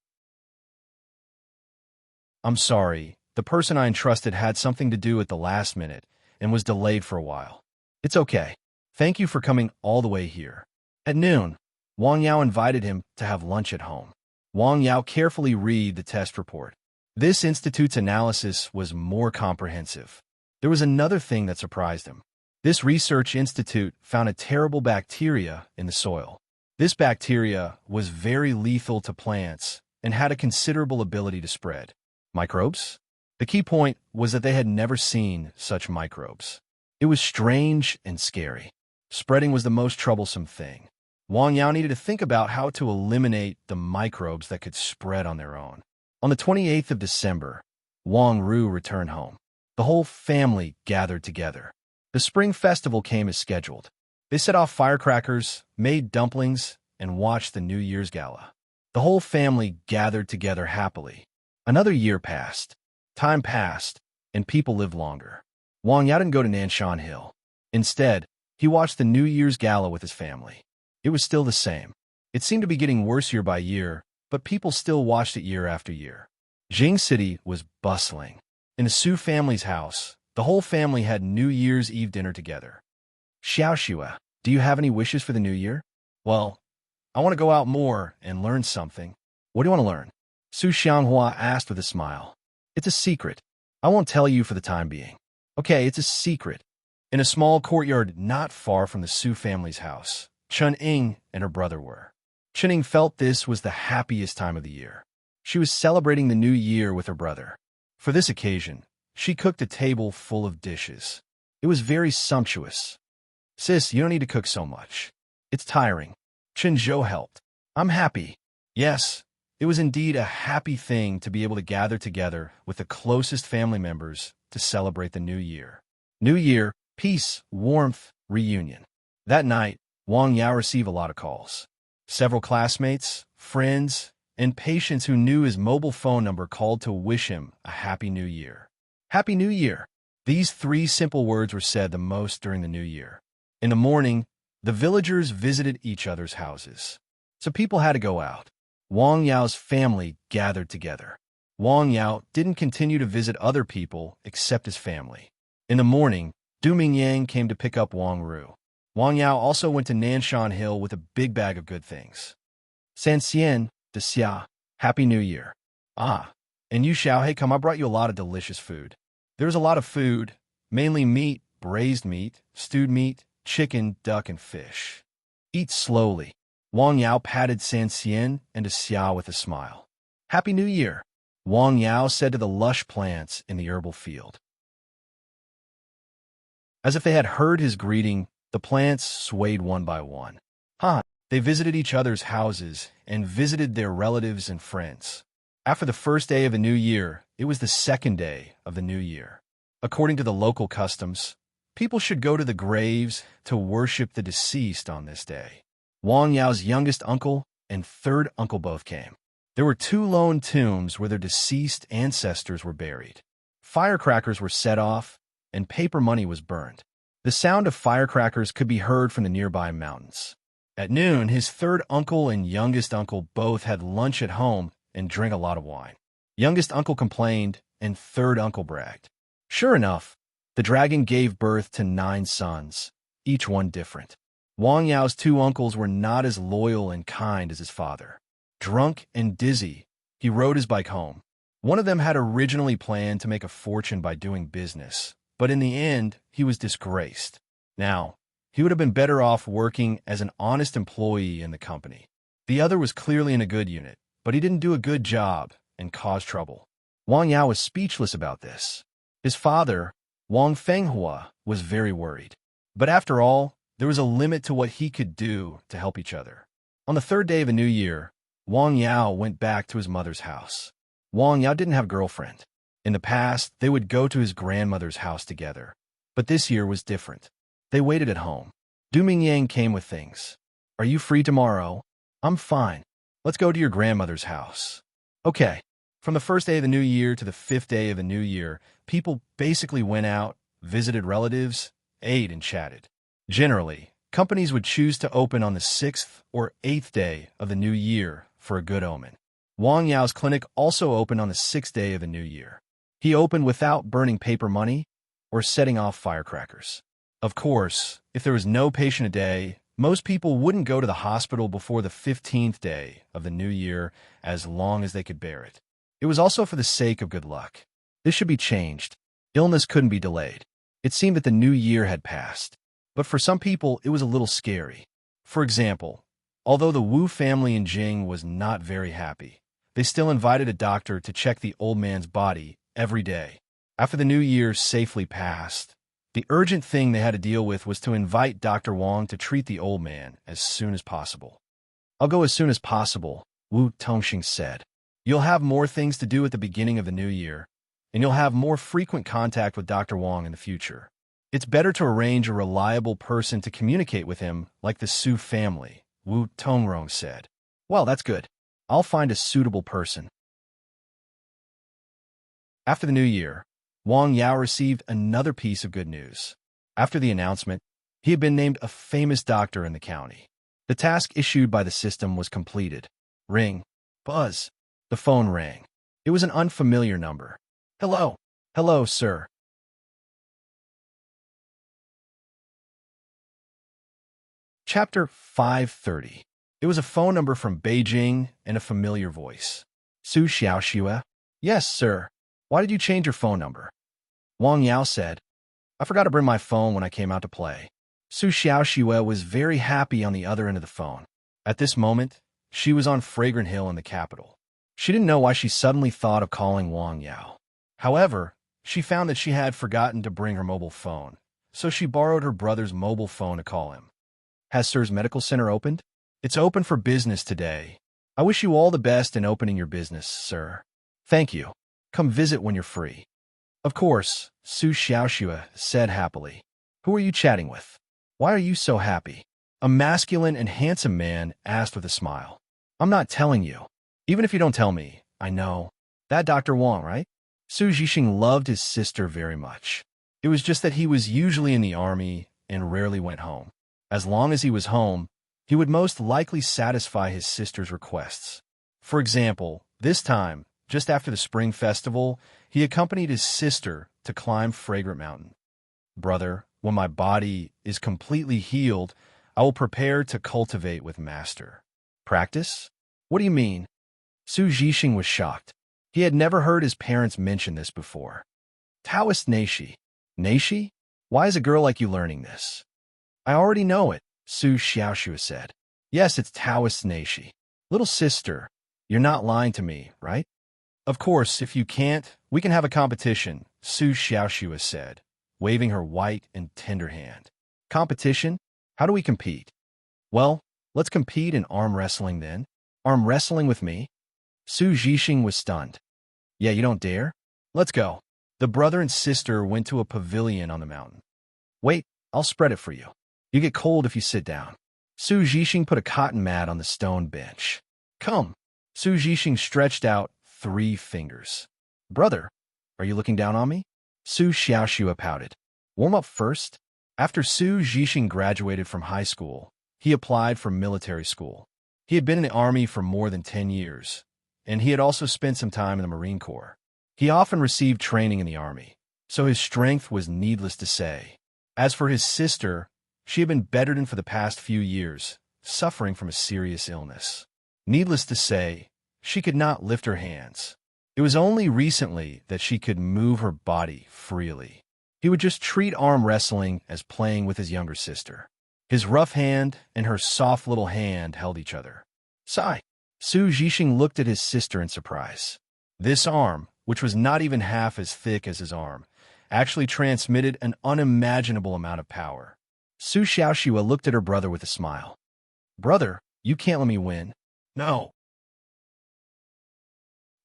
I'm sorry, the person I entrusted had something to do at the last minute and was delayed for a while. It's okay. Thank you for coming all the way here. At noon, Wang Yao invited him to have lunch at home. Wang Yao carefully read the test report. This institute's analysis was more comprehensive. There was another thing that surprised him. This research institute found a terrible bacteria in the soil. This bacteria was very lethal to plants and had a considerable ability to spread. Microbes? The key point was that they had never seen such microbes. It was strange and scary. Spreading was the most troublesome thing. Wang Yao needed to think about how to eliminate the microbes that could spread on their own. On the 28th of December, Wang Ru returned home. The whole family gathered together. The spring festival came as scheduled. They set off firecrackers, made dumplings, and watched the New Year's gala. The whole family gathered together happily. Another year passed. Time passed, and people lived longer. Wang Yao didn't go to Nanshan Hill. Instead, he watched the New Year's gala with his family. It was still the same. It seemed to be getting worse year by year, but people still watched it year after year. Jing City was bustling. In the Su family's house, the whole family had New Year's Eve dinner together. Xiao Xue, do you have any wishes for the new year? Well, I want to go out more and learn something. What do you want to learn? Su Xianghua asked with a smile. It's a secret. I won't tell you for the time being. Okay, it's a secret. In a small courtyard not far from the Su family's house, Chen Ying and her brother were. Chen Ying felt this was the happiest time of the year. She was celebrating the new year with her brother. For this occasion, she cooked a table full of dishes. It was very sumptuous. Sis, you don't need to cook so much. It's tiring. Chen Zhou helped. I'm happy. Yes, it was indeed a happy thing to be able to gather together with the closest family members to celebrate the new year. New Year, peace, warmth, reunion. That night, Wang Yao received a lot of calls. Several classmates, friends, and patients who knew his mobile phone number called to wish him a Happy New Year. Happy New Year! These three simple words were said the most during the new year. In the morning, the villagers visited each other's houses. So people had to go out. Wang Yao's family gathered together. Wang Yao didn't continue to visit other people except his family. In the morning, Du Mingyang came to pick up Wang Ru. Wang Yao also went to Nanshan Hill with a big bag of good things. San Xian, de Xia, Happy New Year. Ah, and you Xiaohei come, I brought you a lot of delicious food. There's a lot of food, mainly meat, braised meat, stewed meat, chicken, duck, and fish. Eat slowly. Wang Yao patted San Xian and de Xia with a smile. Happy New Year, Wang Yao said to the lush plants in the herbal field. As if they had heard his greeting, the plants swayed one by one. They visited each other's houses and visited their relatives and friends. After the first day of the new year, it was the second day of the new year. According to the local customs, people should go to the graves to worship the deceased on this day. Wang Yao's youngest uncle and third uncle both came. There were 2 lone tombs where their deceased ancestors were buried. Firecrackers were set off, and paper money was burned. The sound of firecrackers could be heard from the nearby mountains. At noon, his third uncle and youngest uncle both had lunch at home and drank a lot of wine. Youngest uncle complained, and third uncle bragged. Sure enough, the dragon gave birth to 9 sons, each one different. Wang Yao's 2 uncles were not as loyal and kind as his father. Drunk and dizzy, he rode his bike home. One of them had originally planned to make a fortune by doing business, but in the end, he was disgraced. Now, he would have been better off working as an honest employee in the company. The other was clearly in a good unit, but he didn't do a good job and caused trouble. Wang Yao was speechless about this. His father, Wang Fenghua, was very worried. But after all, there was a limit to what he could do to help each other. On the 3rd day of a new year, Wang Yao went back to his mother's house. Wang Yao didn't have a girlfriend. In the past, they would go to his grandmother's house together. But this year was different. They waited at home. Du Mingyang came with things. Are you free tomorrow? I'm fine. Let's go to your grandmother's house. Okay. From the 1st day of the new year to the 5th day of the new year, people basically went out, visited relatives, ate, and chatted. Generally, companies would choose to open on the 6th or 8th day of the new year for a good omen. Wang Yao's clinic also opened on the 6th day of the new year. He opened without burning paper money or setting off firecrackers. Of course, if there was no patient a day, most people wouldn't go to the hospital before the 15th day of the new year as long as they could bear it. It was also for the sake of good luck. This should be changed. Illness couldn't be delayed. It seemed that the new year had passed. But for some people, it was a little scary. For example, although the Wu family in Jing was not very happy, they still invited a doctor to check the old man's body every day. After the new year safely passed, the urgent thing they had to deal with was to invite Dr. Wang to treat the old man as soon as possible. I'll go as soon as possible, Wu Tongxing said. You'll have more things to do at the beginning of the new year, and you'll have more frequent contact with Dr. Wang in the future. It's better to arrange a reliable person to communicate with him like the Su family, Wu Tongrong said. Well, that's good. I'll find a suitable person. After the new year, Wang Yao received another piece of good news. After the announcement, he had been named a famous doctor in the county. The task issued by the system was completed. Ring. Buzz. The phone rang. It was an unfamiliar number. Hello. Hello, sir. Chapter 530. It was a phone number from Beijing and a familiar voice. Su Xiaoxue? Yes, sir. Why did you change your phone number? Wang Yao said, I forgot to bring my phone when I came out to play. Su Xiaoxue was very happy on the other end of the phone. At this moment, she was on Fragrant Hill in the capital. She didn't know why she suddenly thought of calling Wang Yao. However, she found that she had forgotten to bring her mobile phone, so she borrowed her brother's mobile phone to call him. Has Sir's Medical Center opened? It's open for business today. I wish you all the best in opening your business, sir. Thank you. Come visit when you're free. Of course, Su Xiaoxue said happily. Who are you chatting with? Why are you so happy? A masculine and handsome man asked with a smile. I'm not telling you. Even if you don't tell me, I know. That Dr. Wang, right? Su Zhixing loved his sister very much. It was just that he was usually in the army and rarely went home. As long as he was home, he would most likely satisfy his sister's requests. For example, this time, just after the Spring Festival, he accompanied his sister to climb Fragrant Mountain. Brother, when my body is completely healed, I will prepare to cultivate with master. Practice? What do you mean? Su Zhixing was shocked. He had never heard his parents mention this before. Taoist Neishi. Neishi? Why is a girl like you learning this? I already know it, Su Xiaoxue said. Yes, it's Taoist Neishi. Little sister, you're not lying to me, right? Of course, if you can't, we can have a competition, Su Xiaoxue said, waving her white and tender hand. Competition? How do we compete? Well, let's compete in arm wrestling then. Arm wrestling with me? Su Zhixing was stunned. Yeah, you don't dare? Let's go. The brother and sister went to a pavilion on the mountain. Wait, I'll spread it for you. You get cold if you sit down. Su Zhixing put a cotton mat on the stone bench. Come. Su Zhixing stretched out 3 fingers. Brother, are you looking down on me? Su Xiaoxue pouted. Warm up first. After Su Zhixing graduated from high school, he applied for military school. He had been in the army for more than 10 years, and he had also spent some time in the Marine Corps. He often received training in the army, so his strength was needless to say. As for his sister, she had been bedridden for the past few years, suffering from a serious illness. Needless to say, she could not lift her hands. It was only recently that she could move her body freely. He would just treat arm wrestling as playing with his younger sister. His rough hand and her soft little hand held each other. Sigh. Su Zhixing looked at his sister in surprise. This arm, which was not even half as thick as his arm, actually transmitted an unimaginable amount of power. Su Xiaoxue looked at her brother with a smile. Brother, you can't let me win. No.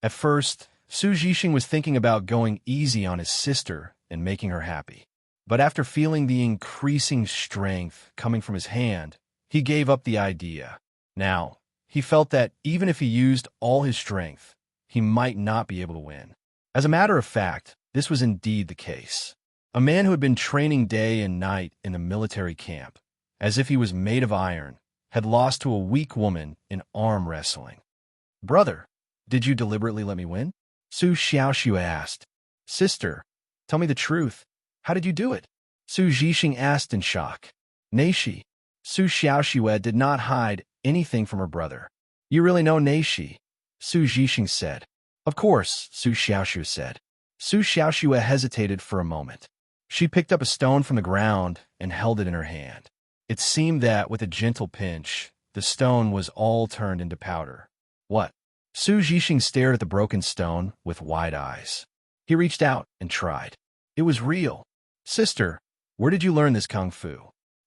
At first, Su Zhixing was thinking about going easy on his sister and making her happy. But after feeling the increasing strength coming from his hand, he gave up the idea. Now, he felt that even if he used all his strength, he might not be able to win. As a matter of fact, this was indeed the case. A man who had been training day and night in the military camp, as if he was made of iron, had lost to a weak woman in arm wrestling. Brother, did you deliberately let me win? Su Xiaoxue asked. Sister, tell me the truth. How did you do it? Su Zhixing asked in shock. Neishi. Su Xiaoxue did not hide anything from her brother. You really know Neishi? Su Zhixing said. Of course, Su Xiaoxue said. Su Xiaoxue hesitated for a moment. She picked up a stone from the ground and held it in her hand. It seemed that, with a gentle pinch, the stone was all turned into powder. What? Su Zhixing stared at the broken stone with wide eyes. He reached out and tried. It was real. Sister, where did you learn this kung fu?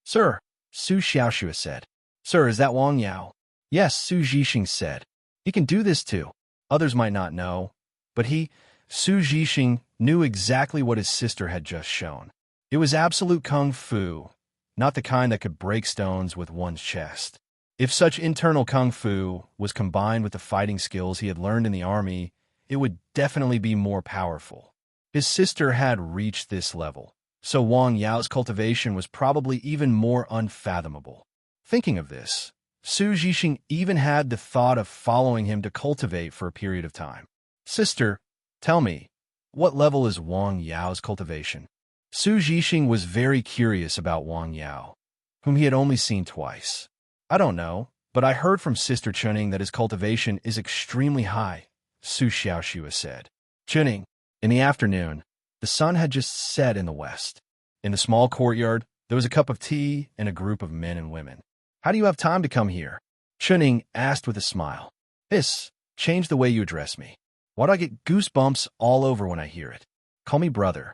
Sir, Su Xiaoxue said. Sir, is that Wang Yao? Yes, Su Zhixing said. He can do this too. Others might not know, but he, Su Zhixing, knew exactly what his sister had just shown. It was absolute kung fu, not the kind that could break stones with one's chest. If such internal kung fu was combined with the fighting skills he had learned in the army, it would definitely be more powerful. His sister had reached this level, so Wang Yao's cultivation was probably even more unfathomable. Thinking of this, Su Zhixing even had the thought of following him to cultivate for a period of time. Sister, tell me, what level is Wang Yao's cultivation? Su Zhixing was very curious about Wang Yao, whom he had only seen twice. I don't know, but I heard from Sister Chuning that his cultivation is extremely high, Su Xiaoxua said. Chuning, in the afternoon, the sun had just set in the west. In the small courtyard, there was a cup of tea and a group of men and women. How do you have time to come here? Chuning asked with a smile. Change the way you address me. Why do I get goosebumps all over when I hear it? Call me brother.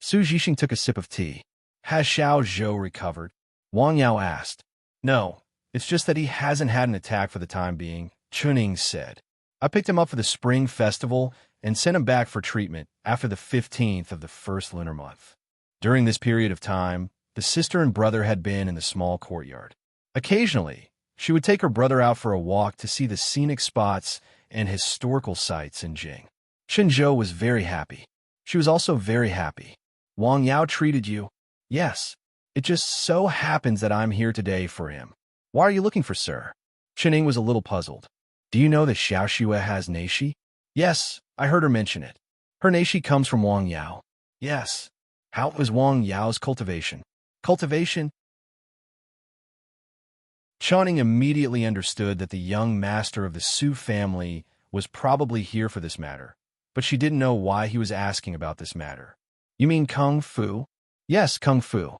Su Zhixing took a sip of tea. Has Xiao Zhou recovered? Wang Yao asked. No, it's just that he hasn't had an attack for the time being, Chuning said. I picked him up for the spring festival and sent him back for treatment after the 15th of the first lunar month. During this period of time, the sister and brother had been in the small courtyard. Occasionally, she would take her brother out for a walk to see the scenic spots and historical sites in Jing. Shenzhou was very happy. She was also very happy. Wang Yao treated you? Yes. It just so happens that I'm here today for him. Why are you looking for Sir? Chening was a little puzzled. Do you know that Xiaoxua has neishi? Yes, I heard her mention it. Her neishi comes from Wang Yao. Yes. How was Wang Yao's cultivation? Cultivation? Channing immediately understood that the young master of the Su family was probably here for this matter, but she didn't know why he was asking about this matter. You mean Kung Fu? Yes, Kung Fu.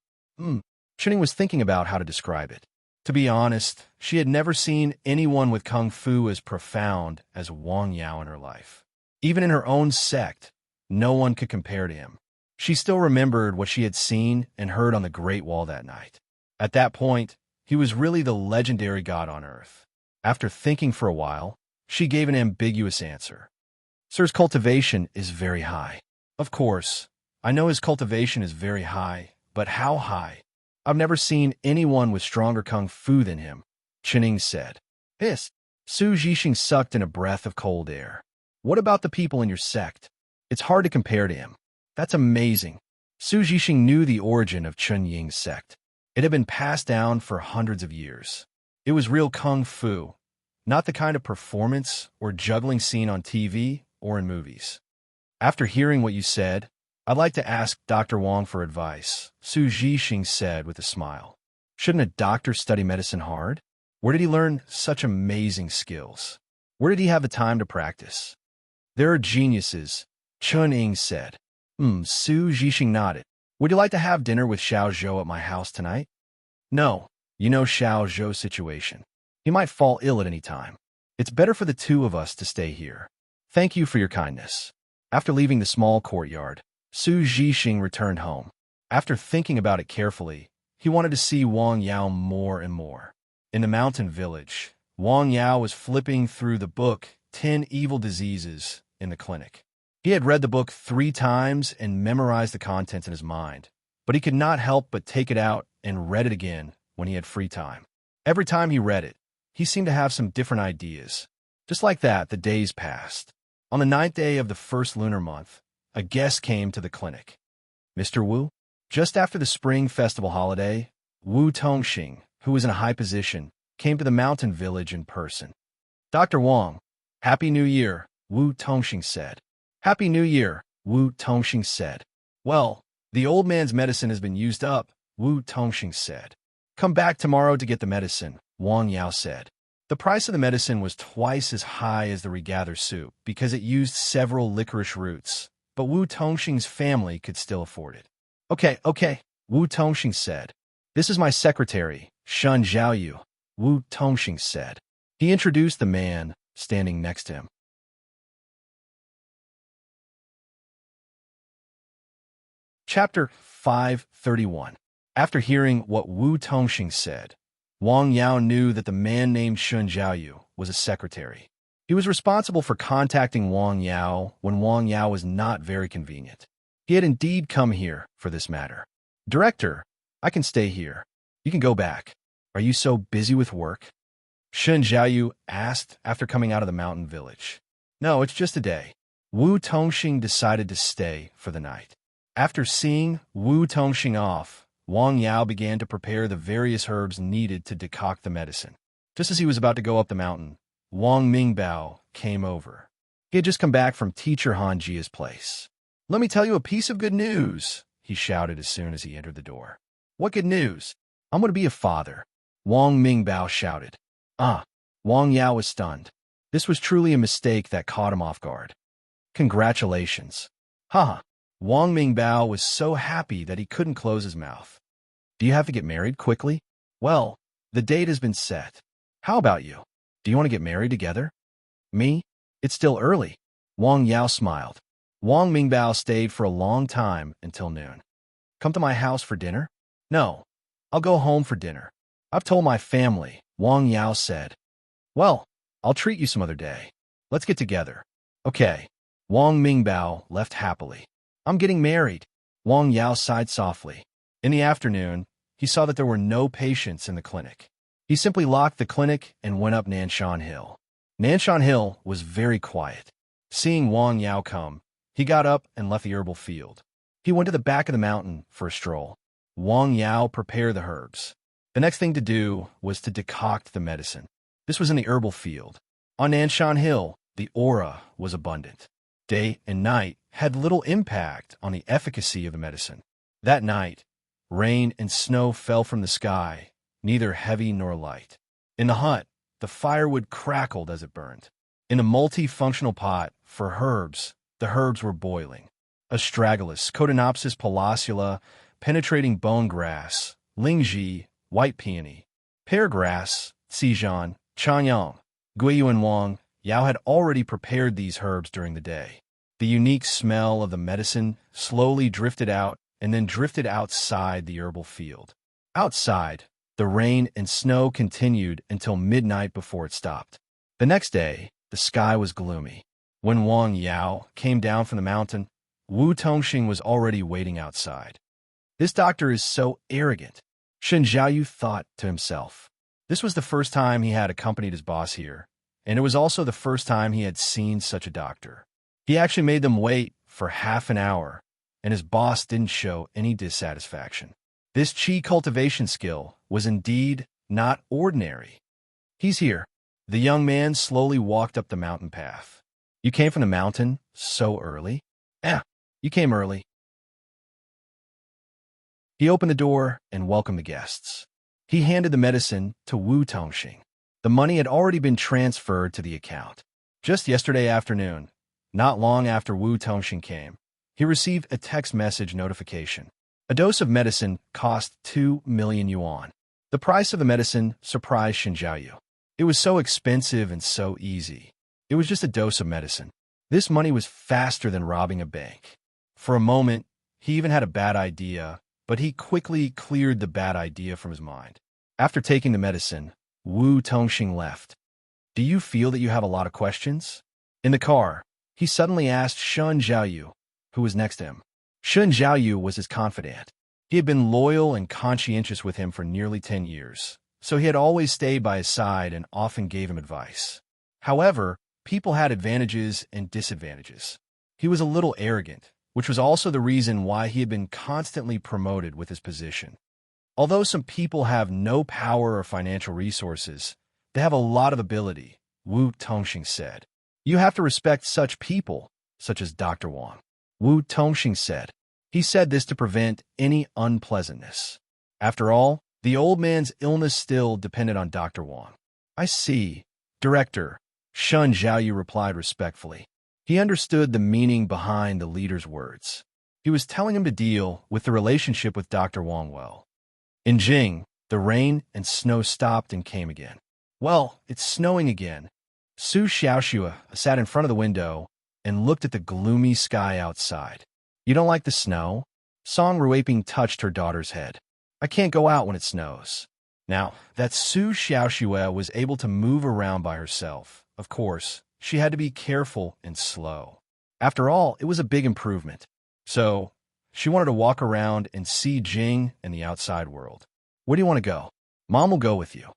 Channing was thinking about how to describe it. To be honest, she had never seen anyone with Kung Fu as profound as Wang Yao in her life. Even in her own sect, no one could compare to him. She still remembered what she had seen and heard on the Great Wall that night. At that point, he was really the legendary god on earth. After thinking for a while, she gave an ambiguous answer. Sir's cultivation is very high. Of course, I know his cultivation is very high, but how high? I've never seen anyone with stronger Kung Fu than him, Chening said. Su Zhixing sucked in a breath of cold air. What about the people in your sect? It's hard to compare to him. That's amazing. Su Zhixing knew the origin of Chun Ying's sect. It had been passed down for hundreds of years. It was real Kung Fu, not the kind of performance or juggling seen on TV or in movies. After hearing what you said, I'd like to ask Dr. Wang for advice, Su Zhixing said with a smile. Shouldn't a doctor study medicine hard? Where did he learn such amazing skills? Where did he have the time to practice? There are geniuses, Chun Ying said. Su Zhixing nodded. Would you like to have dinner with Xiao Zhou at my house tonight? No, you know Xiao Zhou's situation. He might fall ill at any time. It's better for the two of us to stay here. Thank you for your kindness. After leaving the small courtyard, Su Zhixing returned home. After thinking about it carefully, he wanted to see Wang Yao more and more. In the mountain village, Wang Yao was flipping through the book 10 Evil Diseases in the clinic. He had read the book 3 times and memorized the contents in his mind, but he could not help but take it out and read it again when he had free time. Every time he read it, he seemed to have some different ideas. Just like that, the days passed. On the 9th day of the first lunar month, a guest came to the clinic. Mr. Wu? Just after the spring festival holiday, Wu Tongxing, who was in a high position, came to the mountain village in person. Dr. Wang, Happy New Year, Wu Tongxing said. Happy New Year, Wu Tongxing said. Well, the old man's medicine has been used up, Wu Tongxing said. Come back tomorrow to get the medicine, Wang Yao said. The price of the medicine was twice as high as the regather soup because it used several licorice roots, but Wu Tongxing's family could still afford it. Okay, Wu Tongxing said. This is my secretary, Shun Zhaoyu, Wu Tongxing said. He introduced the man standing next to him. Chapter 531. After hearing what Wu Tongxing said, Wang Yao knew that the man named Shun Zhaoyu was a secretary. He was responsible for contacting Wang Yao when Wang Yao was not very convenient. He had indeed come here for this matter. Director, I can stay here. You can go back. Are you so busy with work? Shun Zhaoyu asked after coming out of the mountain village. No, it's just a day. Wu Tongxing decided to stay for the night. After seeing Wu Tongxing off, Wang Yao began to prepare the various herbs needed to decoct the medicine. Just as he was about to go up the mountain, Wang Mingbao came over. He had just come back from teacher Han Jia's place. "Let me tell you a piece of good news," he shouted as soon as he entered the door. "What good news?" "I'm going to be a father," Wang Mingbao shouted. "Ah!" Wang Yao was stunned. This was truly a mistake that caught him off guard. "Congratulations." Haha. Wang Mingbao was so happy that he couldn't close his mouth. "Do you have to get married quickly?" "Well, the date has been set. How about you? Do you want to get married together?" "Me? It's still early." Wang Yao smiled. Wang Mingbao stayed for a long time until noon. "Come to my house for dinner?" "No. I'll go home for dinner. I've told my family," Wang Yao said. "Well, I'll treat you some other day. Let's get together." "Okay." Wang Mingbao left happily. "I'm getting married." Wang Yao sighed softly. In the afternoon, he saw that there were no patients in the clinic. He simply locked the clinic and went up Nanshan Hill. Nanshan Hill was very quiet. Seeing Wang Yao come, he got up and left the herbal field. He went to the back of the mountain for a stroll. Wang Yao prepared the herbs. The next thing to do was to decoct the medicine. This was in the herbal field. On Nanshan Hill, the aura was abundant. Day and night had little impact on the efficacy of the medicine. That night, rain and snow fell from the sky, neither heavy nor light. In the hut, the firewood crackled as it burned. In a multifunctional pot for herbs, the herbs were boiling. Astragalus, Cotinopsis palacula, penetrating bone grass, lingji, white peony, pear grass, Xijan, Chanyang, Guiyuan Wang. Yao had already prepared these herbs during the day. The unique smell of the medicine slowly drifted out and then drifted outside the herbal field. Outside, the rain and snow continued until midnight before it stopped. The next day, the sky was gloomy. When Wang Yao came down from the mountain, Wu Tongxing was already waiting outside. "This doctor is so arrogant," Shen Zhaoyu thought to himself. This was the first time he had accompanied his boss here, and it was also the first time he had seen such a doctor. He actually made them wait for half an hour, and his boss didn't show any dissatisfaction. This qi cultivation skill was indeed not ordinary. "He's here." The young man slowly walked up the mountain path. "You came from the mountain so early?" You came early." He opened the door and welcomed the guests. He handed the medicine to Wu Tongxing. The money had already been transferred to the account. Just yesterday afternoon, not long after Wu Tongxing came, he received a text message notification. A dose of medicine cost 2 million yuan. The price of the medicine surprised Shen Zhaoyu. It was so expensive and so easy. It was just a dose of medicine. This money was faster than robbing a bank. For a moment, he even had a bad idea, but he quickly cleared the bad idea from his mind. After taking the medicine, Wu Tongxing left. "Do you feel that you have a lot of questions?" In the car, he suddenly asked Shen Zhaoyu, who was next to him. Shen Zhaoyu was his confidant. He had been loyal and conscientious with him for nearly 10 years, so he had always stayed by his side and often gave him advice. However, people had advantages and disadvantages. He was a little arrogant, which was also the reason why he had been constantly promoted with his position. Although some people have no power or financial resources, they have a lot of ability, Wu Tongxing said. "You have to respect such people, such as Dr. Wang," Wu Tongxing said. He said this to prevent any unpleasantness. After all, the old man's illness still depended on Dr. Wang. "I see, Director," Shen Zhaoyu replied respectfully. He understood the meaning behind the leader's words. He was telling him to deal with the relationship with Dr. Wang well. In Jing, the rain and snow stopped and came again. "Well, it's snowing again." Su Xiaoxue sat in front of the window and looked at the gloomy sky outside. "You don't like the snow?" Song Ruiping touched her daughter's head. "I can't go out when it snows." Now, that Su Xiaoxue was able to move around by herself, of course, she had to be careful and slow. After all, it was a big improvement. So, she wanted to walk around and see Jing and the outside world. "Where do you want to go?" "Mom will go with you."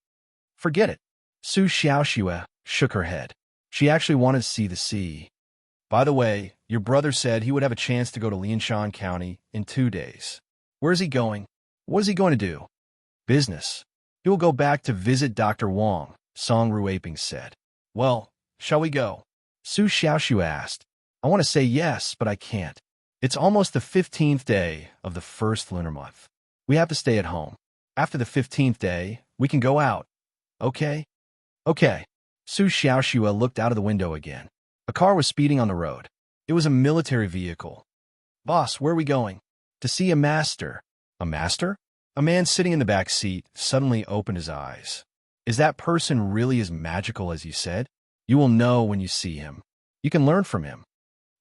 "Forget it." Su Xiaoxue shook her head. She actually wanted to see the sea. By the way, your brother said he would have a chance to go to Lianshan County in 2 days. Where is he going? What is he going to do? Business. He will go back to visit Dr. Wang, Song Ruaping said. Well, shall we go? Su Xiaoshu asked. I want to say yes, but I can't. It's almost the 15th day of the first lunar month. We have to stay at home. After the 15th day, we can go out. Okay? Okay. Su Xiaoshua looked out of the window again. A car was speeding on the road. It was a military vehicle. Boss, where are we going? To see a master. A master? A man sitting in the back seat suddenly opened his eyes. Is that person really as magical as you said? You will know when you see him. You can learn from him.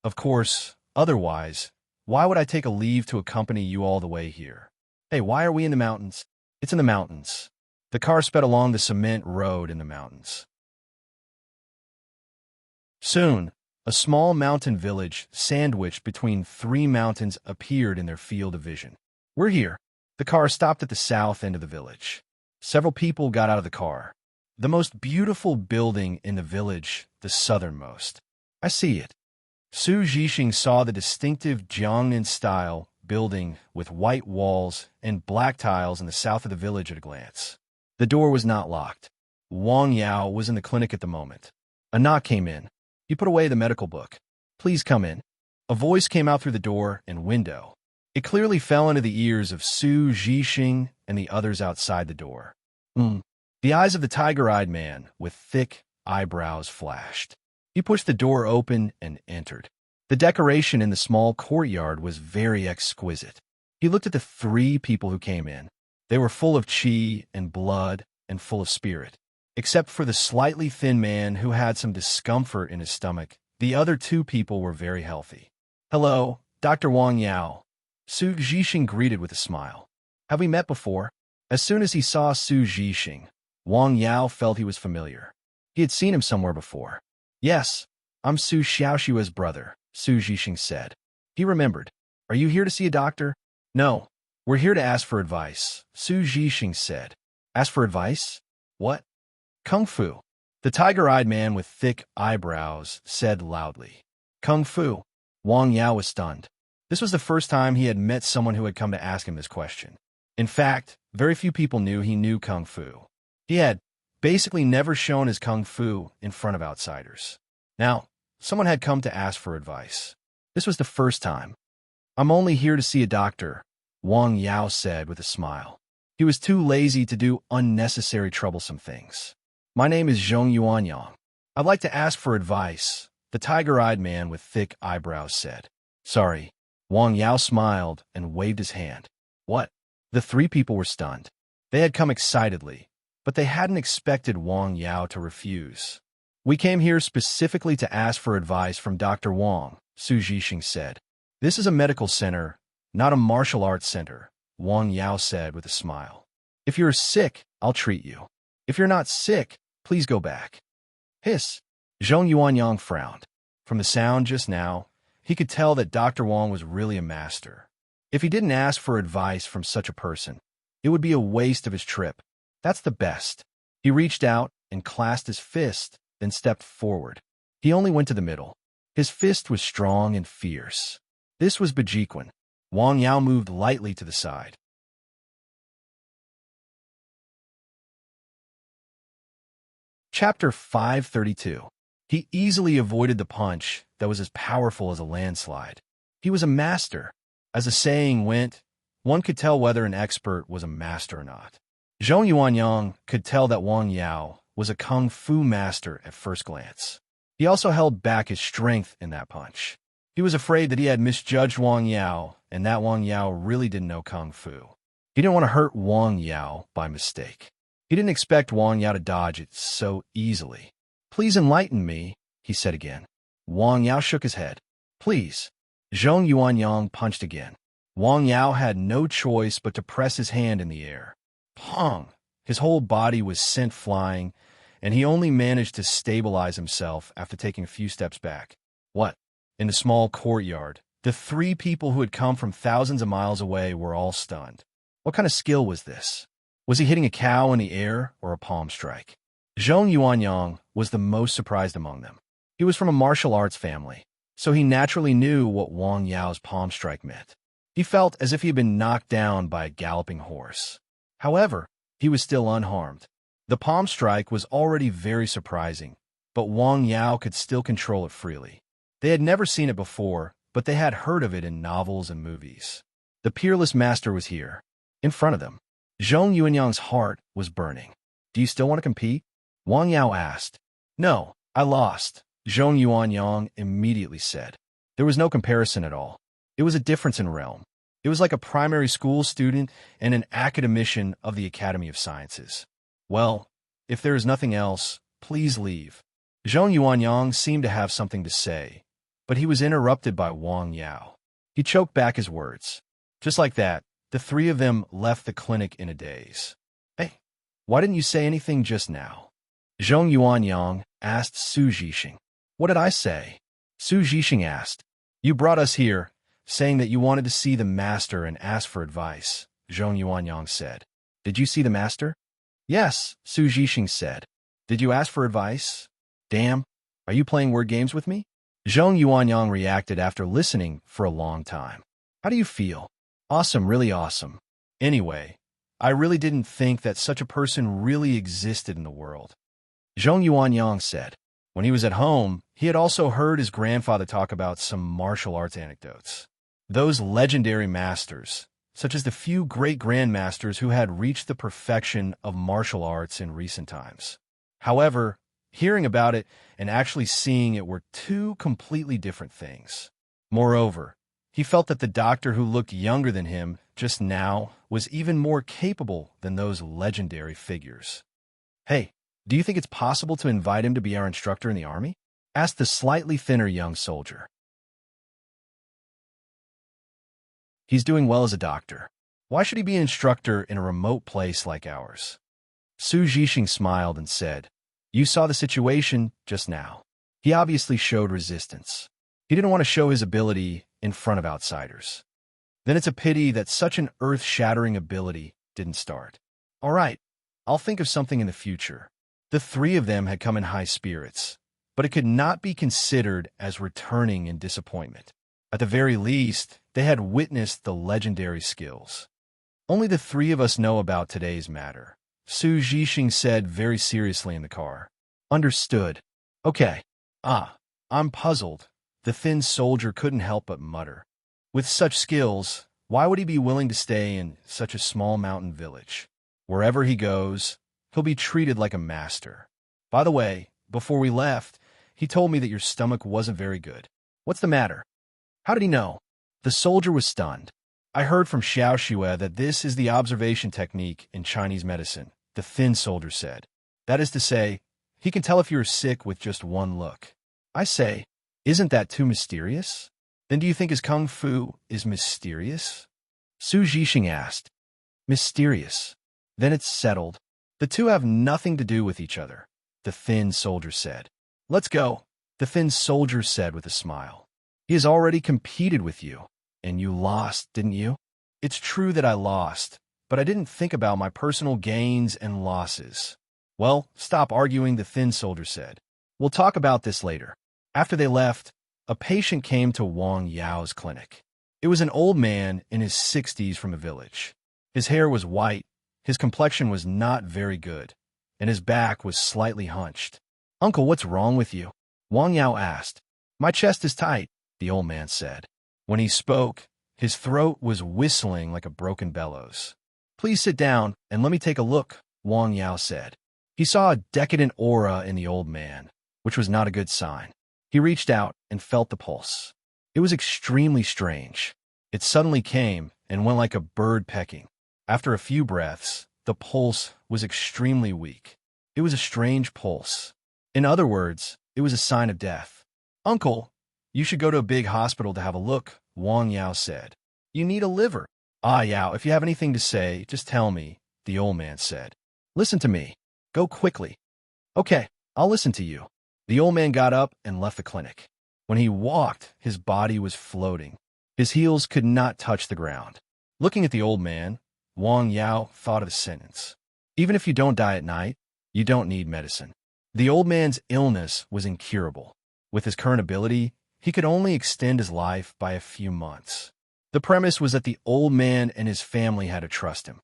Of course, otherwise, why would I take a leave to accompany you all the way here? Hey, why are we in the mountains? It's in the mountains. The car sped along the cement road in the mountains. Soon, a small mountain village sandwiched between 3 mountains appeared in their field of vision. We're here. The car stopped at the south end of the village. Several people got out of the car. The most beautiful building in the village, the southernmost. I see it. Su Zhixing saw the distinctive Jiangnan-style building with white walls and black tiles in the south of the village at a glance. The door was not locked. Wang Yao was in the clinic at the moment. A knock came in. He put away the medical book. Please come in. A voice came out through the door and window. It clearly fell into the ears of Su Zhixing and the others outside the door. The eyes of the tiger-eyed man with thick eyebrows flashed. He pushed the door open and entered. The decoration in the small courtyard was very exquisite. He looked at the 3 people who came in. They were full of qi and blood and full of spirit. Except for the slightly thin man who had some discomfort in his stomach, the other 2 people were very healthy. Hello, Dr. Wang Yao. Su Zhixing greeted with a smile. Have we met before? As soon as he saw Su Zhixing, Wang Yao felt he was familiar. He had seen him somewhere before. Yes, I'm Su Xiaoshua's brother, Su Zhixing said. He remembered. Are you here to see a doctor? No, we're here to ask for advice, Su Zhixing said. Ask for advice? What? Kung Fu. The tiger-eyed man with thick eyebrows said loudly. Kung Fu. Wang Yao was stunned. This was the first time he had met someone who had come to ask him this question. In fact, very few people knew he knew Kung Fu. He had basically never shown his Kung Fu in front of outsiders. Now, someone had come to ask for advice. This was the first time. I'm only here to see a doctor, Wang Yao said with a smile. He was too lazy to do unnecessary troublesome things. My name is Zhong Yuanyang. I'd like to ask for advice, the tiger-eyed man with thick eyebrows said. Sorry. Wang Yao smiled and waved his hand. What? The 3 people were stunned. They had come excitedly, but they hadn't expected Wang Yao to refuse. We came here specifically to ask for advice from Dr. Wang, Su Zhixing said. This is a medical center, not a martial arts center, Wang Yao said with a smile. If you're sick, I'll treat you. If you're not sick, please go back. Hiss. Zhong Yuanyang frowned. From the sound just now, he could tell that Dr. Wang was really a master. If he didn't ask for advice from such a person, it would be a waste of his trip. That's the best. He reached out and clasped his fist, then stepped forward. He only went to the middle. His fist was strong and fierce. This was Bajiquan. Wang Yao moved lightly to the side. Chapter 532. He easily avoided the punch that was as powerful as a landslide. He was a master. As the saying went, one could tell whether an expert was a master or not. Zhong Yuanyang could tell that Wang Yao was a kung fu master at first glance. He also held back his strength in that punch. He was afraid that he had misjudged Wang Yao and that Wang Yao really didn't know kung fu. He didn't want to hurt Wang Yao by mistake. He didn't expect Wang Yao to dodge it so easily. Please enlighten me, he said again. Wang Yao shook his head. Please. Zhong Yuanyang punched again. Wang Yao had no choice but to press his hand in the air. Pong! His whole body was sent flying, and he only managed to stabilize himself after taking a few steps back. What? In the small courtyard, the 3 people who had come from thousands of miles away were all stunned. What kind of skill was this? Was he hitting a cow in the air or a palm strike? Zhong Yuanyang was the most surprised among them. He was from a martial arts family. so he naturally knew what Wang Yao's palm strike meant. He felt as if he had been knocked down by a galloping horse. However, he was still unharmed. The palm strike was already very surprising, but Wang Yao could still control it freely. They had never seen it before, but they had heard of it in novels and movies. The peerless master was here, in front of them. Zhong Yuanyang's heart was burning. Do you still want to compete? Wang Yao asked. No, I lost, Zhong Yuanyang immediately said. There was no comparison at all. It was a difference in realm. It was like a primary school student and an academician of the Academy of Sciences. Well, if there is nothing else, please leave. Zhong Yuanyang seemed to have something to say, but he was interrupted by Wang Yao. He choked back his words. Just like that, the three of them left the clinic in a daze. Hey, why didn't you say anything just now? Zhong Yuanyang asked Su Zhixing. What did I say? Su Zhixing asked. You brought us here, saying that you wanted to see the master and ask for advice, Zhong Yuanyang said. Did you see the master? Yes, Su Zhixing said. Did you ask for advice? Damn, are you playing word games with me? Zhong Yuanyang reacted after listening for a long time. How do you feel? Awesome, really awesome. Anyway, I really didn't think that such a person really existed in the world. Zhong Yuanyang said. When he was at home, he had also heard his grandfather talk about some martial arts anecdotes. Those legendary masters, such as the few great grandmasters who had reached the perfection of martial arts in recent times. However, hearing about it and actually seeing it were two completely different things. Moreover, he felt that the doctor who looked younger than him just now was even more capable than those legendary figures. Hey, do you think it's possible to invite him to be our instructor in the army? Asked the slightly thinner young soldier. He's doing well as a doctor. Why should he be an instructor in a remote place like ours? Su Zhixing smiled and said, You saw the situation just now. He obviously showed resistance. He didn't want to show his ability in front of outsiders. Then it's a pity that such an earth-shattering ability didn't start. All right, I'll think of something in the future. The three of them had come in high spirits, but it could not be considered as returning in disappointment. At the very least, they had witnessed the legendary skills. Only the three of us know about today's matter, Su Zhixing said very seriously in the car. Understood. Okay. I'm puzzled. The thin soldier couldn't help but mutter. With such skills, why would he be willing to stay in such a small mountain village? Wherever he goes, he'll be treated like a master. By the way, before we left, he told me that your stomach wasn't very good. What's the matter? How did he know? The soldier was stunned. I heard from Xiao Xue that this is the observation technique in Chinese medicine, the thin soldier said. That is to say, he can tell if you're sick with just one look. I say, isn't that too mysterious? Then do you think his kung fu is mysterious? Su Zhixing asked. Mysterious. Then it's settled. The two have nothing to do with each other, the thin soldier said. Let's go, the thin soldier said with a smile. He has already competed with you, and you lost, didn't you? It's true that I lost, but I didn't think about my personal gains and losses. Well, stop arguing, the thin soldier said. We'll talk about this later. After they left, a patient came to Wang Yao's clinic. It was an old man in his 60s from a village. His hair was white, his complexion was not very good, and his back was slightly hunched. Uncle, what's wrong with you? Wang Yao asked. My chest is tight, the old man said. When he spoke, his throat was whistling like a broken bellows. Please sit down and let me take a look, Wang Yao said. He saw a decadent aura in the old man, which was not a good sign. He reached out and felt the pulse. It was extremely strange. It suddenly came and went like a bird pecking. After a few breaths, the pulse was extremely weak. It was a strange pulse. In other words, it was a sign of death. Uncle, you should go to a big hospital to have a look, Wang Yao said. You need a liver. Yao, if you have anything to say, just tell me, the old man said. Listen to me. Go quickly. Okay, I'll listen to you. The old man got up and left the clinic. When he walked, his body was floating. His heels could not touch the ground. Looking at the old man, Wang Yao thought of the sentence. Even if you don't die at night, you don't need medicine. The old man's illness was incurable. With his current ability, he could only extend his life by a few months. The premise was that the old man and his family had to trust him.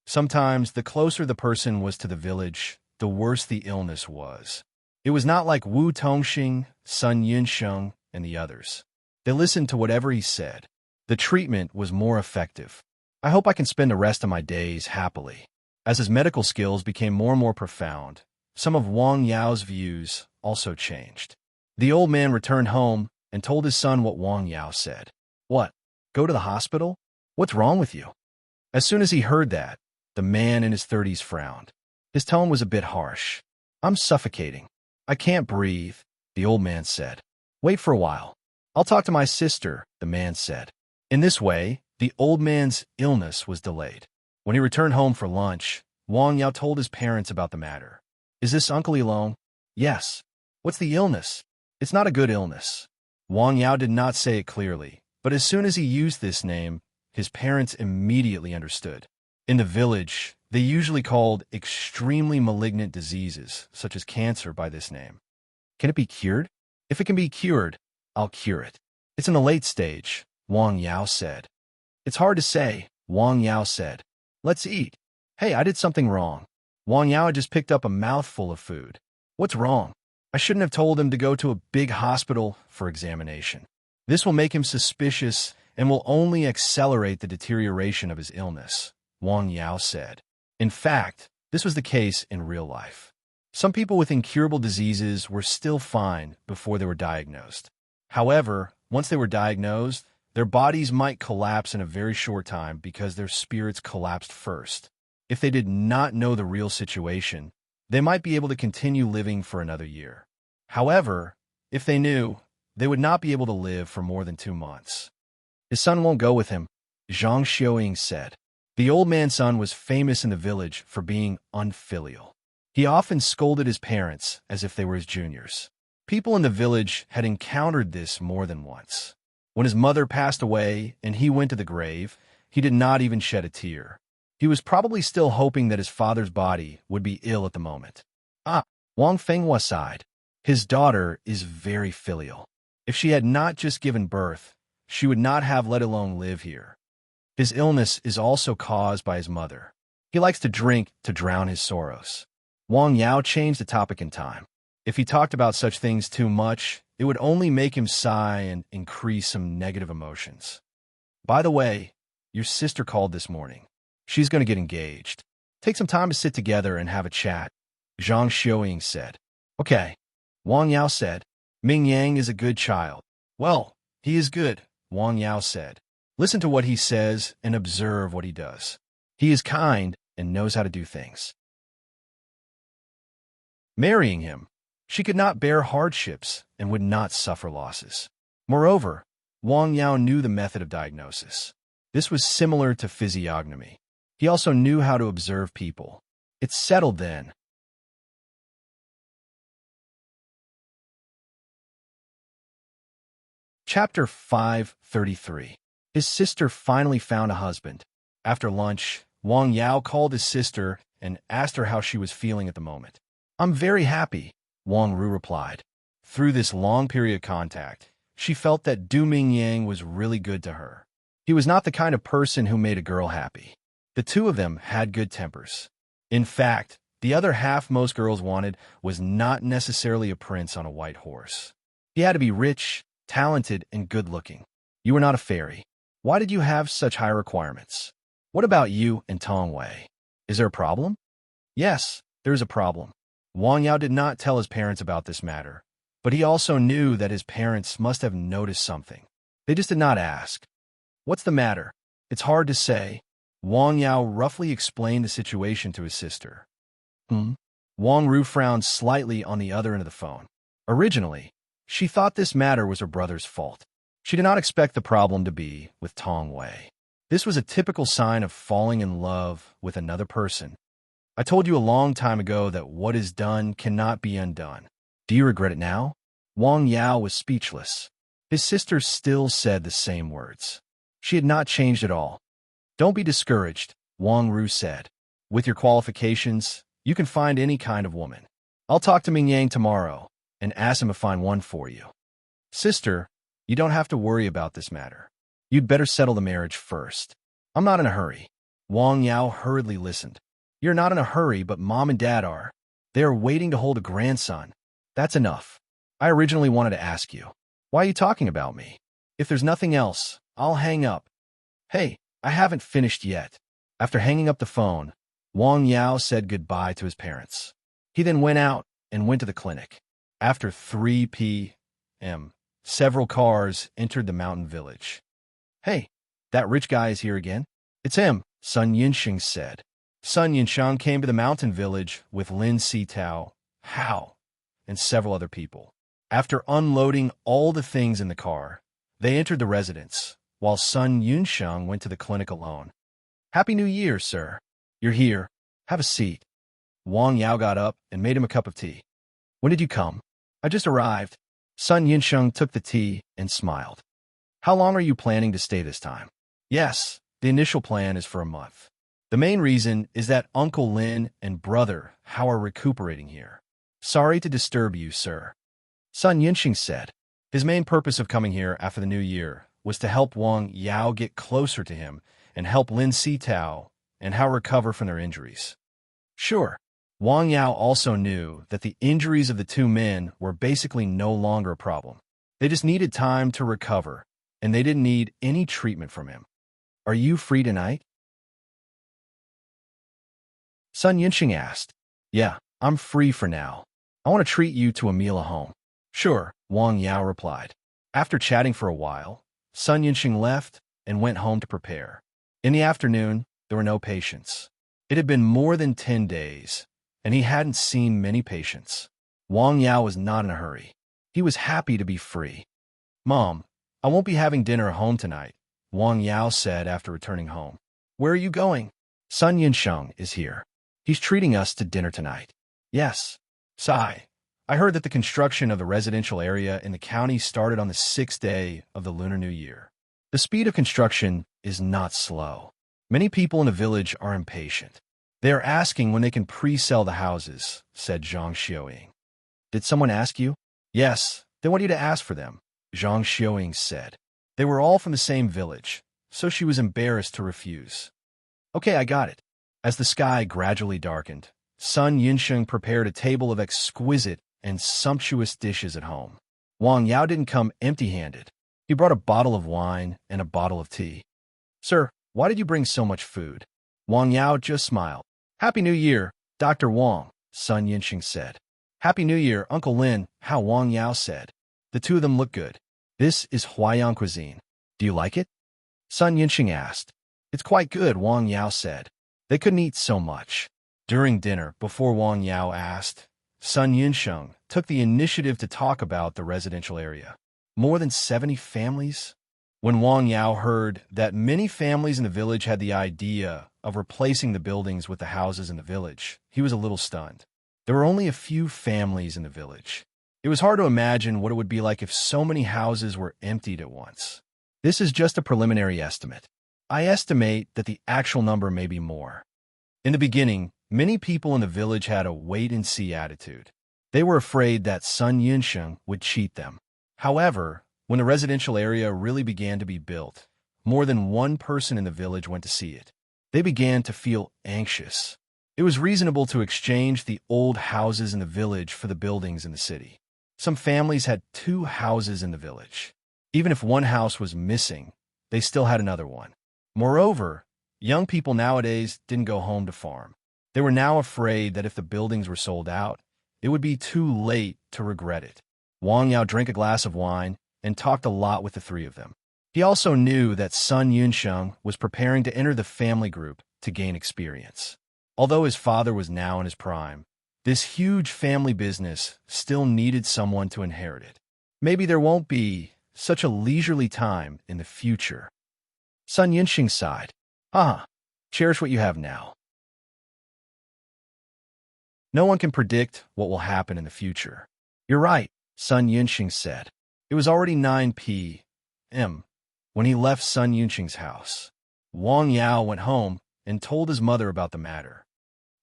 Sometimes, the closer the person was to the village, the worse the illness was. It was not like Wu Tongxing, Sun Yunsheng, and the others. They listened to whatever he said. The treatment was more effective. I hope I can spend the rest of my days happily. As his medical skills became more and more profound, some of Wang Yao's views also changed. The old man returned home and told his son what Wang Yao said. What? Go to the hospital? What's wrong with you? As soon as he heard that, the man in his 30s frowned. His tone was a bit harsh. I'm suffocating. I can't breathe, the old man said. Wait for a while. I'll talk to my sister, the man said. In this way, the old man's illness was delayed. When he returned home for lunch, Wang Yao told his parents about the matter. Is this Uncle Yilong? Yes. What's the illness? It's not a good illness. Wang Yao did not say it clearly, but as soon as he used this name, his parents immediately understood. In the village, they usually called extremely malignant diseases, such as cancer, by this name. Can it be cured? If it can be cured, I'll cure it. It's in the late stage, Wang Yao said. It's hard to say, Wang Yao said. Let's eat. Hey, I did something wrong. Wang Yao had just picked up a mouthful of food. What's wrong? I shouldn't have told him to go to a big hospital for examination. This will make him suspicious and will only accelerate the deterioration of his illness, Wang Yao said. In fact, this was the case in real life. Some people with incurable diseases were still fine before they were diagnosed. However, once they were diagnosed, their bodies might collapse in a very short time because their spirits collapsed first. If they did not know the real situation, they might be able to continue living for another year. However, if they knew, they would not be able to live for more than 2 months. His son won't go with him, Zhang Xiaoying said. The old man's son was famous in the village for being unfilial. He often scolded his parents as if they were his juniors. People in the village had encountered this more than once. When his mother passed away and he went to the grave, he did not even shed a tear. He was probably still hoping that his father's body would be ill at the moment. Wang Fenghua sighed. His daughter is very filial. If she had not just given birth, she would not have let alone live here. His illness is also caused by his mother. He likes to drink to drown his sorrows. Wang Yao changed the topic in time. If he talked about such things too much, it would only make him sigh and increase some negative emotions. By the way, your sister called this morning. She's going to get engaged. Take some time to sit together and have a chat, Zhang Xiaoying said. Okay, Wang Yao said. Ming Yang is a good child. Well, he is good, Wang Yao said. Listen to what he says and observe what he does. He is kind and knows how to do things. Marrying him, she could not bear hardships and would not suffer losses. Moreover, Wang Yao knew the method of diagnosis. This was similar to physiognomy. He also knew how to observe people. It's settled then. Chapter 533. His sister finally found a husband. After lunch, Wang Yao called his sister and asked her how she was feeling at the moment. I'm very happy, Wang Ru replied. Through this long period of contact, she felt that Du Mingyang was really good to her. He was not the kind of person who made a girl happy. The two of them had good tempers. In fact, the other half most girls wanted was not necessarily a prince on a white horse. He had to be rich, talented, and good-looking. You were not a fairy. Why did you have such high requirements? What about you and Tong Wei? Is there a problem? Yes, there is a problem. Wang Yao did not tell his parents about this matter, but he also knew that his parents must have noticed something. They just did not ask. What's the matter? It's hard to say. Wang Yao roughly explained the situation to his sister. Wang Ru frowned slightly on the other end of the phone. Originally, she thought this matter was her brother's fault. She did not expect the problem to be with Tong Wei. This was a typical sign of falling in love with another person. I told you a long time ago that what is done cannot be undone. Do you regret it now? Wang Yao was speechless. His sister still said the same words. She had not changed at all. Don't be discouraged, Wang Ru said. With your qualifications, you can find any kind of woman. I'll talk to Ming Yang tomorrow, and ask him to find one for you. Sister, you don't have to worry about this matter. You'd better settle the marriage first. I'm not in a hurry. Wang Yao hurriedly listened. You're not in a hurry, but Mom and Dad are. They are waiting to hold a grandson. That's enough. I originally wanted to ask you, why are you talking about me? If there's nothing else, I'll hang up. Hey, I haven't finished yet. After hanging up the phone, Wang Yao said goodbye to his parents. He then went out and went to the clinic. After 3 p.m., several cars entered the mountain village. Hey, that rich guy is here again? It's him, Sun Yinsheng said. Sun Yinsheng came to the mountain village with Lin Sitao, Hao, and several other people. After unloading all the things in the car, they entered the residence, while Sun Yinsheng went to the clinic alone. Happy New Year, sir. You're here. Have a seat. Wang Yao got up and made him a cup of tea. When did you come? I just arrived. Sun Yinsheng took the tea and smiled. How long are you planning to stay this time? Yes, the initial plan is for a month. The main reason is that Uncle Lin and brother Hao are recuperating here. Sorry to disturb you, sir. Sun Yinsheng said. His main purpose of coming here after the new year was to help Wang Yao get closer to him and help Lin Sitao and Hao recover from their injuries. Sure, Wang Yao also knew that the injuries of the two men were basically no longer a problem. They just needed time to recover, and they didn't need any treatment from him. Are you free tonight? Sun Yinsheng asked. Yeah, I'm free for now. I want to treat you to a meal at home. Sure, Wang Yao replied. After chatting for a while, Sun Yinsheng left and went home to prepare. In the afternoon, there were no patients. It had been more than 10 days, and he hadn't seen many patients. Wang Yao was not in a hurry. He was happy to be free. Mom, I won't be having dinner at home tonight, Wang Yao said after returning home. Where are you going? Sun Yinsheng is here. He's treating us to dinner tonight. Yes. Sigh. I heard that the construction of the residential area in the county started on the 6th day of the Lunar New Year. The speed of construction is not slow. Many people in the village are impatient. They are asking when they can pre-sell the houses, said Zhang Xiaoying. Did someone ask you? Yes, they want you to ask for them, Zhang Xiaoying said. They were all from the same village, so she was embarrassed to refuse. Okay, I got it. As the sky gradually darkened, Sun Yinsheng prepared a table of exquisite and sumptuous dishes at home. Wang Yao didn't come empty-handed. He brought a bottle of wine and a bottle of tea. Sir, why did you bring so much food? Wang Yao just smiled. Happy New Year, Dr. Wang, Sun Yinsheng said. Happy New Year, Uncle Lin, Hao Wang Yao said. The two of them look good. This is Huayan cuisine. Do you like it? Sun Yinsheng asked. It's quite good, Wang Yao said. They couldn't eat so much. During dinner, before Wang Yao asked, Sun Yinsheng took the initiative to talk about the residential area. More than 70 families? When Wang Yao heard that many families in the village had the idea of replacing the buildings with the houses in the village, he was a little stunned. There were only a few families in the village. It was hard to imagine what it would be like if so many houses were emptied at once. This is just a preliminary estimate. I estimate that the actual number may be more. In the beginning, many people in the village had a wait-and-see attitude. They were afraid that Sun Yinsheng would cheat them. However, when the residential area really began to be built, more than one person in the village went to see it. They began to feel anxious. It was reasonable to exchange the old houses in the village for the buildings in the city. Some families had 2 houses in the village. Even if one house was missing, they still had another one. Moreover, young people nowadays didn't go home to farm. They were now afraid that if the buildings were sold out, it would be too late to regret it. Wang Yao drank a glass of wine and talked a lot with the 3 of them. He also knew that Sun Yinsheng was preparing to enter the family group to gain experience. Although his father was now in his prime, this huge family business still needed someone to inherit it. Maybe there won't be such a leisurely time in the future. Sun Yinsheng sighed. Cherish what you have now. No one can predict what will happen in the future. You're right, Sun Yinsheng said. It was already 9 p.m. when he left Sun Yinsheng's house. Wang Yao went home and told his mother about the matter.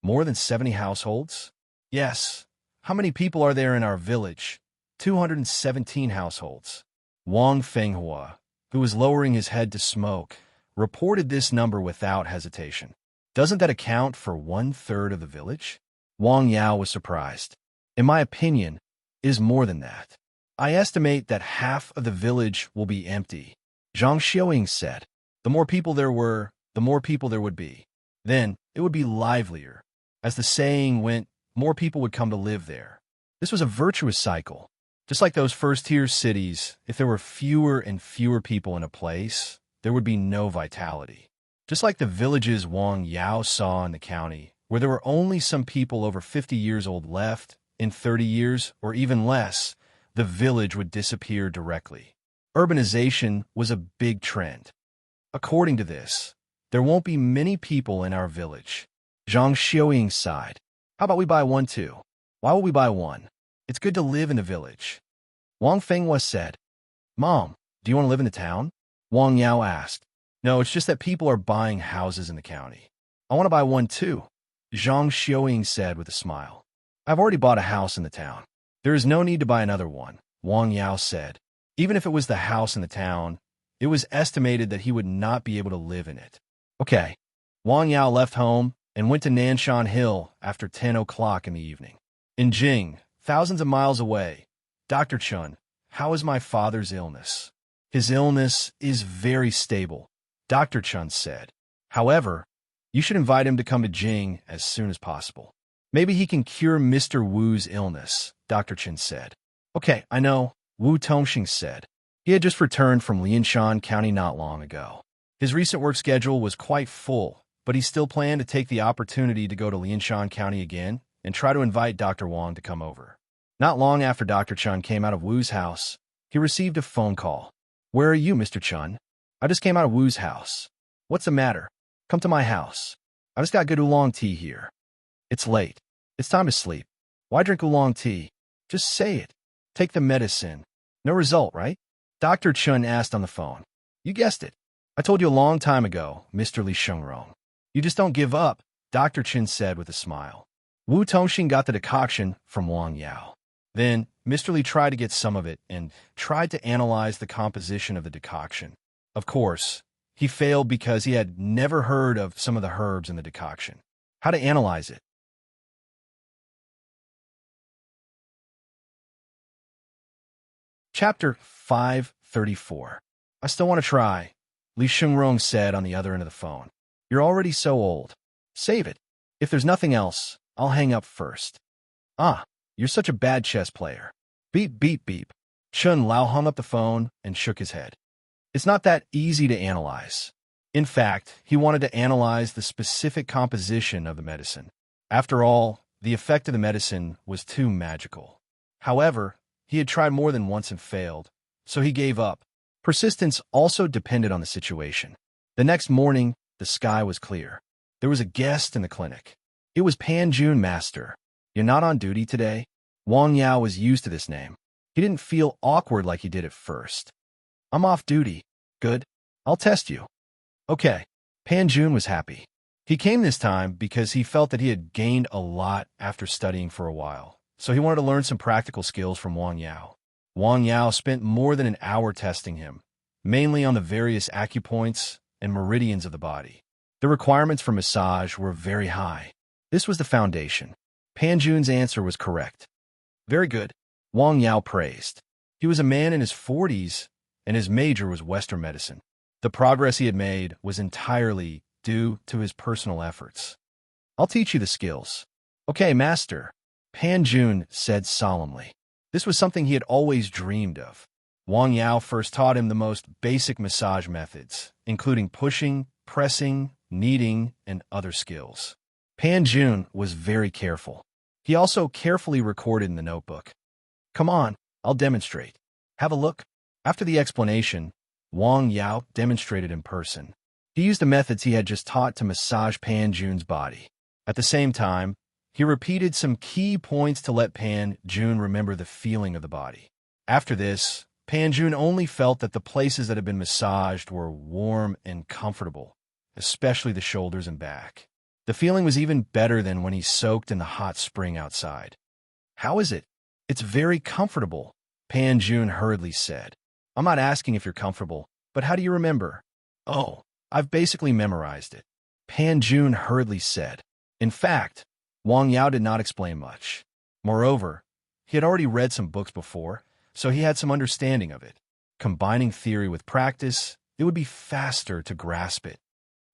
More than 70 households? Yes. How many people are there in our village? 217 households. Wang Fenghua, who was lowering his head to smoke, reported this number without hesitation. Doesn't that account for 1/3 of the village? Wang Yao was surprised. In my opinion, it is more than that. I estimate that half of the village will be empty. Zhang Xiaoying said. The more people there were, the more people there would be. Then it would be livelier. As the saying went, more people would come to live there. This was a virtuous cycle. Just like those first-tier cities, if there were fewer and fewer people in a place, there would be no vitality. Just like the villages Wang Yao saw in the county, where there were only some people over 50 years old left, in 30 years or even less, the village would disappear directly. Urbanization was a big trend. According to this, there won't be many people in our village. Zhang Xiaoying sighed. How about we buy one too? Why will we buy one? It's good to live in a village. Wang Fenghua said. Mom, do you want to live in the town? Wang Yao asked. No, it's just that people are buying houses in the county. I want to buy one too, Zhang Xiaoying said with a smile. I've already bought a house in the town. There is no need to buy another one, Wang Yao said. Even if it was the house in the town, it was estimated that he would not be able to live in it. Okay. Wang Yao left home and went to Nanshan Hill after 10 o'clock in the evening. In Jing, thousands of miles away, Dr. Chun, how is my father's illness? His illness is very stable, Dr. Chun said. However, you should invite him to come to Jing as soon as possible. Maybe he can cure Mr. Wu's illness, Dr. Chen said. Okay, I know, Wu Tongxing said. He had just returned from Lianshan County not long ago. His recent work schedule was quite full, but he still planned to take the opportunity to go to Lianshan County again and try to invite Dr. Wang to come over. Not long after Dr. Chun came out of Wu's house, he received a phone call. Where are you, Mr. Chun? I just came out of Wu's house. What's the matter? Come to my house. I just got good oolong tea here. It's late. It's time to sleep. Why drink oolong tea? Just say it. Take the medicine. No result, right? Dr. Chun asked on the phone. You guessed it. I told you a long time ago, Mr. Li Shengrong. You just don't give up, Dr. Chen said with a smile. Wu Tongxing got the decoction from Wang Yao. Then, Mr. Li tried to get some of it and tried to analyze the composition of the decoction. Of course, he failed because he had never heard of some of the herbs in the decoction. How to analyze it? Chapter 534. I still want to try, Li Shengrong said on the other end of the phone. You're already so old. Save it. If there's nothing else, I'll hang up first. Ah, you're such a bad chess player. Beep, beep, beep. Chun Lao hung up the phone and shook his head. It's not that easy to analyze. In fact, he wanted to analyze the specific composition of the medicine. After all, the effect of the medicine was too magical. However, he had tried more than once and failed, so he gave up. Persistence also depended on the situation. The next morning, the sky was clear. There was a guest in the clinic. It was Pan Jun Master. You're not on duty today? Wang Yao was used to this name. He didn't feel awkward like he did at first. I'm off duty. Good. I'll test you. Okay. Pan Jun was happy. He came this time because he felt that he had gained a lot after studying for a while, so he wanted to learn some practical skills from Wang Yao. Wang Yao spent more than an hour testing him, mainly on the various acupoints and meridians of the body. The requirements for massage were very high. This was the foundation. Pan Jun's answer was correct. Very good, Wang Yao praised. He was a man in his 40s, and his major was Western medicine. The progress he had made was entirely due to his personal efforts. I'll teach you the skills. Okay, master, Pan Jun said solemnly. This was something he had always dreamed of. Wang Yao first taught him the most basic massage methods, including pushing, pressing, kneading, and other skills. Pan Jun was very careful. He also carefully recorded in the notebook. Come on, I'll demonstrate. Have a look. After the explanation, Wang Yao demonstrated in person. He used the methods he had just taught to massage Pan Jun's body. At the same time, he repeated some key points to let Pan Jun remember the feeling of the body. After this, Pan Jun only felt that the places that had been massaged were warm and comfortable, especially the shoulders and back. The feeling was even better than when he soaked in the hot spring outside. How is it? It's very comfortable, Pan Jun hurriedly said. I'm not asking if you're comfortable, but how do you remember? Oh, I've basically memorized it. Pan Jun hurriedly said. In fact, Wang Yao did not explain much. Moreover, he had already read some books before, so he had some understanding of it. Combining theory with practice, it would be faster to grasp it.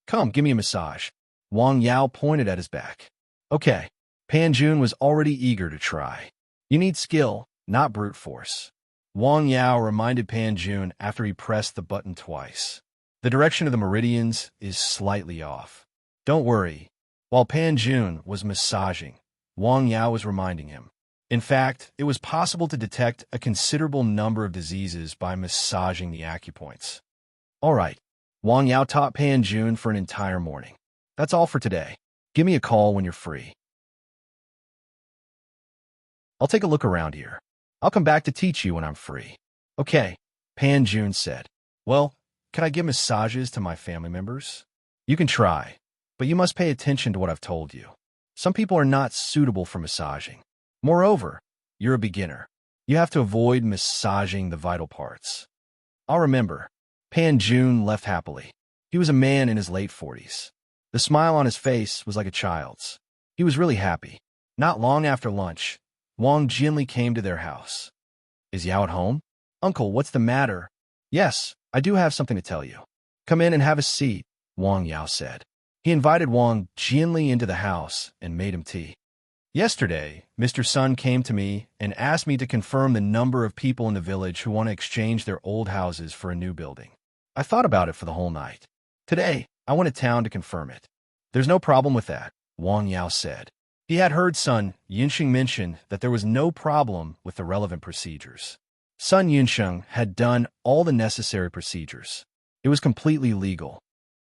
Come, give me a massage. Wang Yao pointed at his back. Okay. Pan Jun was already eager to try. You need skill, not brute force. Wang Yao reminded Pan Jun after he pressed the button twice. The direction of the meridians is slightly off. Don't worry. While Pan Jun was massaging, Wang Yao was reminding him. In fact, it was possible to detect a considerable number of diseases by massaging the acupoints. All right. Wang Yao taught Pan Jun for an entire morning. That's all for today. Give me a call when you're free. I'll take a look around here. I'll come back to teach you when I'm free. Okay, Pan Jun said. Well, can I give massages to my family members? You can try, but you must pay attention to what I've told you. Some people are not suitable for massaging. Moreover, you're a beginner. You have to avoid massaging the vital parts. I'll remember. Pan Jun left happily. He was a man in his late 40s. The smile on his face was like a child's. He was really happy. Not long after lunch, Wang Jinli came to their house. Is Yao at home? Uncle, what's the matter? Yes, I do have something to tell you. Come in and have a seat, Wang Yao said. He invited Wang Jinli into the house and made him tea. Yesterday, Mr. Sun came to me and asked me to confirm the number of people in the village who want to exchange their old houses for a new building. I thought about it for the whole night. Today, I went to town to confirm it. There's no problem with that, Wang Yao said. He had heard Sun Yunsheng mention that there was no problem with the relevant procedures. Sun Yunsheng had done all the necessary procedures. It was completely legal.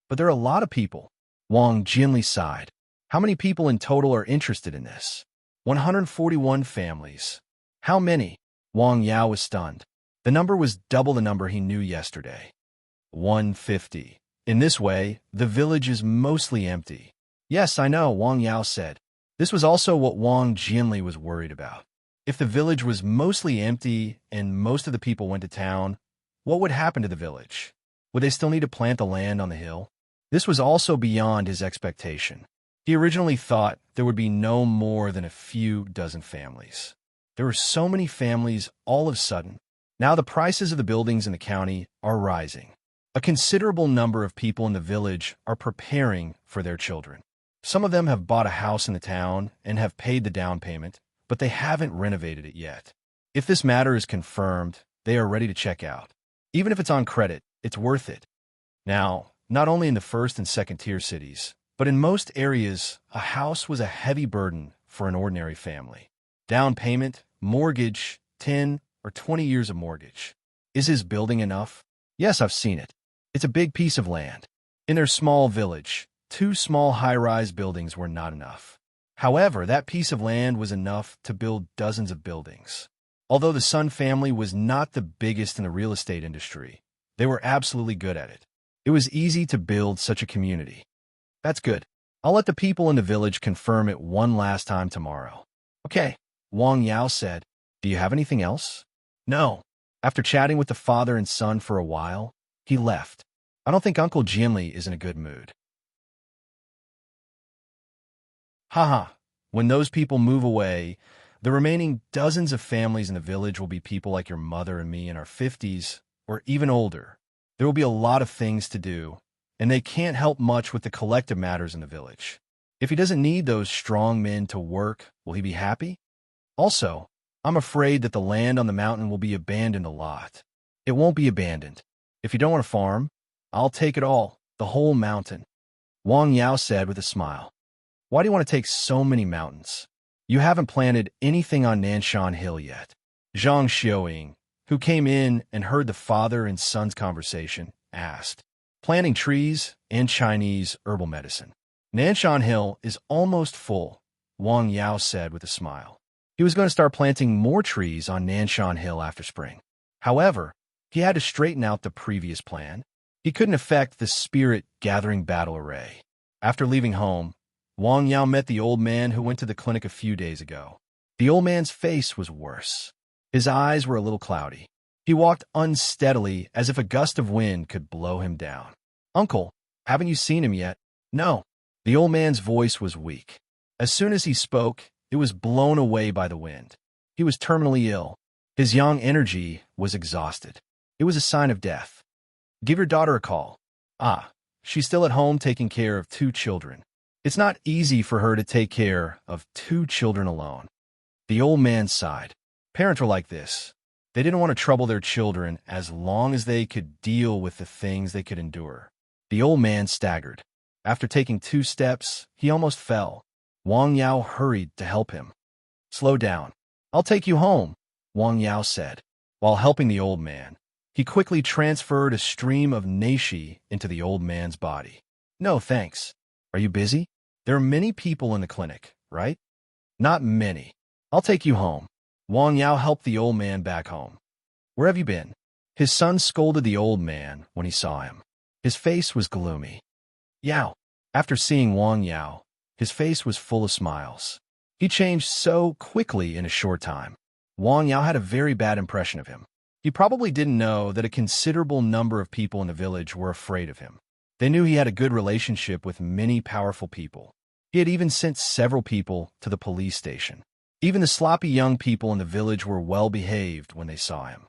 But there are a lot of people. Wang Jinli sighed. How many people in total are interested in this? 141 families. How many? Wang Yao was stunned. The number was double the number he knew yesterday. 150. In this way, the village is mostly empty. Yes, I know, Wang Yao said. This was also what Wang Jinli was worried about. If the village was mostly empty and most of the people went to town, what would happen to the village? Would they still need to plant the land on the hill? This was also beyond his expectation. He originally thought there would be no more than a few dozen families. There were so many families all of a sudden. Now the prices of the buildings in the county are rising. A considerable number of people in the village are preparing for their children. Some of them have bought a house in the town and have paid the down payment, but they haven't renovated it yet. If this matter is confirmed, they are ready to check out. Even if it's on credit, it's worth it. Now, not only in the first and second tier cities, but in most areas, a house was a heavy burden for an ordinary family. Down payment, mortgage, 10 or 20 years of mortgage. Is his building enough? Yes, I've seen it. It's a big piece of land. In their small village, 2 small high-rise buildings were not enough. However, that piece of land was enough to build dozens of buildings. Although the Sun family was not the biggest in the real estate industry, they were absolutely good at it. It was easy to build such a community. That's good. I'll let the people in the village confirm it one last time tomorrow. Okay, Wang Yao said. Do you have anything else? No. After chatting with the father and son for a while, he left. I don't think Uncle Jinli is in a good mood. Haha, when those people move away, the remaining dozens of families in the village will be people like your mother and me in our 50s, or even older. There will be a lot of things to do, and they can't help much with the collective matters in the village. If he doesn't need those strong men to work, will he be happy? Also, I'm afraid that the land on the mountain will be abandoned a lot. It won't be abandoned. If you don't want to farm, I'll take it all, the whole mountain. Wang Yao said with a smile. Why do you want to take so many mountains? You haven't planted anything on Nanshan Hill yet. Zhang Xiaoying, who came in and heard the father and son's conversation, asked. Planting trees and Chinese herbal medicine. Nanshan Hill is almost full, Wang Yao said with a smile. He was going to start planting more trees on Nanshan Hill after spring. However, he had to straighten out the previous plan. He couldn't affect the spirit-gathering battle array. After leaving home, Wang Yao met the old man who went to the clinic a few days ago. The old man's face was worse. His eyes were a little cloudy. He walked unsteadily, as if a gust of wind could blow him down. "Uncle, haven't you seen him yet?" "No." The old man's voice was weak. As soon as he spoke, it was blown away by the wind. He was terminally ill. His young energy was exhausted. It was a sign of death. "Give your daughter a call." "Ah, she's still at home taking care of 2 children. It's not easy for her to take care of 2 children alone." The old man sighed. Parents were like this. They didn't want to trouble their children as long as they could deal with the things they could endure. The old man staggered. After taking 2 steps, he almost fell. Wang Yao hurried to help him. "Slow down. I'll take you home," Wang Yao said. While helping the old man, he quickly transferred a stream of nashi into the old man's body. "No, thanks. Are you busy? There are many people in the clinic, right?" "Not many. I'll take you home." Wang Yao helped the old man back home. "Where have you been?" His son scolded the old man when he saw him. His face was gloomy. "Yao." After seeing Wang Yao, his face was full of smiles. He changed so quickly in a short time. Wang Yao had a very bad impression of him. He probably didn't know that a considerable number of people in the village were afraid of him. They knew he had a good relationship with many powerful people. He had even sent several people to the police station. Even the sloppy young people in the village were well behaved when they saw him.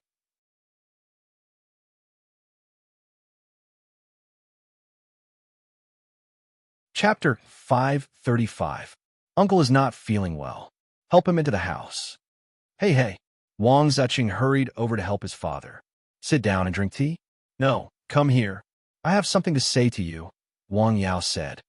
Chapter 535. Uncle is not feeling well. Help him into the house. Hey. Wang Ziqing hurried over to help his father. "Sit down and drink tea?" "No, come here. I have something to say to you," Wang Yao said.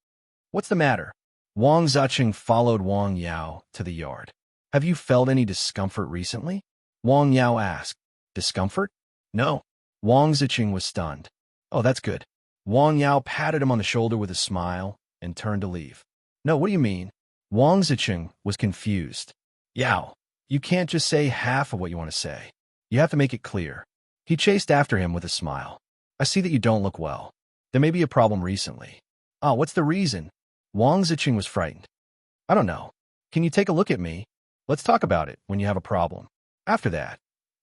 "What's the matter?" Wang Ziqing followed Wang Yao to the yard. "Have you felt any discomfort recently?" Wang Yao asked. "Discomfort?" "No." Wang Ziqing was stunned. "Oh, that's good." Wang Yao patted him on the shoulder with a smile and turned to leave. "No, what do you mean?" Wang Ziqing was confused. "Yao, you can't just say half of what you want to say. You have to make it clear." He chased after him with a smile. "I see that you don't look well. There may be a problem recently." "Ah, what's the reason?" Wang Ziqing was frightened. "I don't know. Can you take a look at me? Let's talk about it when you have a problem." After that,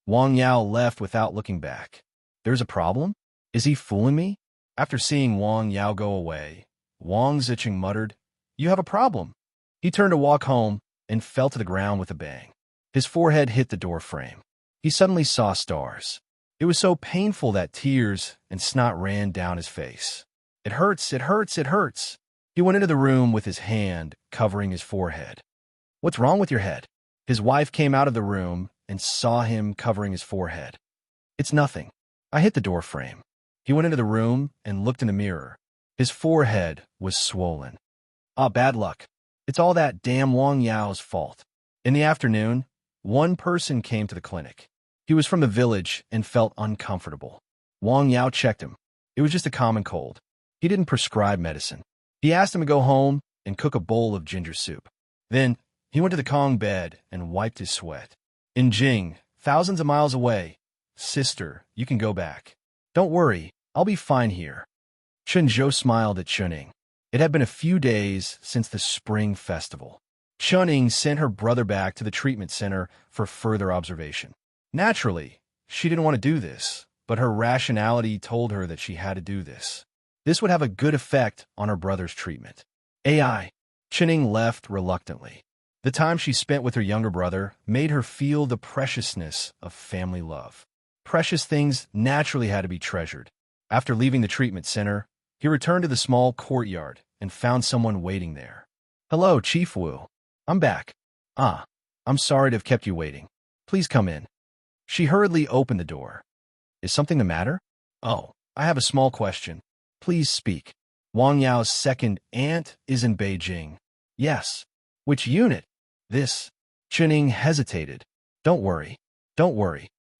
Wang Yao left without looking back. "There's a problem? Is he fooling me?" After seeing Wang Yao go away, Wang Ziqing muttered, "You have a problem." He turned to walk home and fell to the ground with a bang. His forehead hit the door frame. He suddenly saw stars. It was so painful that tears and snot ran down his face. "It hurts, it hurts, it hurts." He went into the room with his hand covering his forehead. "What's wrong with your head?" His wife came out of the room and saw him covering his forehead. "It's nothing. I hit the door frame." He went into the room and looked in the mirror. His forehead was swollen. "Ah, bad luck. It's all that damn Wang Yao's fault." In the afternoon, one person came to the clinic. He was from the village and felt uncomfortable. Wang Yao checked him. It was just a common cold. He didn't prescribe medicine. He asked him to go home and cook a bowl of ginger soup. Then he went to the Kong bed and wiped his sweat. "In Jing, thousands of miles away. Sister, you can go back. Don't worry, I'll be fine here." Chen Zhou smiled at Chuning. It had been a few days since the spring festival. Chuning sent her brother back to the treatment center for further observation. Naturally, she didn't want to do this, but her rationality told her that she had to do this. This would have a good effect on her brother's treatment. AI. Chuning left reluctantly. The time she spent with her younger brother made her feel the preciousness of family love. Precious things naturally had to be treasured. After leaving the treatment center, he returned to the small courtyard and found someone waiting there. "Hello, Chief Wu. I'm back." "Ah, I'm sorry to have kept you waiting. Please come in." She hurriedly opened the door. "Is something the matter?" "Oh, I have a small question. Please speak." "Wang Yao's second aunt is in Beijing." "Yes." "Which unit?" "This." Chuning hesitated. Don't worry.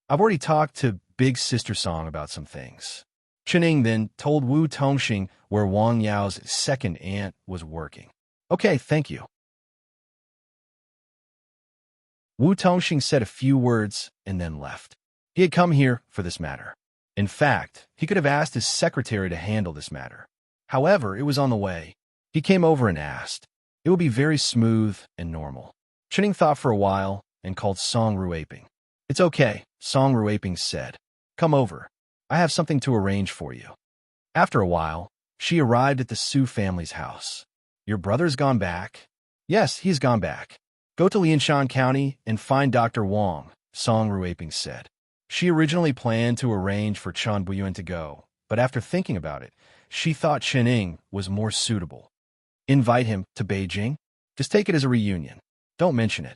I've already talked to Big Sister Song about some things." Chuning then told Wu Tongxing where Wang Yao's second aunt was working. "Okay, thank you." Wu Tongxing said a few words and then left. He had come here for this matter. In fact, he could have asked his secretary to handle this matter. However, it was on the way. He came over and asked. It would be very smooth and normal. Chuning thought for a while and called Song Ruaping. It's okay, Song Ruaping said. Come over. I have something to arrange for you. After a while, she arrived at the Su family's house. Your brother's gone back? Yes, he's gone back. Go to Lianshan County and find Dr. Wong, Song Ruaping said. She originally planned to arrange for Chan Buyuan to go, but after thinking about it, she thought Chening was more suitable. Invite him to Beijing? Just take it as a reunion. Don't mention it.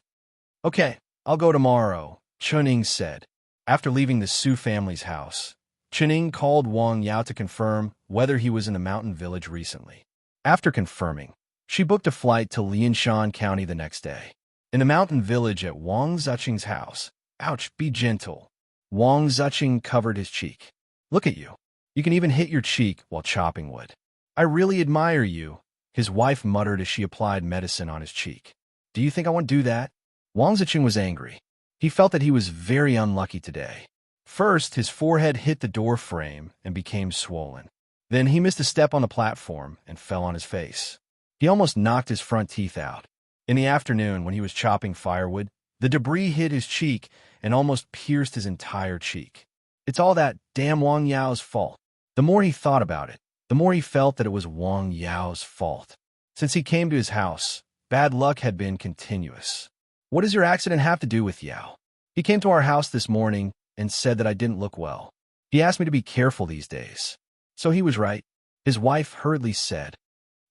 Okay, I'll go tomorrow, Chening said. After leaving the Su family's house, Chening called Wang Yao to confirm whether he was in the mountain village recently. After confirming, she booked a flight to Lianshan County the next day. In the mountain village at Wang Zuching's house, ouch, be gentle. Wang Zuching covered his cheek. Look at you. You can even hit your cheek while chopping wood. I really admire you, his wife muttered as she applied medicine on his cheek. Do you think I want to do that? Wang Zuching was angry. He felt that he was very unlucky today. First, his forehead hit the door frame and became swollen. Then he missed a step on the platform and fell on his face. He almost knocked his front teeth out. In the afternoon, when he was chopping firewood, the debris hit his cheek and almost pierced his entire cheek. It's all that damn Wang Yao's fault. The more he thought about it, the more he felt that it was Wang Yao's fault. Since he came to his house, bad luck had been continuous. What does your accident have to do with Yao? He came to our house this morning and said that I didn't look well. He asked me to be careful these days. So he was right, his wife hurriedly said.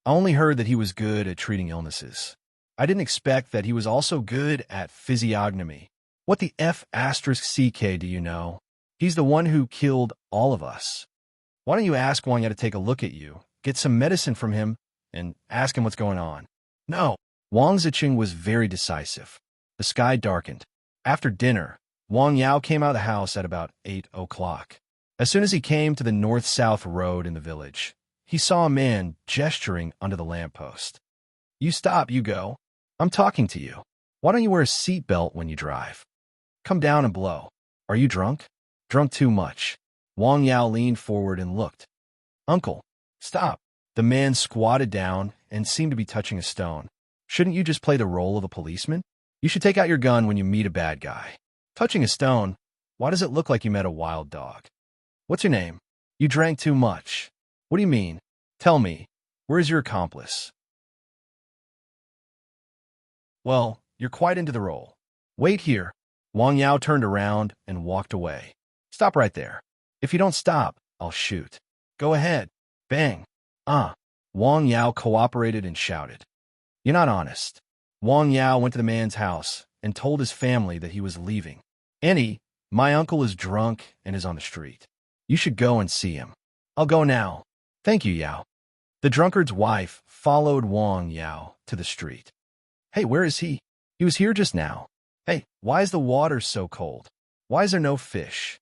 I only heard that he was good at treating illnesses. I didn't expect that he was also good at physiognomy. What the F***ck do you know? He's the one who killed all of us. Why don't you ask Wang Yao to take a look at you, get some medicine from him, and ask him what's going on? No. Wang Ziqing was very decisive. The sky darkened. After dinner, Wang Yao came out of the house at about 8 o'clock. As soon as he came to the north-south road in the village, he saw a man gesturing under the lamppost. You stop, you go. I'm talking to you. Why don't you wear a seatbelt when you drive? Come down and blow. Are you drunk? Drunk too much. Wang Yao leaned forward and looked. Uncle, stop. The man squatted down and seemed to be touching a stone. Shouldn't you just play the role of a policeman? You should take out your gun when you meet a bad guy. Touching a stone, why does it look like you met a wild dog? What's your name? You drank too much. What do you mean? Tell me, where's your accomplice? Well, you're quite into the role. Wait here. Wang Yao turned around and walked away. Stop right there. If you don't stop, I'll shoot. Go ahead. Bang. Wang Yao cooperated and shouted. You're not honest. Wang Yao went to the man's house and told his family that he was leaving. Annie, my uncle is drunk and is on the street. You should go and see him. I'll go now. Thank you, Yao. The drunkard's wife followed Wang Yao to the street. Hey, where is he? He was here just now. Hey, why is the water so cold? Why is there no fish?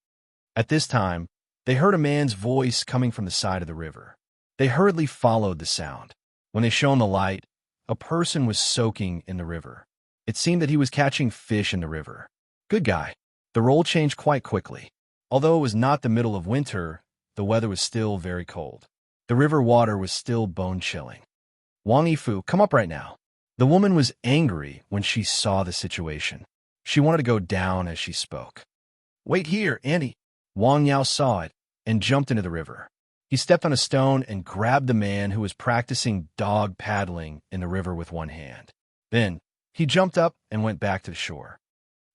At this time, they heard a man's voice coming from the side of the river. They hurriedly followed the sound. When they shone the light, a person was soaking in the river. It seemed that he was catching fish in the river. Good guy. The role changed quite quickly. Although it was not the middle of winter, the weather was still very cold. The river water was still bone-chilling. Wang Yifu, come up right now. The woman was angry when she saw the situation. She wanted to go down as she spoke. Wait here, Annie. Wang Yao saw it and jumped into the river. He stepped on a stone and grabbed the man who was practicing dog paddling in the river with one hand. Then, he jumped up and went back to the shore.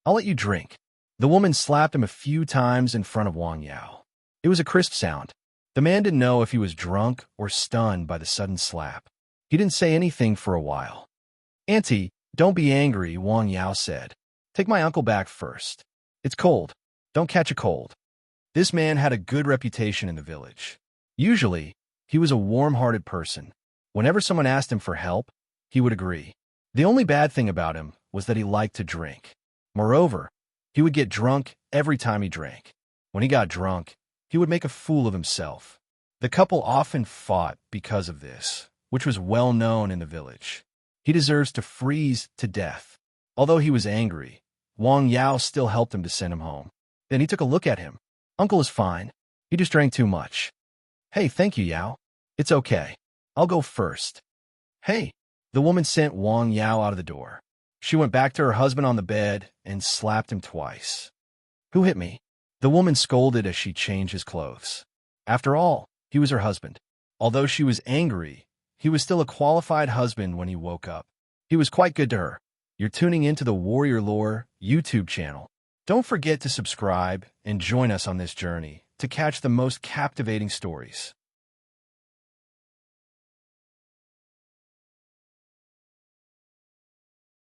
I'll let you drink. The woman slapped him a few times in front of Wang Yao. It was a crisp sound. The man didn't know if he was drunk or stunned by the sudden slap. He didn't say anything for a while. Auntie, don't be angry, Wang Yao said. Take my uncle back first. It's cold. Don't catch a cold. This man had a good reputation in the village. Usually, he was a warm-hearted person. Whenever someone asked him for help, he would agree. The only bad thing about him was that he liked to drink. Moreover, he would get drunk every time he drank. When he got drunk, he would make a fool of himself. The couple often fought because of this, which was well known in the village. He deserves to freeze to death. Although he was angry, Wang Yao still helped him to send him home. Then he took a look at him. Uncle is fine. He just drank too much. Hey, thank you, Yao. It's okay. I'll go first. Hey. The woman sent Wang Yao out of the door. She went back to her husband on the bed and slapped him twice. Who hit me? The woman scolded as she changed his clothes. After all, he was her husband. Although she was angry, he was still a qualified husband when he woke up. He was quite good to her. You're tuning into the Warrior Lore YouTube channel. Don't forget to subscribe and join us on this journey to catch the most captivating stories.